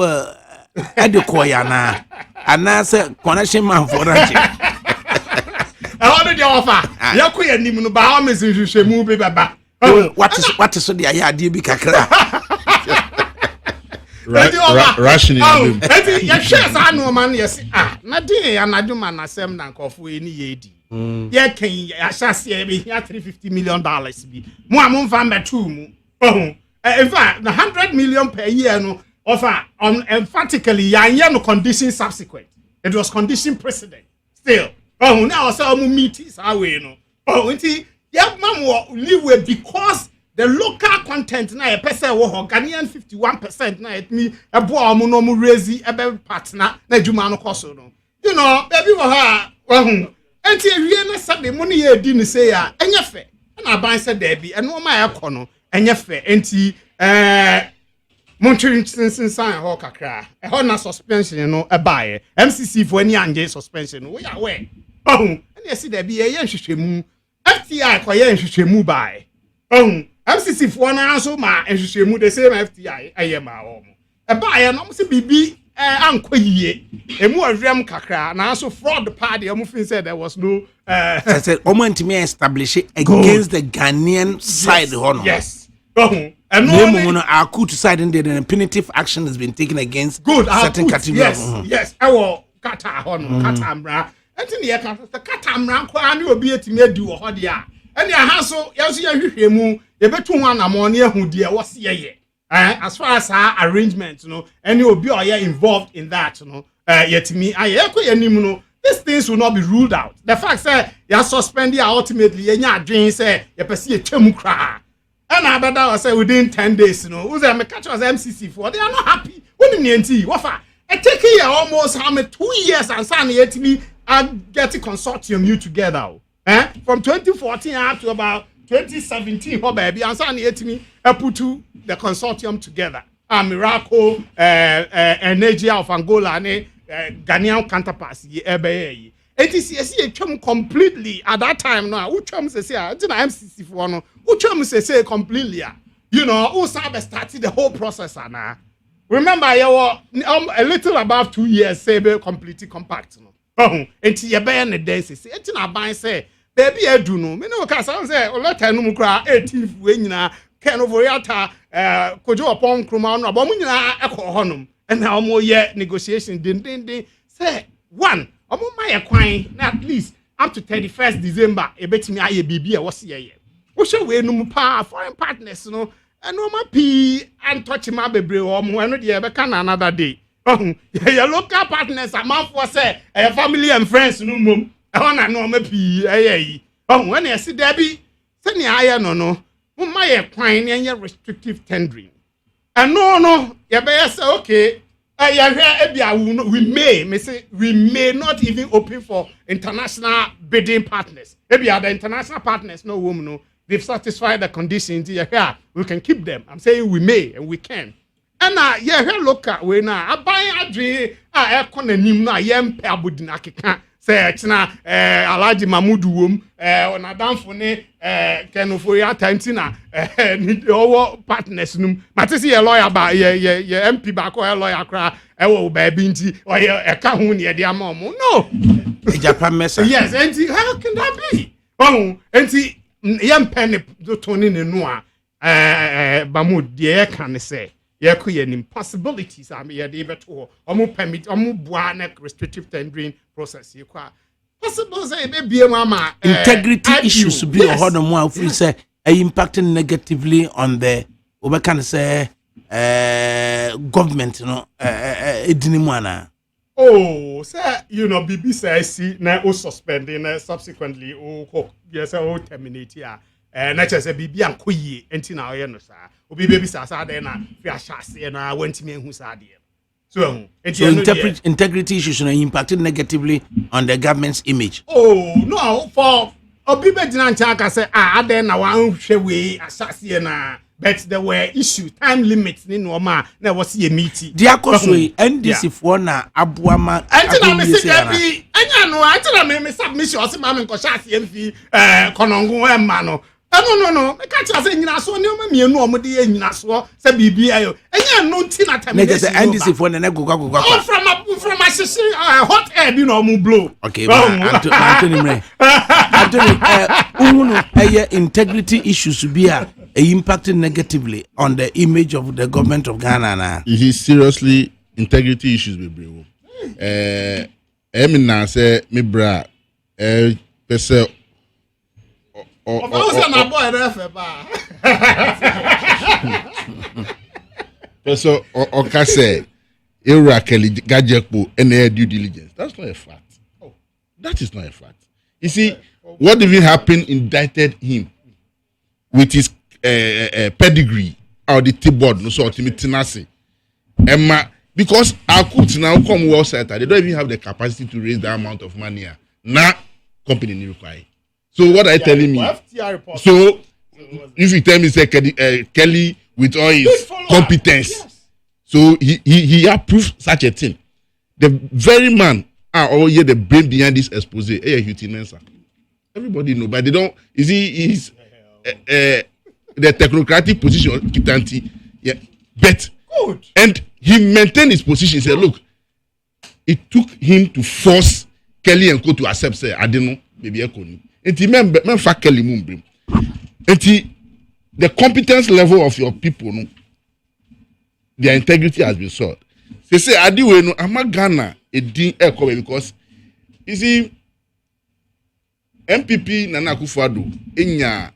Speaker 3: Adekoya na anase connection man for ranch.
Speaker 9: I want to offer. Yakoya nim no ba o mesin mu be baba.
Speaker 3: What is so the idea bi kakra.
Speaker 8: Rationing.
Speaker 9: Ya share sa no man yes na dey anaduma na sem na nkofo eni yedi. Ye kan ya shase e be here $350 million bi. Mo amon fa mbetu mu. In fact, the 100 million per year no offer emphatically no condition subsequent. It was condition precedent. Still. Now so meet is away no. Nti yeah, mom leeway because the local content na a person wo Ghanaian 51% na it me a boy no mu raise ebe partner na adwuma no koso no. You know, baby wo ha wahu. Enti ewie na sabe mo ne ye di ni say ya enye fe. Na ban say there be eno ma ya kɔ no enye fe. Enti Montreal sign ho kakra. E ho na suspension no e bae. MCC for any anje suspension no. We are where. Eni esi there be ye nhwehwemu. FTI ko ye nhwehwemu bae. MCC for na so ma nhwehwemu the same FTI ayema omo. E bae no mo se bibi anko yie. Emu awrem kakra na so fraud party omo fin said there was no
Speaker 3: I said omo ntimi establish against the Ghanaian side hono.
Speaker 9: Yes.
Speaker 3: And no our coup side and the punitive action has been taken against certain categories.
Speaker 9: Yes, our kata hono kata mra. Enti ne the kata mra kwa ani obi etimi adu ho dia. Eni aha so yeso ye hwehwemu ye betu ho anamo ne ahu dia wo se ye. As far as our arrangement, you know, any obi or ye involved in that, you know, yetimi ayeko yanim no. These things will not be ruled out. The fact say you suspend you ultimately you adwin say you pese ye twemu kra. And abada was say within 10 days, you know. Who say me catch us MCC for they are not happy. Woni me enti wofa. It take you almost how many 2 years and say yet me and get a consortium you together. From 2014 up to about 2017 oh baby and say yet me put the consortium together. Miracle Energy of Angola and Ghanaian counterparts ye ebe. NTCSC twem completely at that time now. Who twem say MCC for no. Who twem say completely. You know, who started the whole process now. Remember you were a little above 2 years say completely compact no. Enti ye be na day say enti na ban say baby edu no. Me no ka say o let no mu kra 18th we nyina ken over yata kojo opon kroma no abo mu nyina ekọ honom. And now more yet negotiation din say one omo my kwan na at least up to 31st December e betimi aye bibia wo se ye wo hwe we num pa foreign partners no and no ma pi and touch ma bebre omo eno de be can another day your local partners amount for say family and friends no mum e na no ma pi yi when you see there be say ni aye no mo my kwan na restrictive tendering. And no, you better say okay. We may not even open for international bidding partners. Maybe other international partners, no woman, no, they've satisfied the conditions. Yeah, we can keep them. I'm saying we may and we can. And look at we now. I buy a dream. I economy na yem pe abudina keka. Say china Alaji Mamudu wom on adam for ne kenofo ya tantina ni owo partners num matisi ye lawyer ba ye MP ba ko lawyer kra e wo ba bi nti o ye e ka hu ne de ama mo no
Speaker 3: Japan mesa
Speaker 9: yes enti how can that be enti yem pen do toni ne no a Bamud de kan say ye ko ye impossibilities am ye de beto omo permit omo bua na restrictive tendering process you kwa possible say be biem ama
Speaker 3: integrity issues be on the one free say impacting negatively on the we can say government you know edinimwana
Speaker 9: say you know BBC na o suspending subsequently o yes o terminate here na che say bibi ankoyie enti na oye no sa obi baby sa dey na fi ahase na wantimi ehu sa dey so
Speaker 3: integrity issues are impacted negatively on the government's image.
Speaker 9: No, for obi be dina ncha say dey na wan hwe we ahase na but there were issues time limits ni no ma na was ye meeting
Speaker 3: dia kosoi NDC for na aboama
Speaker 9: enti na me say bi anya no enti na me submission o se ma me nko hase mfi konongo e ma no no me catch us nyina so ne ma mienu o mo de nyina so se bibi ayo enya no ti na time
Speaker 3: say NDC for na go
Speaker 9: from a hot air bi no mo blow
Speaker 3: okay Anthony Mre Anthony integrity issues be impacting negatively on the image of the government of Ghana na
Speaker 8: it is seriously integrity issues be bro na say me bra pese so okase Era Kelly Gajepo and due diligence. That's not a fact. That is not a fact. You see, what even happened indicted him with his pedigree or the T-board, no so ultimately tenacity. Emma, because our courts now come well set, they don't even have the capacity to raise that amount of money. Now, company need require. So what are you telling me? So if you tell me say Kelly with all his competence, yes. So he approved such a thing. The very man all year the brain behind this expose. Everybody know, but they don't. Is he's the technocratic position Kitanti, yeah, but good. And he maintained his position. He said, look, it took him to force Kelly and Co to accept. Say, I don't know, maybe I couldn't. And he remember Kelly Mumbrim. And the competence level of your people, no, their integrity has been sought. They say, I do know, I'm not Ghana a din because you see, MPP Nana Akufo-Addo enya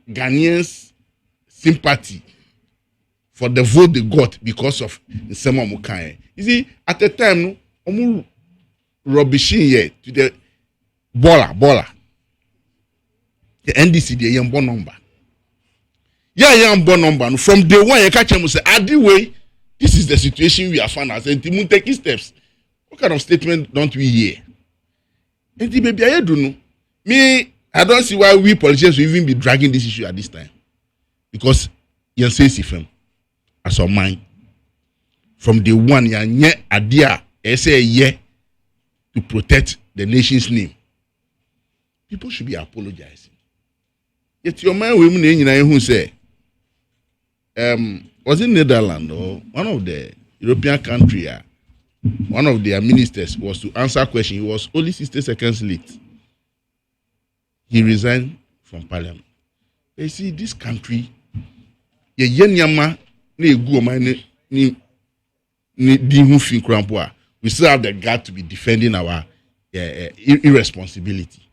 Speaker 8: Ghanaians sympathy for the vote they got because of the Nsema Mukai. You see, at the time, no, omu rubbishing here to the baller. The NDC, the young born number. Yeah, young born number. From day one, you catch him and say, way, this is the situation we are found as and Timun taking steps. What kind of statement don't we hear? And the baby, I don't know. Me, I don't see why we politicians will even be dragging this issue at this time. Because you say if as a mind from the one you are idea, say yeah to protect the nation's name. People should be apologizing. Yet your man women who say was in Netherlands or one of the European country, one of their ministers was to answer question. He was only 60 seconds late. He resigned from parliament. You see, this country, we still have the guts to be defending our irresponsibility.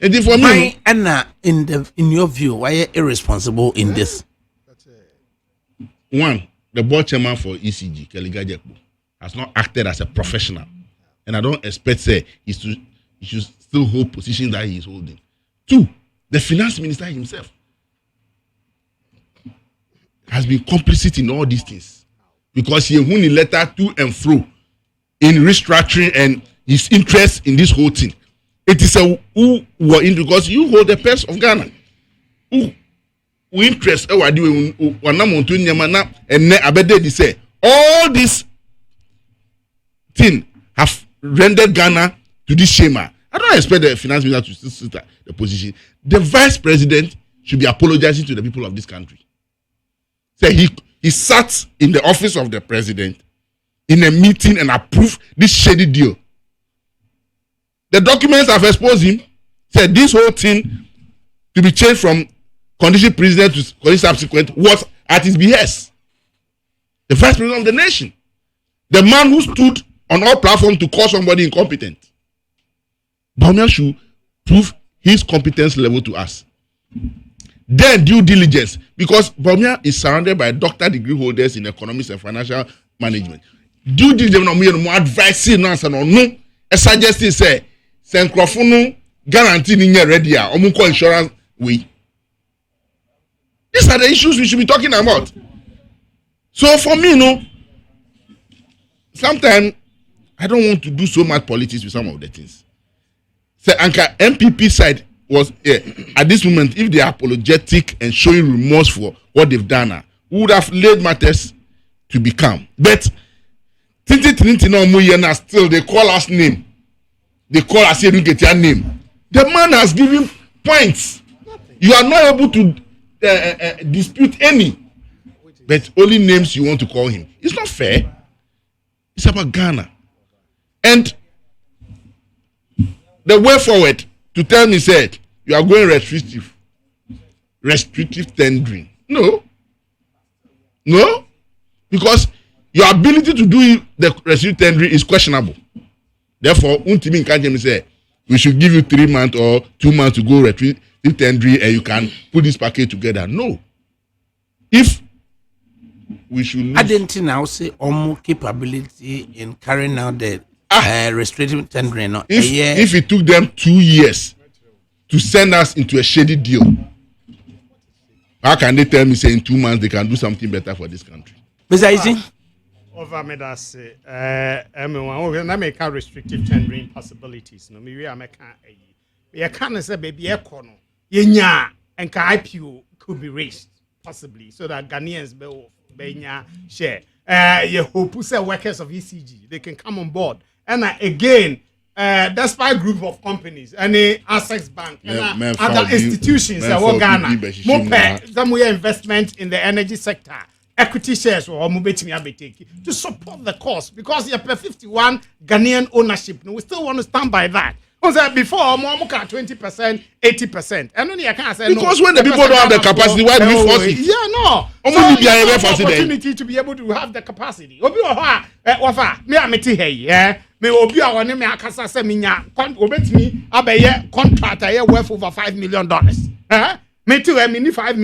Speaker 8: And for me,
Speaker 3: Anna, in your view, why are you irresponsible in this?
Speaker 8: One, the board chairman for ECG, Kelly Gajekpo, has not acted as a professional, and I don't expect say he should still hold position that he is holding. Two, the finance minister himself has been complicit in all these things because he won a letter to and fro in restructuring and his interest in this whole thing. It is a who were in because you hold the purse of Ghana. Who interest and abede say all this thing have rendered Ghana to this shame. I don't expect the finance minister to still sit at the position. The vice president should be apologizing to the people of this country. Say he sat in the office of the president in a meeting and approved this shady deal. The documents have exposed him. Said this whole thing to be changed from condition president to condition subsequent was at his behest. The vice president of the nation. The man who stood on all platforms to call somebody incompetent. Bawumia should prove his competence level to us. Then due diligence, because Bawumia is surrounded by doctor degree holders in economics and financial management. Due diligence, more advising us and no, a suggestion say, Senkrofunu guarantee in your ready, or insurance way. These are the issues we should be talking about. So for me, no, sometimes I don't want to do so much politics with some of the things. So Anka MPP side was at this moment, if they are apologetic and showing remorse for what they've done, would have laid matters to become. But still they call us name. They call us here get your name. The man has given points. You are not able to dispute any, but only names you want to call him. It's not fair. It's about Ghana. And the way forward to tell me said you are going restrictive tendering. No, because your ability to do the restrictive tendering is questionable. Therefore, Untimi can't say we should give you 3 months or 2 months to go restrictive tendering and you can put this package together. No. If we should
Speaker 3: I didn't now say capability in carrying out the restrictive tendering. No,
Speaker 8: if it took them 2 years to send us into a shady deal, how can they tell me say in 2 months they can do something better for this country?
Speaker 3: Mr. Isi?
Speaker 9: Over me that say, I make restrictive tendering possibilities. No, me we are making we can't say baby econo. Yenya and IPO could be raised possibly so that Ghanaians be share. You hope say workers of ECG they can come on board. And again, despite group of companies, any Access Bank, and other institutions that work Ghana, some investment in the energy sector. Equity shares or to support the cause because you pay 51 Ghanaian ownership. No, we still want to stand by that. Before more 20%, 80%. And only I can't say
Speaker 8: because when the people don't have the capacity, why do we force it?
Speaker 9: Yeah, no. So you have the opportunity to be able to have the capacity. Obi wafa me ameti hey me obi a woni me akasa say me nya obetimi abeye contract worth over $5 million. Me too, I mean $1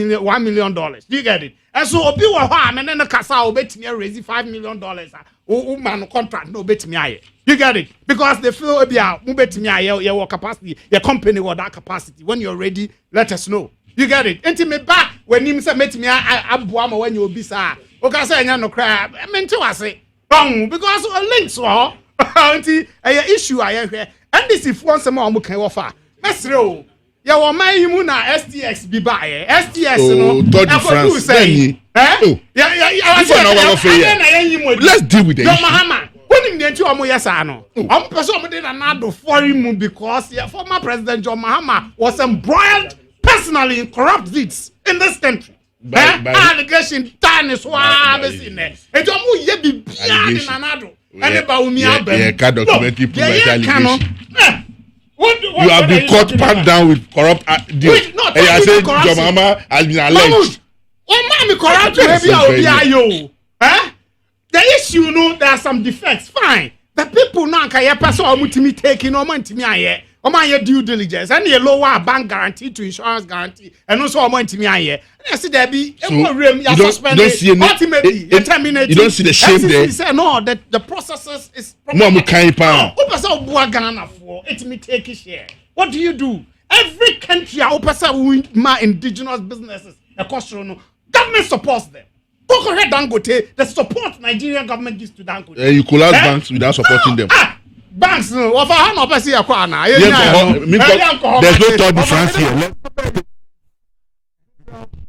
Speaker 9: million. Do you get it? And so obi wa ha me na kasa obetimi raise $5 million. O man contract no obetimi aye. You get it? Because they feel obi a obetimi aye your capacity, your company with that capacity. When you're ready, let us know. You get it? Enti me back when him say metimi aboa ma when you obi sa. O ka say nya no cry. Me nti wase. Wrong because links so. Enti issue aye hwe. And this if once more am kan offer. Mesre ya wo man yi mu na STX bi ba ye STX no
Speaker 8: France let's deal with it
Speaker 9: Mahama when him dey omo yesa no am person omo dey na do foreign mu because former president John Mahama was embroiled personally in corrupt deeds in this country allegation tan is wa be sin e jo mu ye bi bia na nado ene ba umi abem
Speaker 8: yeah ka documentary prove allegation. You have been caught back down with corrupt deals. And I said John Mahama has been alleged.
Speaker 9: Corrupt maybe the issue, you know, there are some defects. Fine. The people now can person or mutimi taking or mantimi aye. Or my due diligence and a lower bank guarantee to insurance guarantee and also mantimi aye. I see there be
Speaker 8: don't see
Speaker 9: ultimately terminated.
Speaker 8: You don't see the shame there.
Speaker 9: Say no, the processes is it me take a share. What do you do? Every country my indigenous businesses government supports them. Dangote, the support Nigerian government gives to Dangote.
Speaker 8: You collapse banks without supporting them.
Speaker 9: Banks no there's
Speaker 8: no third difference here.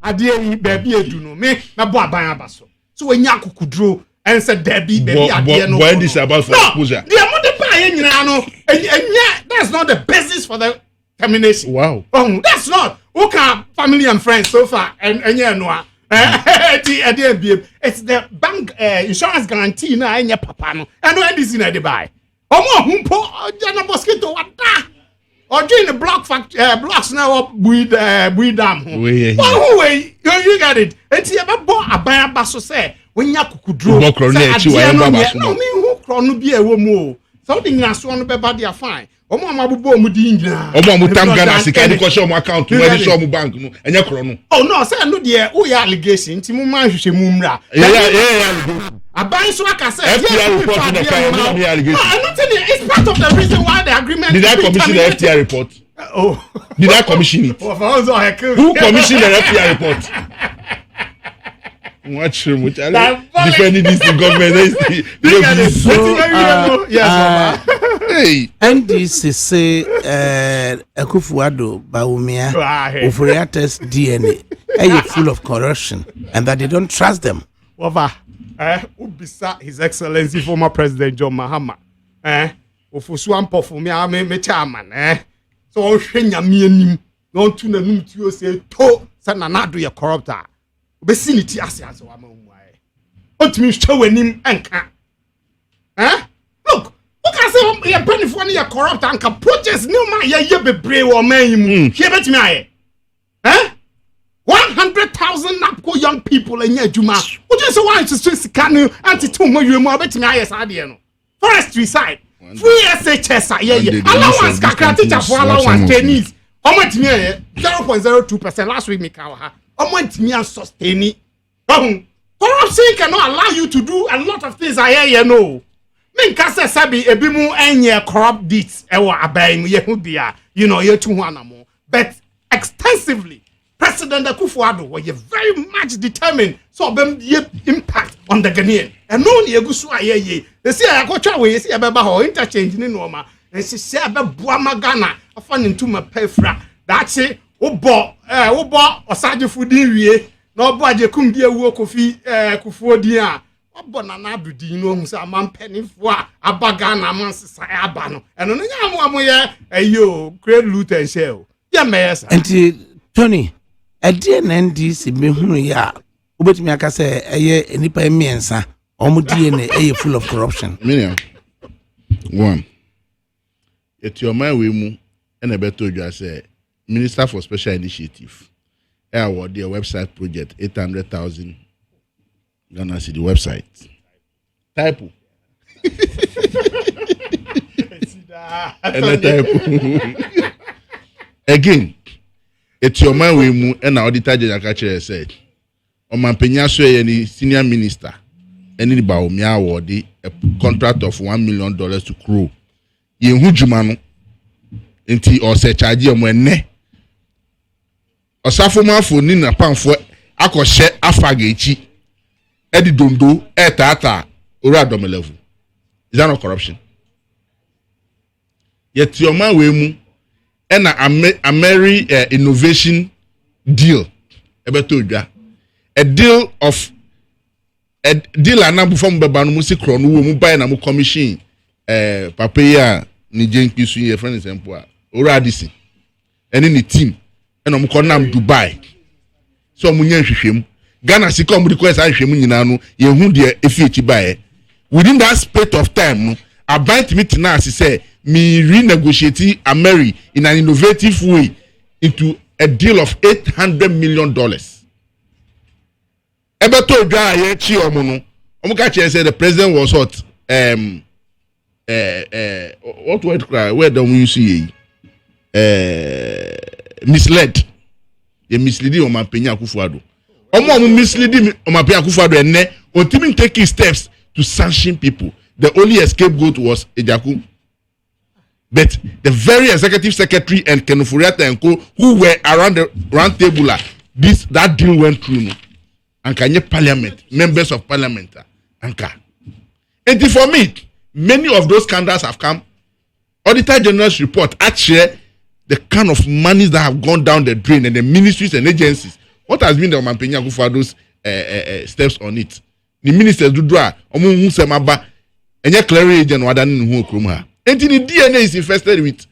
Speaker 9: Adie baby eduno me na bo aban abaso. So when yakukudro and said baby adie no.
Speaker 8: When this about for exposure.
Speaker 9: That's not the basis for the termination.
Speaker 8: Wow.
Speaker 9: Oh, that's not. Okay, family and friends so far and yeah no. It's the bank insurance guarantee na anya papa no. And when this in the buy. Omo humpo jana mosquito wada. Or doing the blocks now with dam. You got it. It's about a band basso say when Yakudro. No, me who crown be a woman. Something else one be fine. Omo mabubo mudinja.
Speaker 8: Omo mutangana sikani kwa show account where show mu bank no enya krono.
Speaker 9: Oh no, say no there who ya allegation ti mu man hwehwe mu mra.
Speaker 8: Yeah.
Speaker 9: Aban so aka say
Speaker 8: FTI report in the kind allegation.
Speaker 9: I'm not telling you, it's part of the reason why the agreement.
Speaker 8: Did I commission the FTI report? Did I commission it? Who commissioned the FTI report? Watch him, which defending this in government.
Speaker 3: Hey, NDC say Akufo-Addo Bawumia Oforiate's DNA is full of corruption and that they don't trust them.
Speaker 9: Ubisa His Excellency former President John Mahama. Ofoswampo for me chairman. So Shenya me don't tune a to say to Sananado ya corrupter. Vicinity as one way. What means showing him anchor? Look, what can say a penny for your corrupt anchor projects no man ye be brave or man. Here bet me. 100,000 Napco young people in Juma. What just why to Swiss canoe anti 2 million more bet me as Adiano. Forestry side. Free SHS, allowance, teacher for allowance, Chinese. How much me 0.02% last week, Mikawa. How much me and sustain it? Corruption cannot allow you to do a lot of things I hear you know. think kasa sabi ebi mu enye corrupt deeds ewa aban ye hu bia you know ye tu hu anamo but extensively President Akufo-Addo was very much determined so be impact on the Ghanaian and no ye gu so aye they say akotwa we say abeba ho interchange ni no ma and she say abeboa magana afa ntu ma pefra that say wo osaje fudi wie na obo aje kum di ewu kofi Kufuor din a obo na na abudi no hu say amampanifo a abaga na amansesa aba no eno no nya mo ye ayo create loot and shell ya meyesa
Speaker 3: enti Tony ade na NDC mehunu ya obetimi aka say eye enipa emiensa omudie na eye full of corruption
Speaker 8: Miriam one it your mind we mu and beto you say Minister for Special Initiative award their website project 800,000 Ghana City website type and type again it's your mind we mu and auditor general said on my penya so any senior minister any ba me award a contract of $1 million to crew ye hujuma no enti o se charge o enne osafo mafo ni na pamfo akọhye afaga echi edi dondo etata ori adomelevu is that not corruption yet your man we mu na Ameri innovation deal ebeto odwa a deal anabu from beba no musi kro no wo mu buy na mu commission papaya ni jenki su ye friend example a ori adisi ene ni team ena mu konam Dubai so mu nya hwehwem Ghana sika mu request ahwehwem nyina no ye hu de efi echi bae within that space of time no about me na say me renegotiate Ameri in an innovative way into a deal of $800 million ebeto dwa ye chi omo no omo ka che say the president was what what word cry where don't you see misled ye misleading on Penya Akufo-Addo omo misleading on Penya Akufo-Addo enne ontimi taking steps to sanction people. The only scapegoat was Ejaku. But the very executive secretary and Kenufuriata and Co, who were around the round table, that deal went through. And Kanye Parliament, members of Parliament, Anka. And for me, many of those scandals have come. Auditor General's report actually the kind of monies that have gone down the drain and the ministries and agencies. What has been the Penya Akufo-Addo's steps on it? The ministers do draw omu semaba enye clear agent wadan hu okrom ha. Enti the DNA is infested with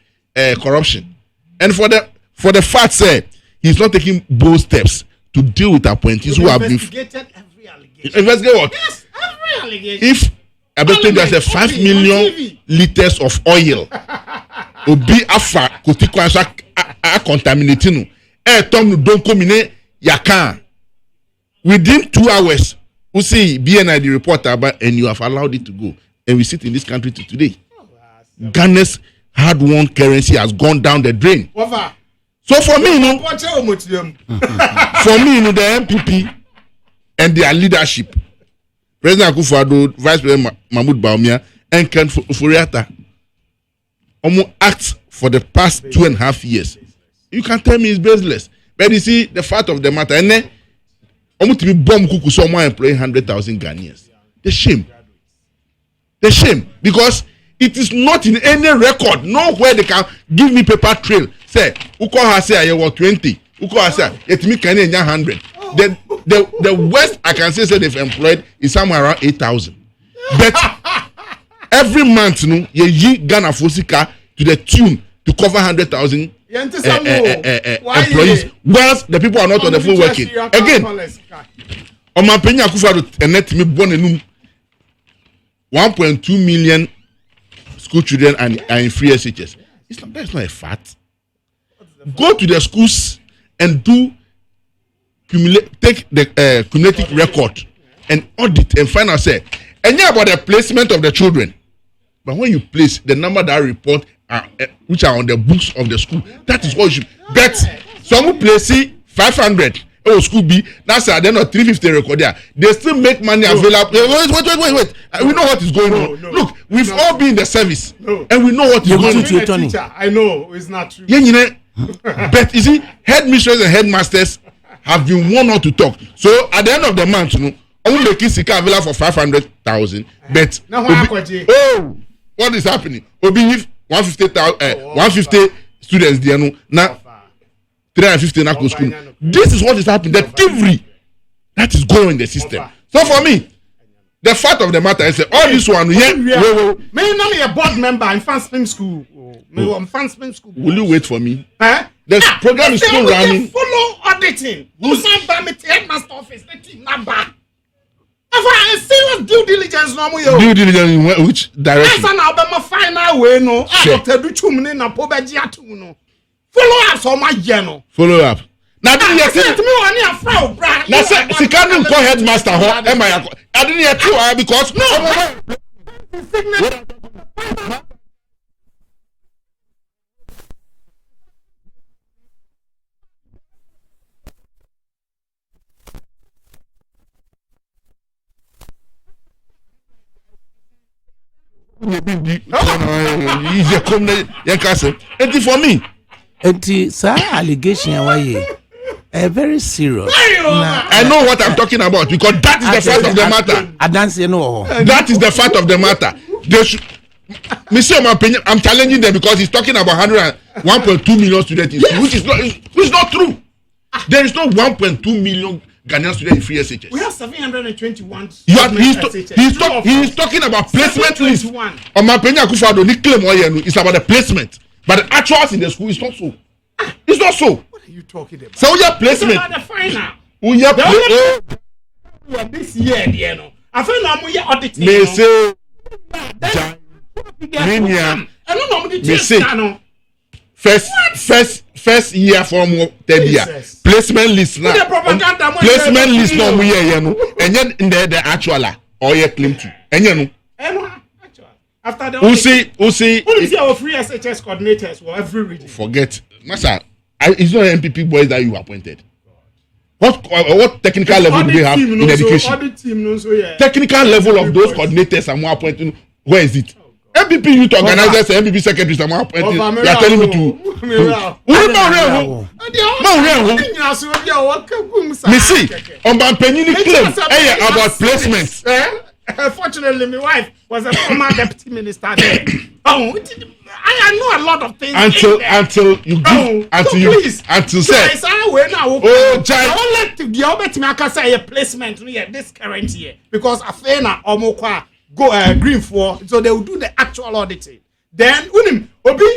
Speaker 8: corruption. And for the fact say he's not taking bold steps to deal with appointees who have
Speaker 9: investigated every allegation.
Speaker 8: Investigate what?
Speaker 9: Yes, every allegation.
Speaker 8: If Abeto just 5 million liters of oil obi afa kotikwanso a contaminating tom don komine yakan within 2 hours we see BNI the report about and you have allowed it to go and we sit in this country to today. Ghana's hard-won currency has gone down the drain.
Speaker 9: Over.
Speaker 8: So for me, the MPP and their leadership, President Akufo-Addo, Vice President Mahmoud Bawumia, and Ken Ofori-Atta, act for the past 2.5 years. You can tell me it's baseless, but you see the fact of the matter, and then to be bomb kuku someone employing 100,000 Ghanaians. The shame, because it is not in any record, nowhere they can give me paper trail. Say, uko has say I was 20, uko has say it me can 100. The worst I can say they've employed is somewhere around 8,000. But every month, no, ye Ghana Fosika to the tune to cover 100,000 employees, whilst the people are not on the phone working. Again, on my Penya Akufo-Addo and let me born enum 1.2 million school children are in free SHS. That's not a fact. Go to the schools and take the cumulative record and audit and find out say and about the placement of the children. But when you place the number that report which are on the books of the school, that is what you should bet. Some place 500 school B, that's they're not 350 record there. They still make money available. Wait. We know what is going on. No. Look, we've all been in the service, and we know what
Speaker 3: You
Speaker 8: is
Speaker 3: go
Speaker 8: going
Speaker 3: to
Speaker 8: on.
Speaker 3: your Tony.
Speaker 9: I know it's not true.
Speaker 8: Yeah, you know, but you see, headmistress and headmasters have been warned not to talk. So at the end of the month, you know, only making Sika available for 500,000. But
Speaker 9: Now,
Speaker 8: what is happening? Obi if 150 students there no now 350 na go school. This is what is happening. The thievery that is going in the system. So for me, the fact of the matter is that all this one here.
Speaker 9: Me now me a board member in Fanspin School. Me on Fanspin School.
Speaker 8: Will you wait for me?
Speaker 9: Huh?
Speaker 8: The program is still running.
Speaker 9: Follow auditing. Who's not by me headmaster office? The team number. A serious due diligence no mo yo.
Speaker 8: Due diligence in which direction?
Speaker 9: Asa na obama final way no. Dr. Duchum ne na pobeji atu no. Follow up so my no.
Speaker 8: Follow up. Now didn't you see?
Speaker 9: Me one here fraud bra.
Speaker 8: Now say Sikanu call headmaster ho I didn't hear too because
Speaker 9: no.
Speaker 8: For me,
Speaker 3: It's allegation why very serious.
Speaker 8: I know what I'm talking about because that is the fact of the matter.
Speaker 3: I don't say no.
Speaker 8: That is the fact of the matter. They should. Monsieur, I'm challenging them because he's talking about 1.2 million students in school, which is not true. There is no 1.2 million Ghanaian students in free SHS.
Speaker 9: We have 721.
Speaker 8: He's talking about placement list. On my opinion, it's about the placement, but the actuals in the school is not so. It's not so.
Speaker 9: What are you talking about?
Speaker 8: So we have placement.
Speaker 9: It's about the final.
Speaker 8: We have
Speaker 9: this year, you know. I feel no more auditing.
Speaker 8: They say. First year from third year placement list now placement list no we here no and then in the actual or you claim to and you know
Speaker 9: after the
Speaker 8: who see
Speaker 9: our free SHS coordinators for every region.
Speaker 8: Forget master it's not MPP boys that you appointed. What technical level do they have in education? Technical level of those coordinators are more appointed. Where is it? MPP youth organizers and MPP secretaries are more appointed. You are telling me to. Me see, on Bampenini claim about placement.
Speaker 9: Fortunately, my wife was a former deputy minister there. I know a lot of things.
Speaker 8: Until you say.
Speaker 9: Oh, Jai. The only say a placement this current year because Afena Omokwa go green for so they will do the actual auditing. Then obi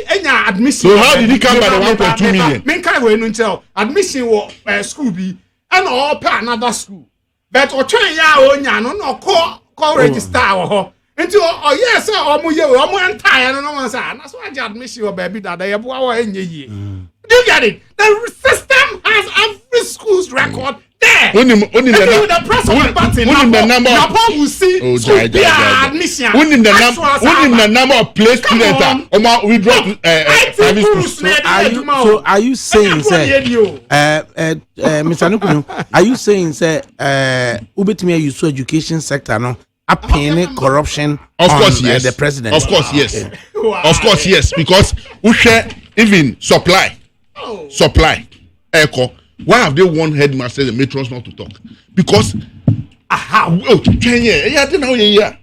Speaker 9: enya admission.
Speaker 8: So how did he come by the 1.2 million?
Speaker 9: Menkai we no tell admission wo school bi and all pay another school. But otwan ya onya no call register wo ho. Nti yes omo ye omo entire no one say na so admission wo baby that dey bo wo enye ye. Do you get it? The system has every school's record there.
Speaker 8: Only
Speaker 9: the press of the button. Now will see admission.
Speaker 8: Only the number of place students we drop private schools.
Speaker 3: So are you saying Mr. Nukunu, are you saying ubetimi use education sector no applying corruption
Speaker 8: of course
Speaker 3: on
Speaker 8: yes
Speaker 3: the president?
Speaker 8: Of course yes. Of course yes because we share even supply echo. Why have they warned headmasters and matrons not to talk? Because 10 years.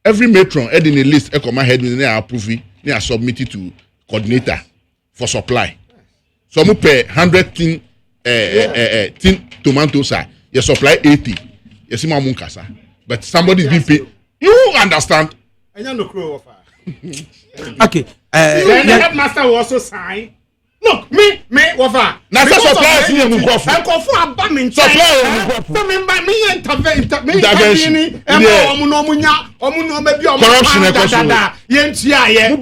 Speaker 8: Every matron add in a list. Echo my head they are approving. They are submitted to coordinator for supply. So we pay 100 tin tomatoes. You supply 80. You see my munkasa. But somebody is being paid. You understand?
Speaker 9: I no crow offer.
Speaker 3: Okay.
Speaker 9: The headmaster will also sign. Look, me, wafa.
Speaker 8: Na say supply is here mukofo.
Speaker 9: Enkofo aba me nche.
Speaker 8: Supply mukofo.
Speaker 9: So me intervene. Omu no munya, omu no mebi omu.
Speaker 8: Corruption e koso.
Speaker 9: Yentua ye. Me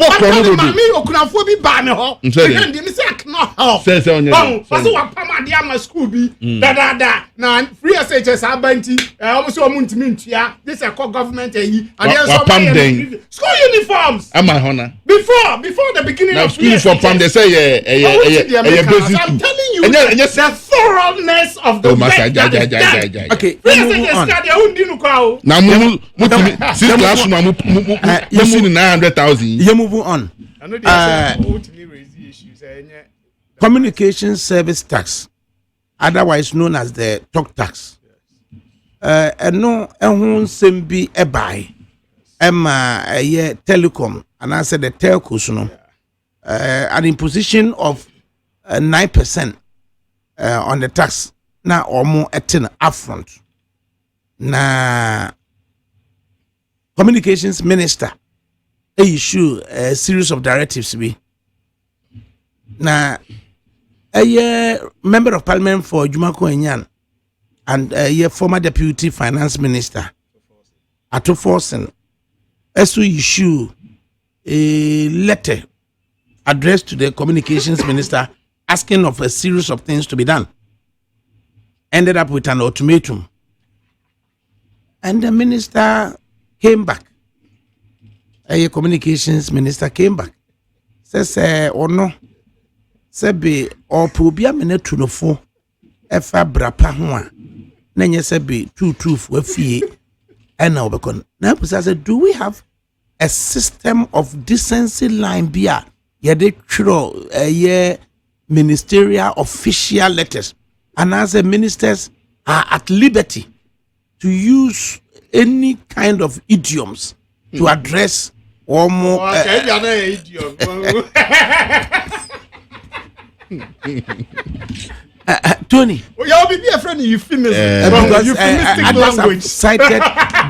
Speaker 9: okunafo bi ba me ho. Me say not help.
Speaker 8: Say on your.
Speaker 9: Also, what Pama Diama school be da. Now free SHS Abanti. Almost a month mintia. This is a government. School uniforms.
Speaker 8: Am I honor?
Speaker 9: Before the beginning
Speaker 8: now,
Speaker 9: of
Speaker 8: school uniform from they say
Speaker 9: I'm telling you the thoroughness of the work that is done.
Speaker 3: Okay,
Speaker 8: now since last month, you see 900,000.
Speaker 3: You move on. Communication service tax, otherwise known as the talk tax. No, won't be a buy. Emma a year telecom, and I said the telcos, an imposition of 9% on the tax now or more at 10 upfront. Na communications minister issue a series of directives be. Na a member of parliament for Jumako Enyan and a former deputy finance minister Ato Forsen as to issue a letter addressed to the communications minister asking of a series of things to be done. Ended up with an ultimatum. And the minister came back. A communications minister came back. Says, or no, Sebi, or Pubia Menetunofo, Efa Brapa Hua, Nanya Sebi, two for fee, and now becon. Now, I said, do we have a system of decency line beer? Yeah, they throw a year ministerial official letters, and as the ministers are at liberty to use any kind of idioms to address or more. Tony.
Speaker 9: You'll be a friend you finish.
Speaker 3: Language. Cited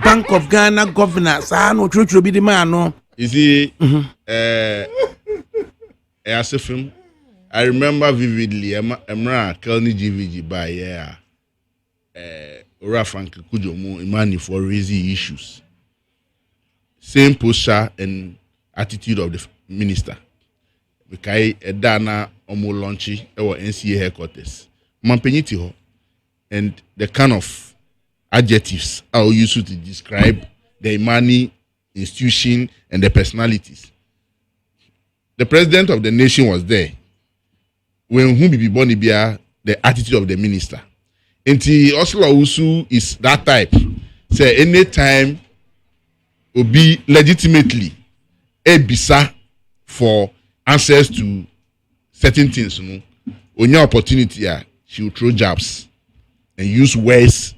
Speaker 3: Bank of Ghana governors. I know Church will be the man. No.
Speaker 8: You see, as a film, I remember vividly. Emra Kelny GVG by Ora Frank Kujomo money for raising issues. Same posture and attitude of the minister. Because Dana Omo Launchy or NCA headquarters. Mampeniti ho, and the kind of adjectives I will use to describe the money, institution, and the personalities. The president of the nation was there. When whom be born the attitude of the minister. Inti Oslo Usu is that type. Say anytime will be legitimately a bisa for answers to certain things. On your opportunity, she will throw jabs and use words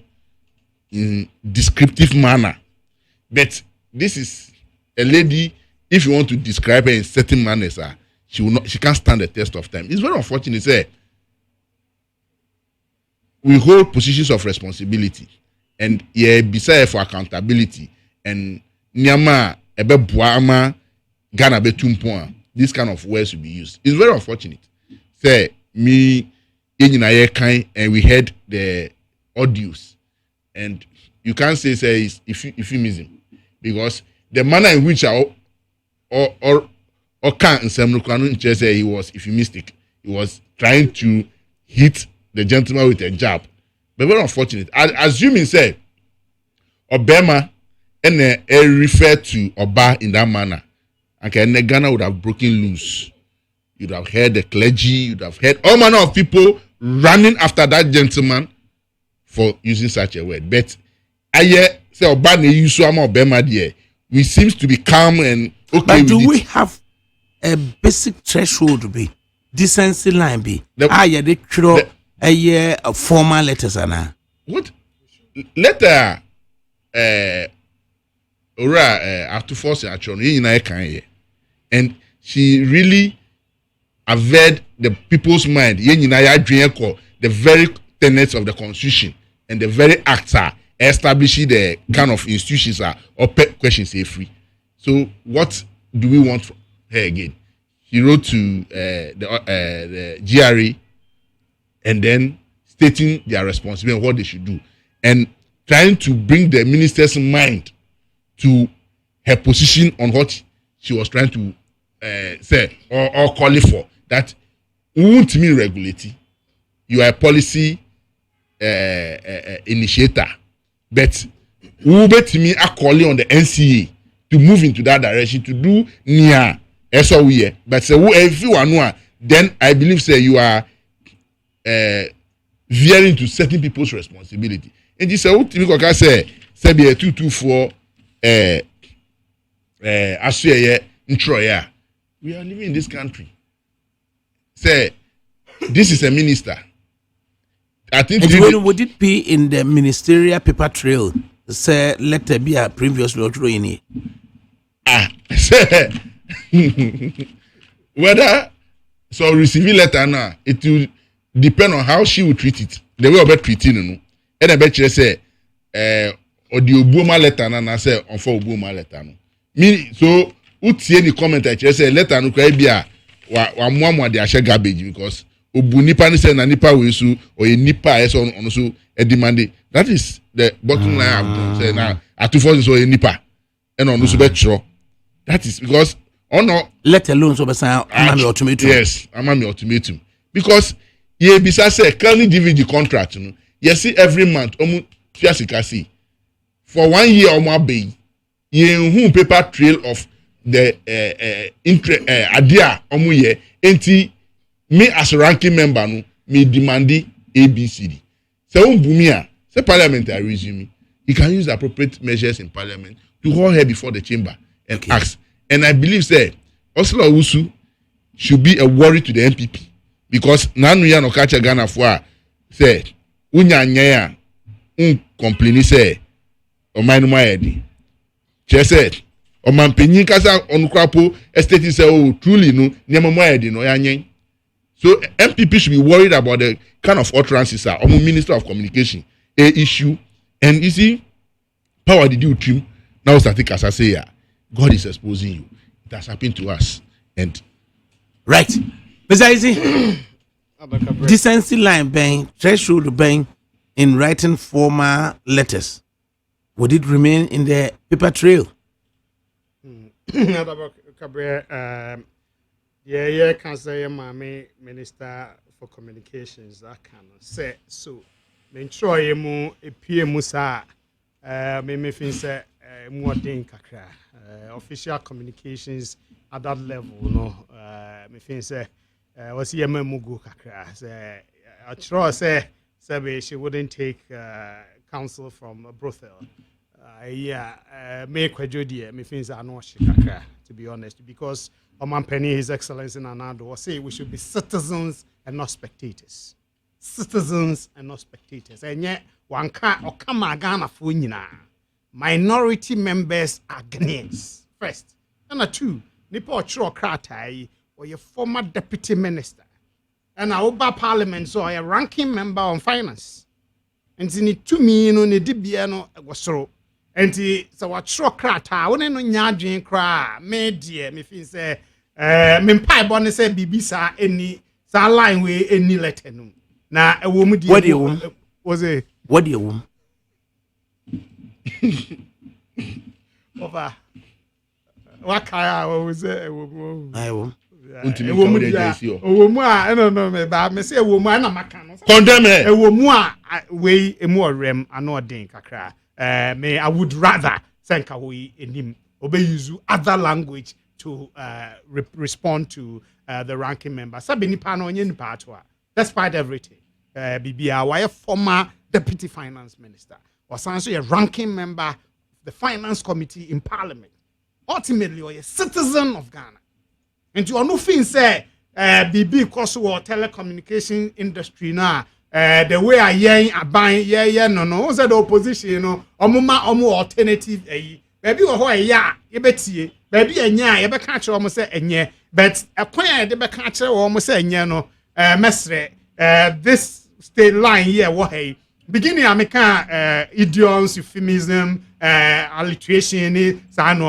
Speaker 8: in descriptive manner. But this is a lady. If you want to describe her in certain manners, she will not. She can't stand the test of time. It's very unfortunate. Say we hold positions of responsibility, and beside for accountability, and nyama ebe buama Ghana be tumpoa. This kind of words will be used. It's very unfortunate. Say me in and we heard the audios, and you can't say it's euphemism because the manner in which or can't say he was euphemistic. He was trying to hit the gentleman with a jab. But very unfortunate. Assuming say Obama and refer to Oba in that manner, and Ghana would have broken loose. You'd have heard the clergy, you'd have heard all manner of people running after that gentleman for using such a word. But I say Oba ne use Obama there. We seems to be calm and okay.
Speaker 3: But do we have a basic threshold to be decency line be? They throw a year of formal letters ana.
Speaker 8: What letter? After force actually and she really averred the people's mind. The very tenets of the constitution and the very acts are establishing the kind of institutions are or questions are free. So what do we want from her again? He wrote to the GRA and then stating their responsibility and what they should do and trying to bring the minister's mind to her position on what she was trying to say or call it for. That won't me regulate. You are a policy initiator, but who bet me a calling on the NCA to move into that direction to do near SOE. But say if you are no, then I believe say you are veering to certain people's responsibility. And this is what we say be a 224 Troya. We are living in this country. Say this is a minister. I think
Speaker 3: would it be in the ministerial paper trail? Say let there be a previous law in it.
Speaker 8: Say whether so receiving letter now, it will depend on how she will treat it. The way of treating no. And I bet you say or the Obama letter na say on for Obama letter no. Me so utie any comment I say letter no kwa bia wa muamua de ahye garbage because obu nipa ni say na nipa we su or a nipa eso on so e demand. That is the bottom line I've done. Say now atufo so a nipa and on so be chro. That is because no
Speaker 3: let alone so be say amami ultimatum.
Speaker 8: Yes, amami ultimatum because ye bisa say currently DVD contract no. You see every month omu fiasikasi for 1 year omu abey ye paper trail of the idea omu ye enti me as a ranking member no me demandi ABCD. So umbumia say parliament I resume. You can use appropriate measures in parliament to hold her before the chamber and ask. And I believe say Oslo Usu should be a worry to the MPP because nanu ya no catch Ghana for say unya nya complain say o man mo edi. Che said o man penyin kasa onukrapo estate say oh truly no nyama mo edi no ya nyen. So MPP should be worried about the kind of utterances are Minister of Communication a issue. And you see, power did you trim now static as I say God is exposing you. It has happened to us. And
Speaker 3: right. Besides decency line bang, threshold bang in writing formal letters. Would it remain in the paper trail?
Speaker 9: Yeah, can say my Minister for Communications that can say so. Me try mu epie musa me fin say more den kakra official communications at that level no me fin say was here mugu kakra say I try say she wouldn't take counsel from brothel. Me kwadwo me fin say no she kakra to be honest because Omanpenny His Excellency Nanado say we should be citizens and not spectators. Citizens and not spectators. And yet, one can't or come Ghana for minority members are Ghanaians. First. And two, Nipo Chro Kratai or your former deputy minister. And our parliament so a ranking member on finance. And in it to me, no, ne dibiano was so. And so what Chro Krata, when no nyadrin cry, me dear, me fin say, Mimpai Bonnie said, Bibisa, any line way, any letter. Na a woman
Speaker 3: what do you
Speaker 9: was a
Speaker 3: what do you want?
Speaker 9: Over what kind was a woman?
Speaker 3: I will.
Speaker 9: A woman, I don't know, but I say a woman, I'm a can
Speaker 8: condemn
Speaker 9: a woman way a more rem and not dink a cry. May I would rather thank away in him obey you other language to respond to the ranking member. Sabini Pano in Patwa. Despite everything, BBR, why a former deputy finance minister was also a ranking member of the finance committee in parliament. Ultimately, or a citizen of Ghana. And you are no fin say, BB because or telecommunication industry now. The way I hear buying, no, was the opposition, you know, omu alternative, baby, or you bet baby, and you be catch almost say, and yeah, but a queer, the catch almost say, no. Mestre, this state line here, what hey, beginning I make idioms, euphemism, alliteration,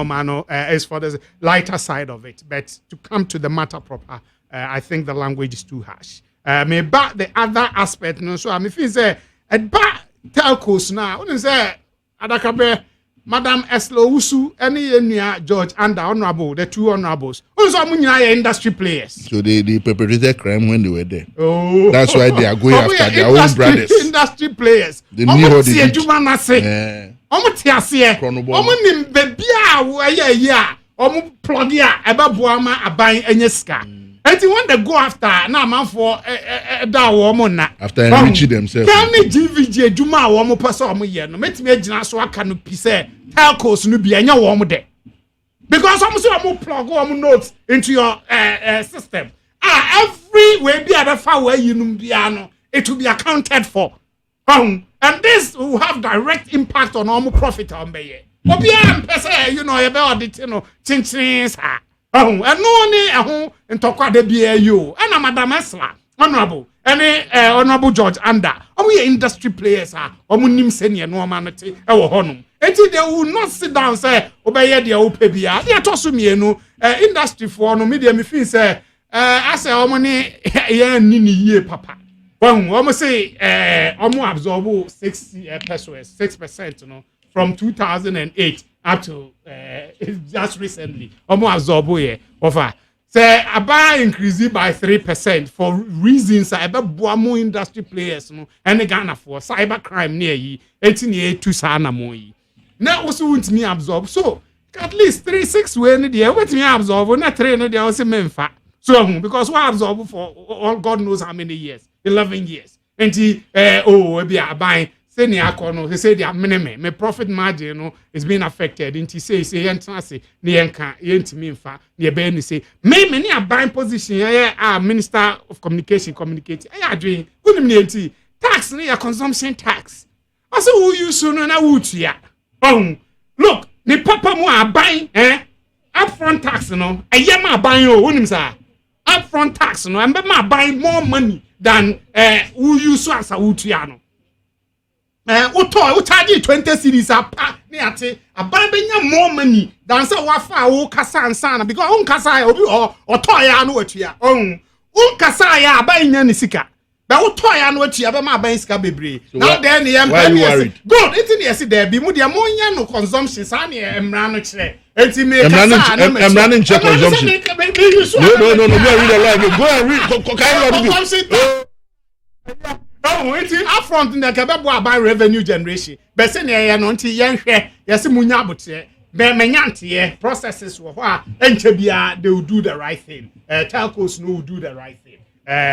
Speaker 9: mano, is for the lighter side of it. But to come to the matter proper, I think the language is too harsh. Me back the other aspect, no, so I mean, say, at back telcos now, what is that? Adakabre, Madam Eslo Usu, any George and honorable, the two honorables. Also, industry players.
Speaker 8: So they perpetrated crime when they were there.
Speaker 9: Oh,
Speaker 8: that's why they are going after their own brothers.
Speaker 9: Industry players.
Speaker 8: They knew what they did.
Speaker 9: When they go after now, man for
Speaker 8: after enriching themselves.
Speaker 9: Can me GVG Juma woman person year no make me jina so aka no pise telcos no bia nya wo mo de because some say mo plug wo notes into your system every way bia be fa wa yinum bia no it will be accounted for and this will have direct impact on our profit on be obia mpese you know you be audit no chinchin sa and no ni and talk de bia you and Madam Esla honorable honorable George Anda we industry players nim senior no man te e wo honum enti they will not sit down say obeye de o pe bia they toso mienu industry for no media me feel say ase ni ye ni yie papa say absorb 6% no from 2008 up to just recently absorb offer say about increasing by 3% for reasons more industry players no and Ghana for cyber crime near yi 1882 sana mo yi now also want me absorb so at least 3-6 when there what me absorb na 3 no there also memfa so because we absorb for all God knows how many years 11 years and be buying senior kono he say their minimum my profit margin no is being affected and he say enter say ne yanka yentimi mfa ne be ni say me ni buying position minister of communication communicate adwen kunim ne enti tax ne ya consumption tax also who use no na wutua look ni papa mu aban upfront tax no ma aban o wonim sa upfront tax no embe ma aban more money than who use as a wutua no we charge 20 cedis apa ne ate aban benya more money than say wa fa wo kasa ansana because on kasa ya obi oto ya no watua on kasa ya aban nya ne sika but wo to ya no watua be ma aban sika bebre now then the employee good it ne say there be mu dia mo nya no consumption sa ne emra no kire enti me kasa na
Speaker 8: emra no check consumption no we read the line go and read
Speaker 9: it's upfront in the Kababo by revenue generation. Besenia no nti yenhwe yesi munya abote be menyantie processes wo ho enchebia they will do the right thing. Telcos no will do the right thing.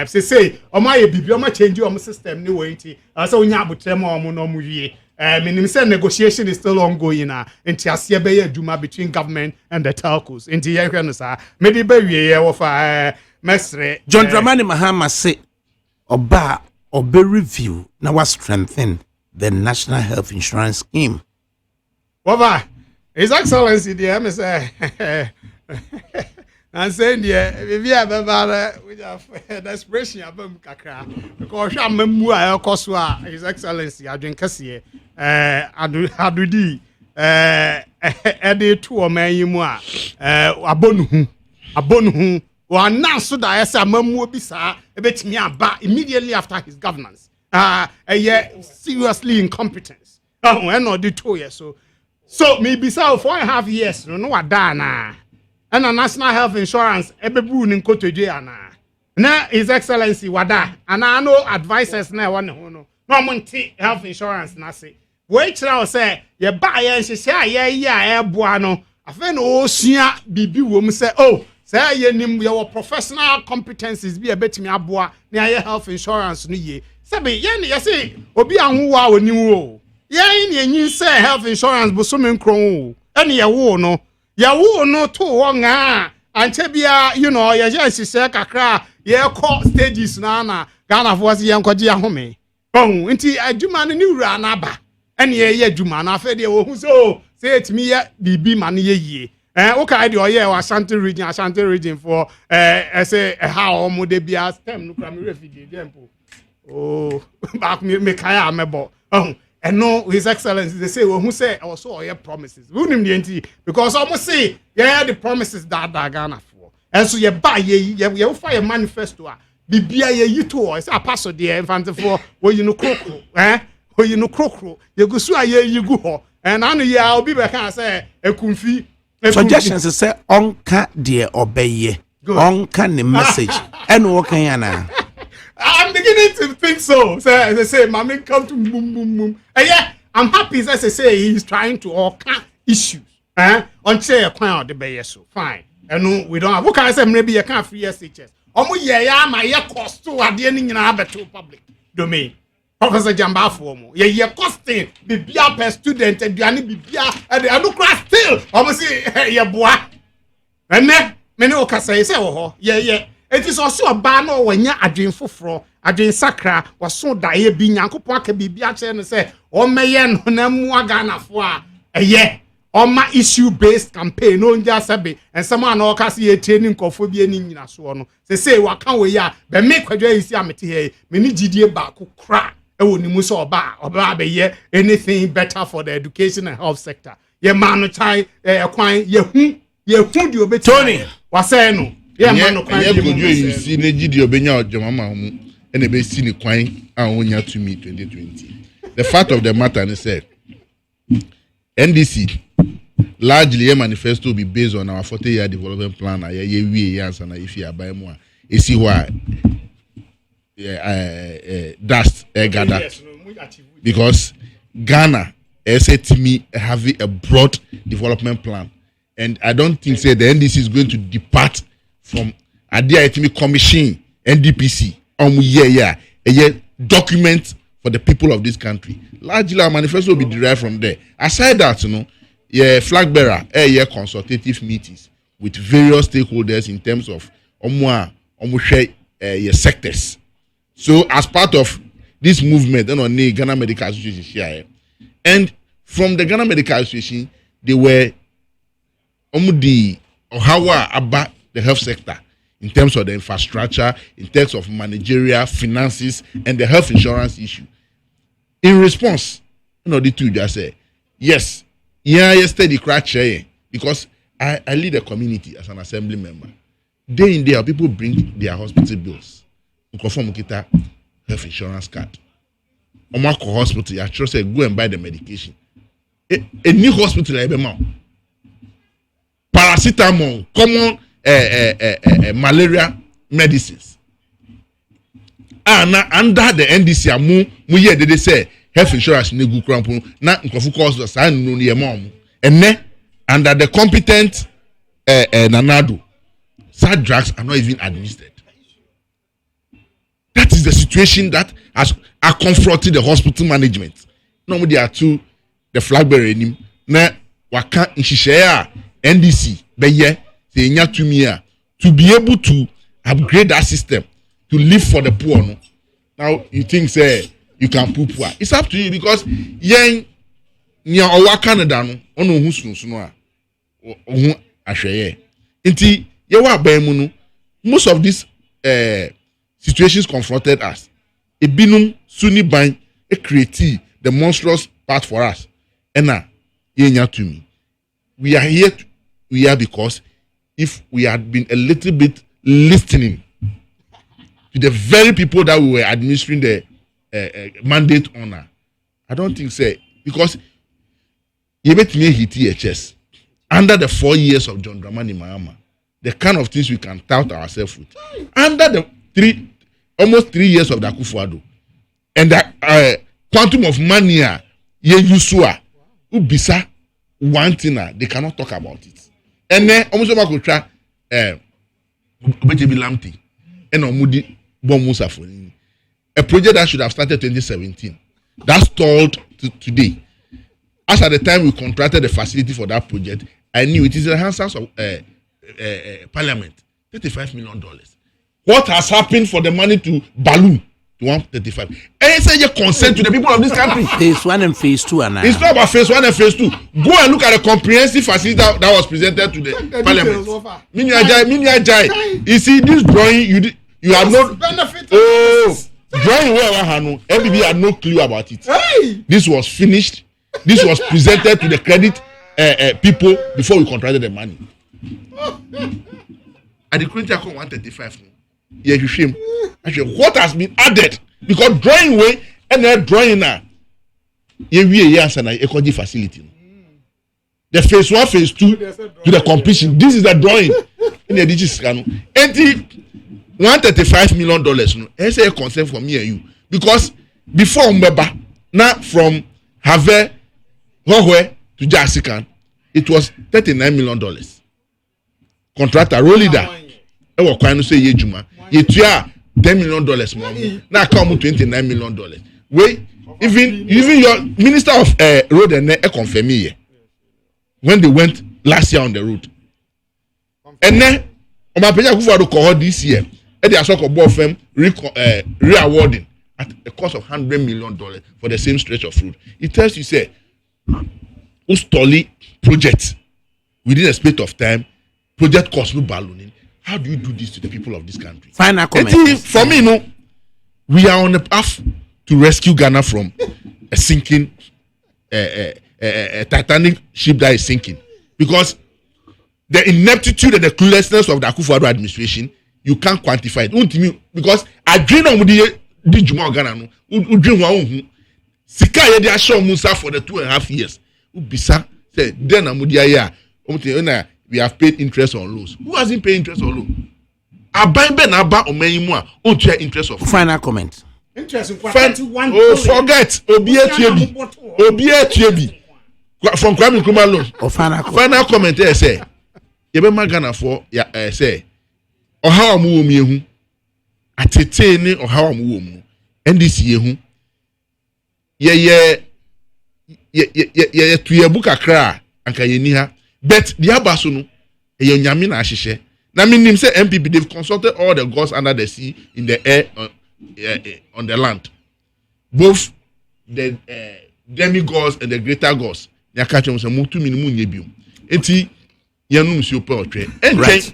Speaker 9: Say omaye bibi oma change your system ni wo nti so unya abote ma omo no muwie. Meaning say negotiation is still ongoing na nti ase be ye adwuma between government and the telcos. Nti yenhwe no sa me di be wie ye wo fa mesre
Speaker 3: John Dramani Mahama say oba or be review now was strengthen the National Health Insurance Scheme.
Speaker 9: Wava, His Excellency, dear, Miss, and saying, dear, if you have ever with a desperation about Kakra, because I'm a mua, Koswa, His Excellency, I drink Cassie, Adudi, Eddie to a man, you mua, Abonu. Or now so that I say Mamu Bisa a bit me about immediately after his governance. A year seriously incompetence. Oh, and not the 2 years so maybe so 4.5 years, no what dana. And a national health insurance ebebu in Koto Jana. Now His Excellency Wada, and I know advisors now one no money health insurance nasi. Wait now say ye buy and she say yeah buano. I find oh sia bibi woman say oh say ye nim your professional competencies be a bet me aboa na ye health insurance no ye sabe ye say obi anwo a oni wo ye ni enyin say health insurance bo so me nkron o ene ye wo no to wo nga anche bia you know ye je say kakra ye call stages na Ghana for ye nkwaje ahome nti adwuma no ni wura na ba ene ye adwuma na afa de wo hu so say etimi ye bibi ma no ye yie okay, the Ashanti region for say how de bia stem no from refugee temple. Oh, back me kaya amebo. And no, His Excellency they say who say also your promises. We nim the enti because almost say yeah the promises that Ghana for. And so you buy you fire manifesto bibia ye yito say apaso de infant for where you know krokro where you know krokro you go so aye you go and I know I'll be back and say a kumfi.
Speaker 3: Suggestions say onka dear obey onka the message and walking yana.
Speaker 9: I'm beginning to think so. So they say, "Mommy, come to boom, boom, boom." And yeah, I'm happy. As I say, he's trying to all issues. On chair, crown the bay so fine. And no, we don't have. What can I say? Maybe you can't free SHS. My cost to at the ending in our public domain. Professor Jamba Fomo. Yeah, costing be per student and Diani be and the Anukra still. Almost say, yeah, boy. And then, many okasa say, oh, yeah. It is also a banner when you're a dream for fro, a dream sacra, was so die being Uncle Parker be biache and say, oh, mayan, Honamwagana for a year. On my issue-based campaign, no just and someone all can see a training cophobia in a swan. They say, what can we ya? But make a day is yamity here, many GD back who crack. Oh, Nimuso or bar, year, anything better for the education and health sector. Ye man, chai, acquire ye food you be Tony. Was saying no. Yeah, man,
Speaker 8: you see the GD Obenya Jamama and a base scenic quine and when you to me 2020. The fact of the matter is said NDC largely a manifesto will be based on our 40-year development plan. And if you are buying more, you see why dust gather because Ghana said to me having a broad development plan, and I don't think say the NDC is going to depart from Adia Commission NDPC a document for the people of this country. Largely our manifesto will be derived from there. Aside that, flag bearer, consultative meetings with various stakeholders in terms of sectors. So as part of this movement, Ghana Medical Association here, and from the Ghana Medical Association, they were about the health sector in terms of the infrastructure, in terms of managerial, finances, and the health insurance issue. In response, the two just say, yes, yesterday crack because I lead a community as an assembly member. Day in day out, people bring their hospital bills. Conform kita health insurance card. Omako hospital, I trust say go and buy the medication. A new hospital paracetamol, common malaria medicines. Now under the NDC, they say health insurance negu krampo na nkofu cost sign no near mom. And then under the competent Nanado, such drugs are not even administered. That is the situation that has confronted the hospital management. Normally there are two, the flag bearer him na waka nshishaya NDC beye to be able to upgrade that system to live for the poor. No? Now you think say you can poo. It's up to you because yen nya owa Canada no ono hu sunsun a ohu ahweye. Nti ye wa ban mu no most of these situations confronted us. Ebinum suni ban create the monstrous part for us. Ena yenya to me. We are because if we had been a little bit listening to the very people that we were administering the mandate on, I don't think so. Because you bet me hit THS under the 4 years of John Dramani Mahama, the kind of things we can tout ourselves with. Under the almost 3 years of the Akufo-Addo and the quantum of money, Yeyusua, Ubisa, one thing they cannot talk about it. And then almost over could try Lamti and Omudi Bomusa for a project that should have started 2017 that stalled today. As at the time we contracted the facility for that project, I knew it is in the hands of Parliament, $35 million. What has happened for the money to balloon to 135? And say you consent to the people of this country.
Speaker 3: Phase 1 and phase 2 are now.
Speaker 8: It's not about phase 1 and phase 2. Go and look at the comprehensive facility that was presented to the Parliament. You see this drawing, you have no benefit. Drawing where MBB had no clue about it. Hey! This was finished. This was presented to the credit people before we contracted the money. At the current account 135. Yeah, you shame. Actually, what has been added? Because drawing way and then drawing now. we answer na ecology facility. The phase 1, phase 2 to the completion. This is the drawing in the digital scan. $135 million. No, it's a concern for me and you because before Mbeba, now from Have Hohe to Jasikan, it was $39 million. Contractor roll it down. I was going to say Yejuma. $10 million more. Now come $29 million. Wait, even your minister of road and confirm me when they went last year on the road. And then on my page I call this year, and they are so-called board firm re-awarding at a cost of $100 million for the same stretch of road. It tells you say Ustoli project within a space of time, project cost no ballooning. How do you do this to the people of this country?
Speaker 3: Final comment.
Speaker 8: For me, no, we are on the path to rescue Ghana from a sinking a Titanic ship that is sinking because the ineptitude and the cluelessness of the Akufo-Addo administration, you can't quantify it. Because I dream on the Juma Ghana no, dream one Sika yedi asho Musa for the 2.5 years. Ubisa say then amudia we have paid interest on loans. Who hasn't paid interest on loan? Abaimbe na aba omenyimu a interest of
Speaker 3: final comment.
Speaker 9: Interest in
Speaker 8: forget Obie Tuebi from Kwame Nkrumah loan. Final comment say yebe magana for say oha omu wo miehu atete ni oha omu wo mu NDC yehu ye tuyebu kakra anka yeni ha but the abaso no e nyame na ahihye na minim say MPP they've consulted all the gods under the sea in the air on the land both the demigods and the greater gods ya catch them say mutu minimu nyebium enti yanum si opa otwe enche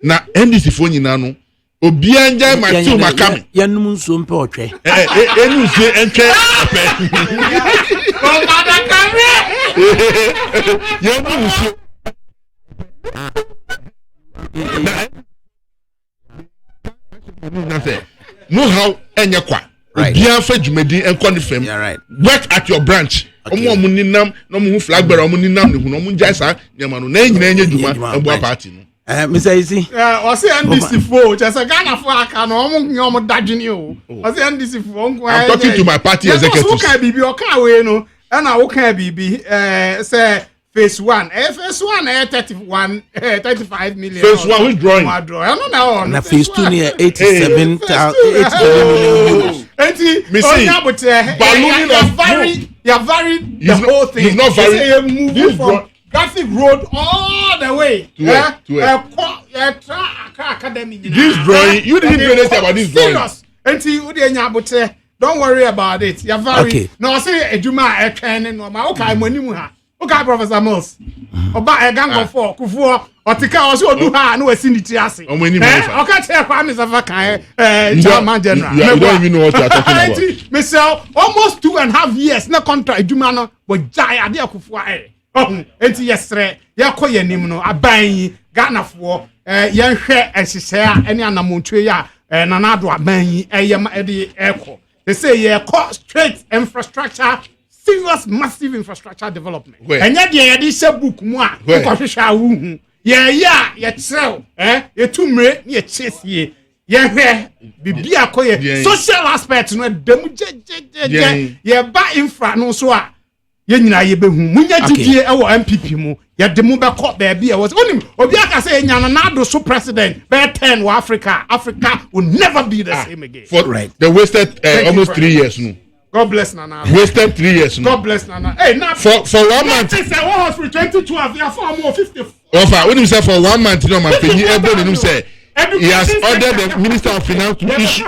Speaker 8: na NDC fo nyina no obi anja Matthew Makame
Speaker 3: yanum nso mpe otwe
Speaker 8: enu se enche ope
Speaker 9: ko Adakabre
Speaker 8: yanum nso no how enya kwa obi afa dwumadi enko ne fam work at your branch omo ninam no mo flag bearer omo ninam ne hu no mo njai sa nyama no na nyina enya dwuma embo party no
Speaker 3: Mr. Isi
Speaker 9: o se NDC fo just Ghana fo aka no omo dadwini o se NDC fo nko
Speaker 8: I'm talking to my party executives
Speaker 9: o ka bibi o ka we no na o ka bibi say phase 1 35 million
Speaker 8: phase 1 who's drawing
Speaker 9: I don't know
Speaker 3: na phase 2 near 87 million euros
Speaker 9: you're very the whole thing
Speaker 8: he's not very
Speaker 9: moving from Graphic Road all the way
Speaker 8: to
Speaker 9: academy
Speaker 8: this drawing you didn't do anything about this drawing
Speaker 9: don't worry about it you're very no say ejuma e twen no ma o kai monimu ha okay, Professor Mills. Oba a gang of four, Kufu, or Tika also do her, no acidity acid. Okay, tell Kwame Savaka, German General.
Speaker 8: You don't even know what you're talking about.
Speaker 9: Michelle, almost 2.5 years, no contract, Jumano, but Jaya, dear Kufu. Oh, yesterday, Yakoya Nimno, a bang, Ghana for, young hair, and she said, any other Montreal, and another bang, a yam Eddie Echo. They say, yeah, straight infrastructure. Serious massive infrastructure development. And yet you say book moi because you sell you too many you chase ye bibi akoye social aspect no dem ye ba infra no so a ye nyina ye behu munya gidie e wo MPP mu ye de mu be ko ba bia was onim obi aka say nyana na do so president be 10 wa Africa will never be the same again.
Speaker 8: They wasted almost 3 years no.
Speaker 9: God bless Nana.
Speaker 8: Wasted 3 years. No?
Speaker 9: God bless Nana. Hey, now
Speaker 8: for 1 month.
Speaker 9: This is 2012. You are far more 50.
Speaker 8: Offer when you say for 1 month, you know, my penny. Everybody say he has ordered the Minister of Finance to release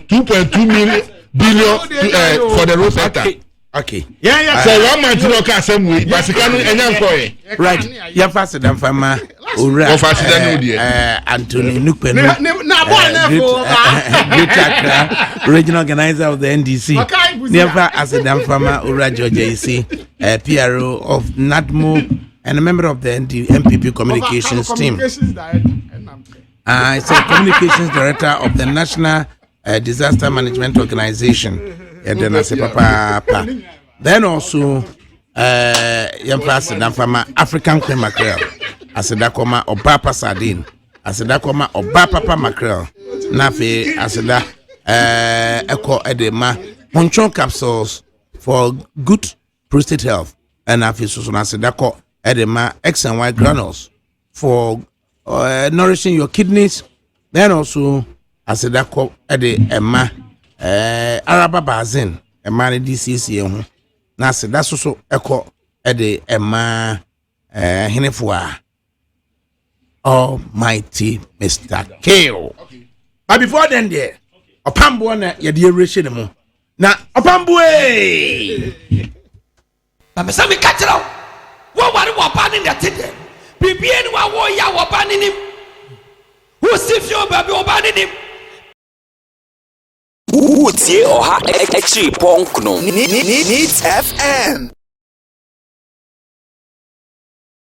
Speaker 8: 2.2 billion for the road sector.
Speaker 3: Okay.
Speaker 9: Yeah.
Speaker 8: For 1 month, you know, same way. But you can't any
Speaker 3: right. You faster than Fama. Anthony Nukpenu, regional organizer of the NDC. Never as a Damfama Ura Georgia EC, PRO of NATMO, and a member of the MPP communications team. It's a communications director of the National Disaster Management Organization. yɛde no ase papa. Then also yɛmfa aseda mfama African cream mackerel, aseda kɔma ɔba papa sardine, aseda kɔma ɔba papa mackerel, na afei aseda ɛkɔ ɛde ma ponchon capsules for good prostate health, and afei so na aseda kɔ ɛde ma X and Y granules for nourishing your kidneys. Then also aseda kɔ ɛde ɛma araba bazin ɛma ne DCC ho. Na aseda so ɛkɔ ɛde ɛma henefua Almighty Mr. Kale. But before then there, Opambo na yɛde ɛwrɛhyɛ ne mu. Na Opambo
Speaker 10: na me say me catch now. Wo ware wo ba ne tete. Bibie ni wa wo ya wo ba ne nim. Wo si fi o ba bi wo ba ne nim.
Speaker 11: Wotie Oha Echi Ponk no. Needs FM.